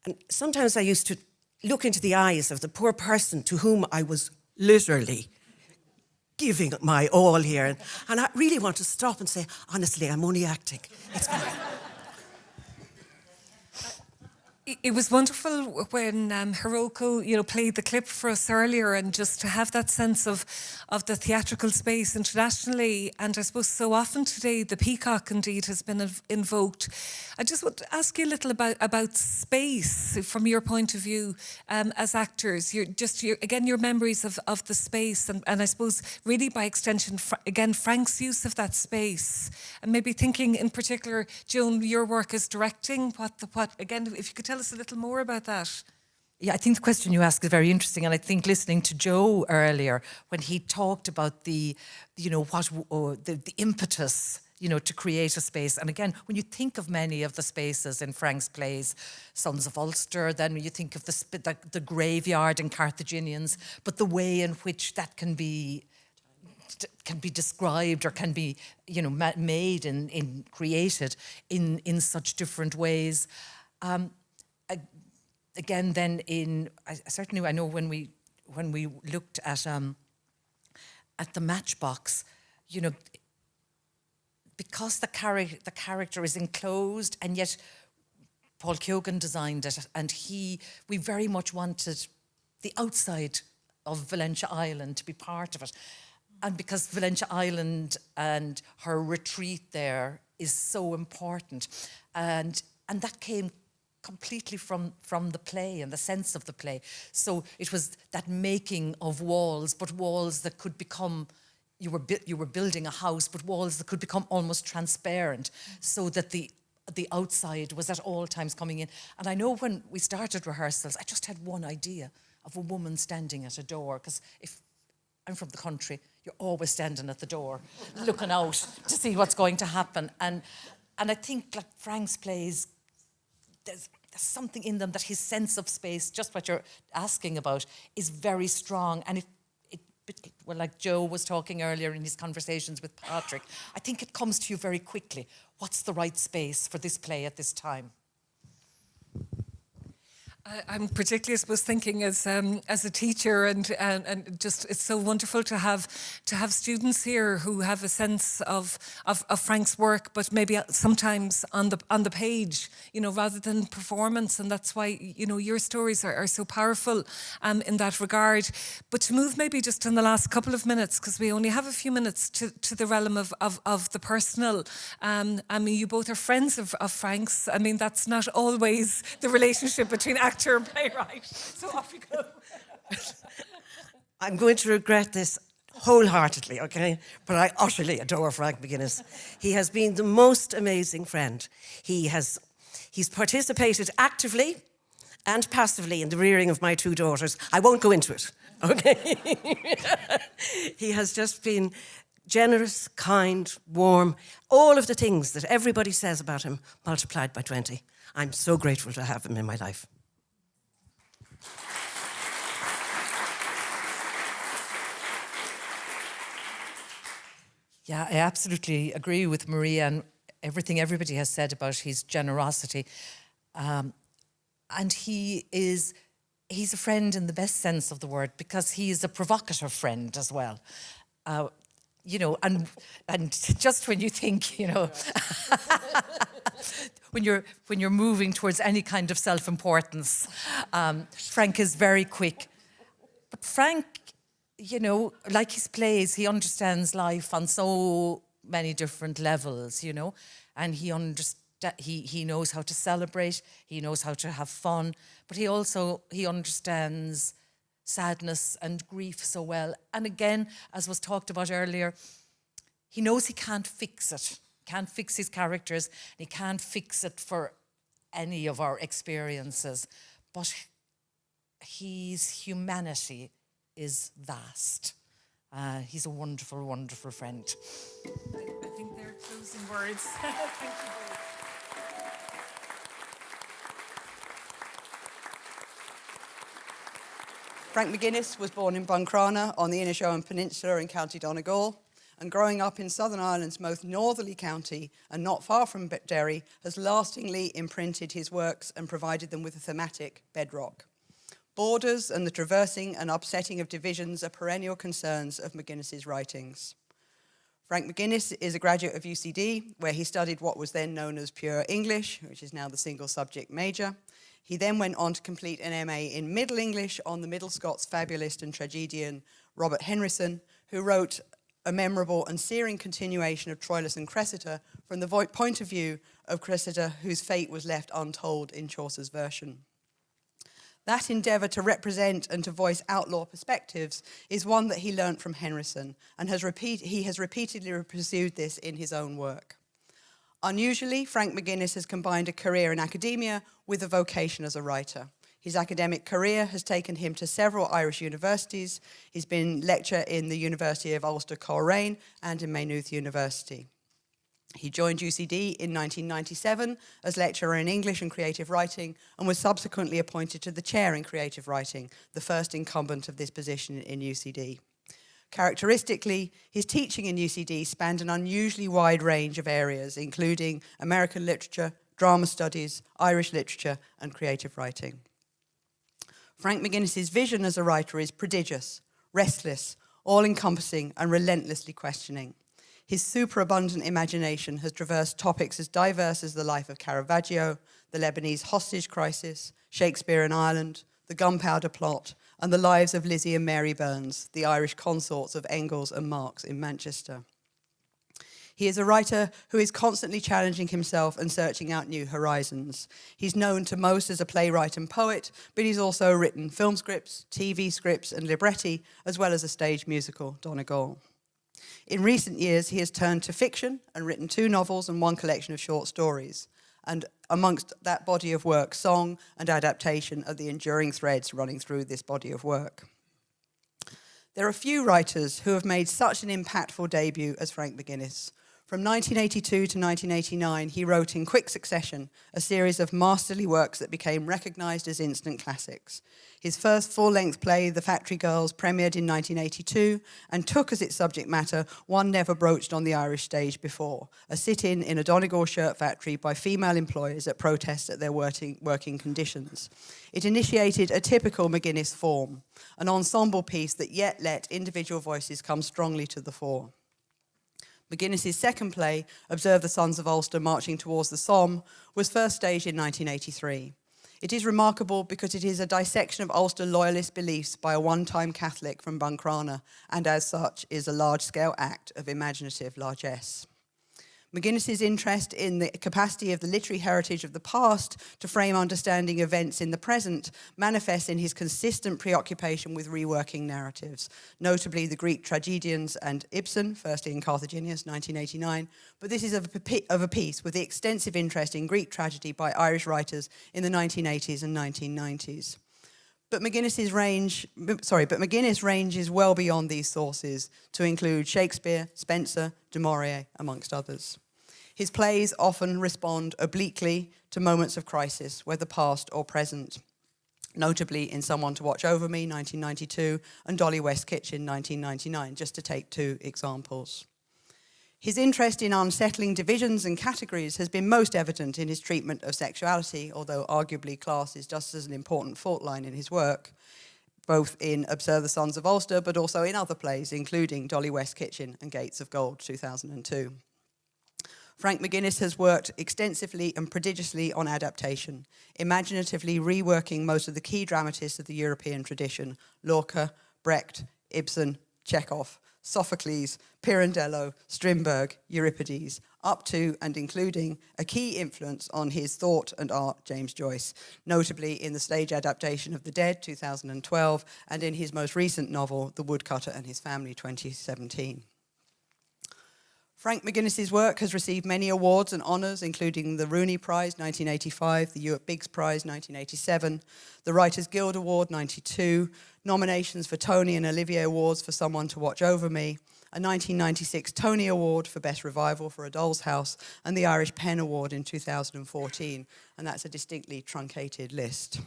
N: And sometimes I used to look into the eyes of the poor person to whom I was literally giving my all here. And I really want to stop and say, honestly, I'm only acting. It's fine.
M: It was wonderful when Hiroko, played the clip for us earlier, and just to have that sense of the theatrical space internationally. And I suppose so often today, the peacock indeed has been invoked. I just want to ask you a little about space from your point of view as actors. Your memories of the space, and I suppose really by extension, again, Frank's use of that space, and maybe thinking in particular, Joan, your work as directing. What again? If you could tell us a little more about that.
O: Yeah, I think the question you ask is very interesting, and I think listening to Joe earlier when he talked about the impetus, to create a space. And again, when you think of many of the spaces in Frank's plays, Sons of Ulster, then you think of the graveyard in Carthaginians, but the way in which that can be described or can be, made and created in such different ways. Again, then I know when we looked at the matchbox, because the character is enclosed, and yet Paul Keoghan designed it, and we very much wanted the outside of Valentia Island to be part of it. And because Valentia Island and her retreat there is so important, and that came completely from the play and the sense of the play. So it was that making of walls, but walls that could become, you were building a house, but walls that could become almost transparent, so that the outside was at all times coming in. And I know when we started rehearsals, I just had one idea of a woman standing at a door, because if I'm from the country, you're always standing at the door, looking out to see what's going to happen. And I think, like Frank's plays, there's something in them that his sense of space, just what you're asking about, is very strong. And well, like Joe was talking earlier in his conversations with Patrick, I think it comes to you very quickly. What's the right space for this play at this time?
M: I'm particularly, I suppose, thinking as a teacher, and just it's so wonderful to have students here who have a sense of Frank's work, but maybe sometimes on the page, rather than performance, and that's why your stories are so powerful in that regard. But to move maybe just in the last couple of minutes, because we only have a few minutes to the realm of the personal. I mean, you both are friends of Frank's. I mean, that's not always the relationship between actor and playwright. So off you go.
N: I'm going to regret this wholeheartedly, okay? But I utterly adore Frank McGuinness. He has been the most amazing friend. He's participated actively and passively in the rearing of my two daughters. I won't go into it, okay? He has just been generous, kind, warm, all of the things that everybody says about him multiplied by 20. I'm so grateful to have him in my life.
O: Yeah, I absolutely agree with Maria and everything everybody has said about his generosity. And he's a friend in the best sense of the word, because he is a provocative friend as well. And just when you think, when you're moving towards any kind of self-importance, Frank is very quick. But Frank, like his plays, he understands life on so many different levels, and he knows how to celebrate, he knows how to have fun, but he understands sadness and grief so well. And again, as was talked about earlier, he knows he can't fix it. He can't fix his characters, and he can't fix it for any of our experiences. But his humanity is vast. He's a wonderful, wonderful friend.
M: I think they're closing words. Thank you both.
A: Frank McGuinness was born in Buncrana on the Inishowen Peninsula in County Donegal, and growing up in Southern Ireland's most northerly county and not far from Derry has lastingly imprinted his works and provided them with a thematic bedrock. borders and the traversing and upsetting of divisions are perennial concerns of McGuinness's writings. Frank McGuinness is a graduate of UCD, where he studied what was then known as pure English, which is now the single subject major. He then went on to complete an MA in Middle English on the Middle Scots fabulist and tragedian Robert Henryson, who wrote a memorable and searing continuation of Troilus and Cressida from the point of view of Cressida, whose fate was left untold in Chaucer's version. That endeavour to represent and to voice outlaw perspectives is one that he learnt from Henryson, and he has repeatedly pursued this in his own work. Unusually, Frank McGuinness has combined a career in academia with a vocation as a writer. His academic career has taken him to several Irish universities. He's been lecturer in the University of Ulster Coleraine and in Maynooth University. He joined UCD in 1997 as lecturer in English and creative writing and was subsequently appointed to the chair in creative writing, the first incumbent of this position in UCD. Characteristically, his teaching in UCD spanned an unusually wide range of areas, including American literature, drama studies, Irish literature, and creative writing. Frank McGuinness's vision as a writer is prodigious, restless, all-encompassing, and relentlessly questioning. His superabundant imagination has traversed topics as diverse as the life of Caravaggio, the Lebanese hostage crisis, Shakespeare in Ireland, the gunpowder plot, and the lives of Lizzie and Mary Burns, the Irish consorts of Engels and Marx in Manchester. He is a writer who is constantly challenging himself and searching out new horizons. He's known to most as a playwright and poet, but he's also written film scripts, TV scripts, and libretti, as well as a stage musical, Donegal. In recent years, he has turned to fiction and written 2 novels and 1 collection of short stories. And amongst that body of work, song and adaptation are the enduring threads running through this body of work. There are few writers who have made such an impactful debut as Frank McGuinness. From 1982 to 1989, he wrote in quick succession a series of masterly works that became recognised as instant classics. His first full-length play, The Factory Girls, premiered in 1982 and took as its subject matter one never broached on the Irish stage before, a sit-in in a Donegal shirt factory by female employers at protest at their working conditions. It initiated a typical McGuinness form, an ensemble piece that yet let individual voices come strongly to the fore. McGuinness's second play, Observe the Sons of Ulster Marching Towards the Somme, was first staged in 1983. It is remarkable because it is a dissection of Ulster loyalist beliefs by a one-time Catholic from Buncrana, and as such is a large-scale act of imaginative largesse. McGuinness's interest in the capacity of the literary heritage of the past to frame understanding events in the present manifests in his consistent preoccupation with reworking narratives, notably the Greek tragedians and Ibsen, firstly in Carthaginians, 1989, but this is of a piece with the extensive interest in Greek tragedy by Irish writers in the 1980s and 1990s. But McGuinness ranges well beyond these sources to include Shakespeare, Spenser, du Maurier, amongst others. His plays often respond obliquely to moments of crisis, whether past or present, notably in Someone to Watch Over Me, 1992, and Dolly West Kitchen, 1999, just to take 2 examples. His interest in unsettling divisions and categories has been most evident in his treatment of sexuality, although arguably class is just as an important fault line in his work, both in Observe the Sons of Ulster, but also in other plays, including Dolly West Kitchen and Gates of Gold, 2002. Frank McGuinness has worked extensively and prodigiously on adaptation, imaginatively reworking most of the key dramatists of the European tradition, Lorca, Brecht, Ibsen, Chekhov, Sophocles, Pirandello, Strindberg, Euripides, up to and including a key influence on his thought and art, James Joyce, notably in the stage adaptation of The Dead, 2012, and in his most recent novel, The Woodcutter and His Family, 2017. Frank McGuinness's work has received many awards and honours, including the Rooney Prize, 1985, the Ewart Biggs Prize, 1987, the Writers' Guild Award, 92, nominations for Tony and Olivier Awards for Someone to Watch Over Me, a 1996 Tony Award for Best Revival for A Doll's House, and the Irish Pen Award in 2014, and that's a distinctly truncated list.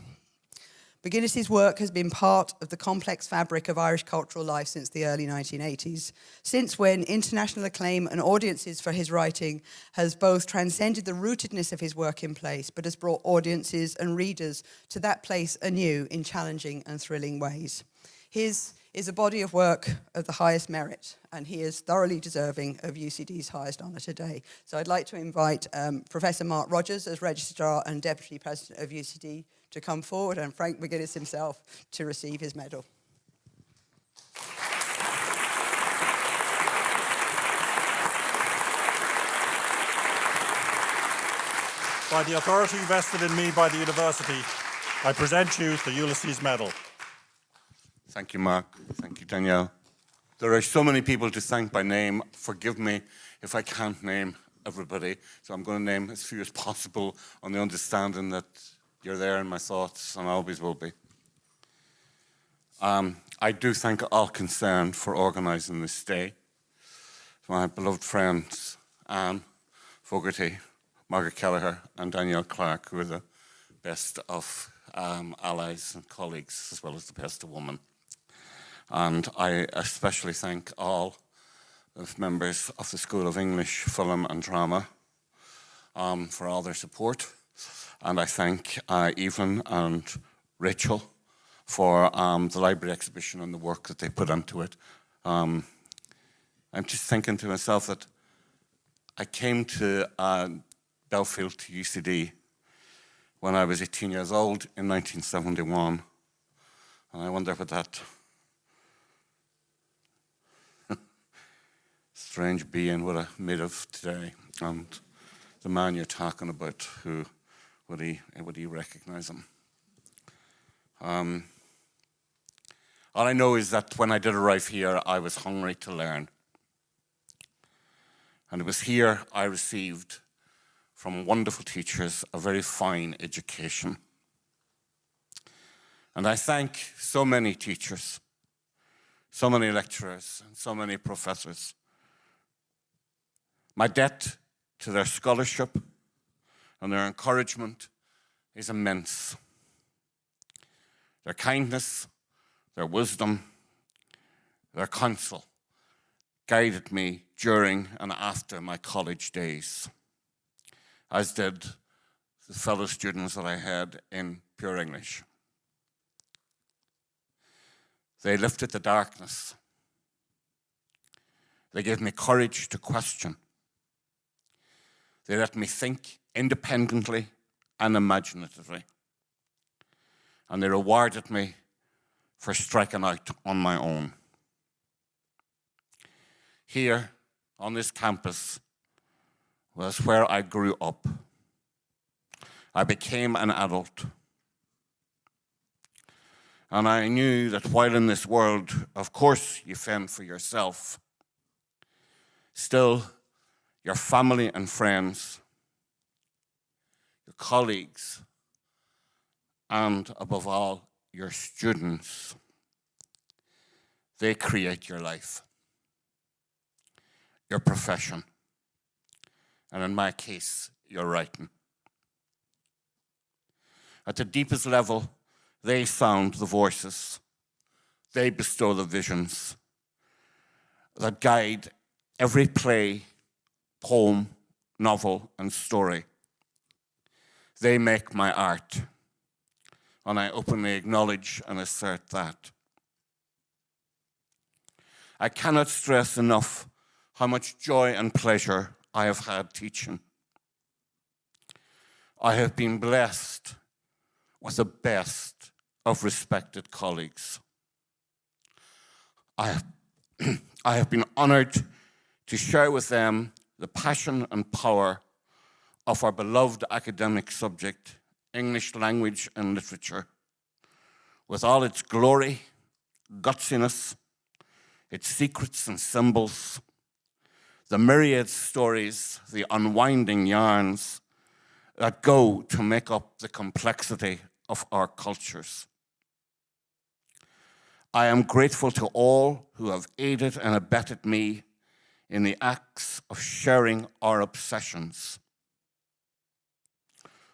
A: McGuinness's work has been part of the complex fabric of Irish cultural life since the early 1980s, since when international acclaim and audiences for his writing has both transcended the rootedness of his work in place, but has brought audiences and readers to that place anew in challenging and thrilling ways. His is a body of work of the highest merit, and he is thoroughly deserving of UCD's highest honour today. So I'd like to invite Professor Mark Rogers as Registrar and Deputy President of UCD to come forward, and Frank McGuinness himself to receive his medal.
K: By the authority vested in me by the university, I present you the Ulysses Medal.
P: Thank you, Mark. Thank you, Danielle. There are so many people to thank by name. Forgive me if I can't name everybody, so I'm going to name as few as possible on the understanding that you're there in my thoughts and always will be. I do thank all concerned for organising this day. My beloved friends, Anne Fogarty, Margaret Kelleher and Danielle Clarke, who are the best of allies and colleagues, as well as the best of women. And I especially thank all the members of the School of English, Film and Drama for all their support. And I thank Éimonn and Rachel for the library exhibition and the work that they put into it. I'm just thinking to myself that I came to Belfield, to UCD, when I was 18 years old in 1971. And I wonder what that strange being would have made of today. And the man you're talking about, who would he recognize him? All I know is that when I did arrive here, I was hungry to learn. And it was here I received from wonderful teachers a very fine education. And I thank so many teachers, so many lecturers, and so many professors. My debt to their scholarship and their encouragement is immense. Their kindness, their wisdom, their counsel guided me during and after my college days, as did the fellow students that I had in pure English. They lifted the darkness. They gave me courage to question. They let me think independently and imaginatively. And they rewarded me for striking out on my own. Here, on this campus, was where I grew up. I became an adult. And I knew that while in this world, of course, you fend for yourself, still, your family and friends, your colleagues, and above all, your students, they create your life, your profession, and in my case, your writing. At the deepest level, they sound the voices, they bestow the visions that guide every play, poem, novel, and story. They make my art, and I openly acknowledge and assert that. I cannot stress enough how much joy and pleasure I have had teaching. I have been blessed with the best of respected colleagues. I have been honored to share with them the passion and power of our beloved academic subject, English language and literature, with all its glory, gutsiness, its secrets and symbols, the myriad stories, the unwinding yarns that go to make up the complexity of our cultures. I am grateful to all who have aided and abetted me in the acts of sharing our obsessions.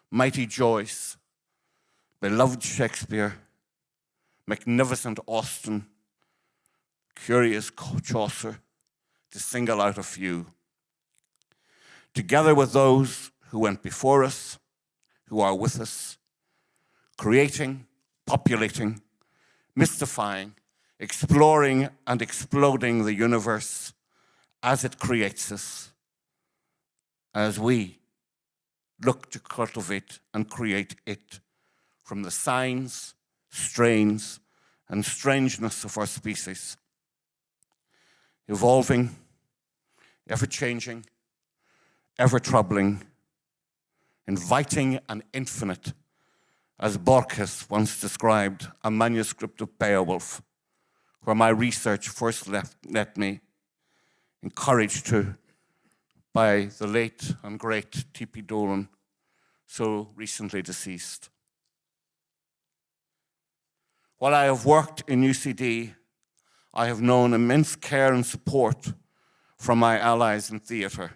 P: Mighty Joyce, beloved Shakespeare, magnificent Austen, curious Chaucer, to single out a few. Together with those who went before us, who are with us, creating, populating, mystifying, exploring and exploding the universe as it creates us, as we look to cultivate and create it from the signs, strains, and strangeness of our species. Evolving, ever-changing, ever-troubling, inviting and infinite, as Borges once described a manuscript of Beowulf, where my research first led me, encouraged to by the late and great T.P. Dolan, so recently deceased. While I have worked in UCD, I have known immense care and support from my allies in theatre.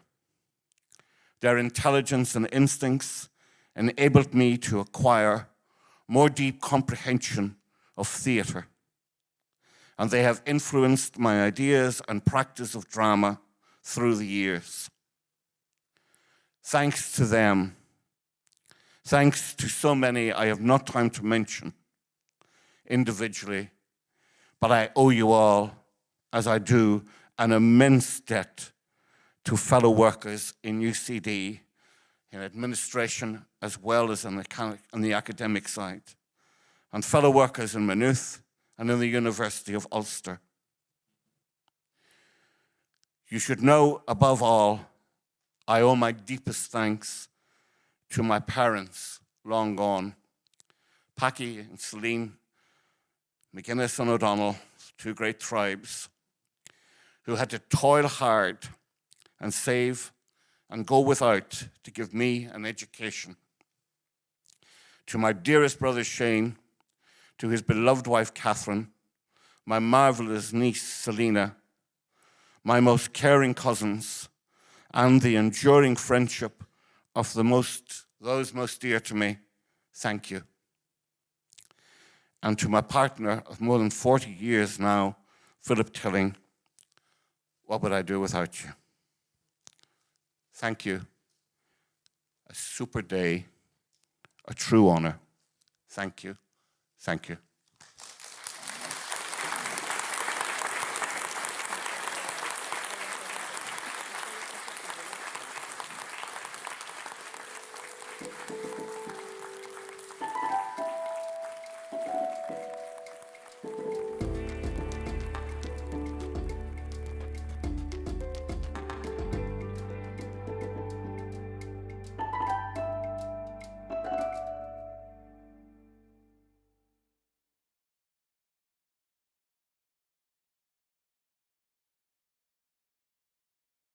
P: Their intelligence and instincts enabled me to acquire more deep comprehension of theatre, and they have influenced my ideas and practice of drama through the years. Thanks to them, thanks to so many I have not time to mention individually, but I owe you all, as I do, an immense debt to fellow workers in UCD, in administration as well as on the academic side, and fellow workers in Maynooth and in the University of Ulster. You should know, above all, I owe my deepest thanks to my parents, long gone, Paki and Celine, McGuinness and O'Donnell, two great tribes, who had to toil hard and save and go without to give me an education. To my dearest brother Shane, to his beloved wife Catherine, my marvelous niece Selina, my most caring cousins, and the enduring friendship of those most dear to me, thank you. And to my partner of more than 40 years now, Philip Tilling, what would I do without you? Thank you. A super day, a true honor. Thank you. Thank you.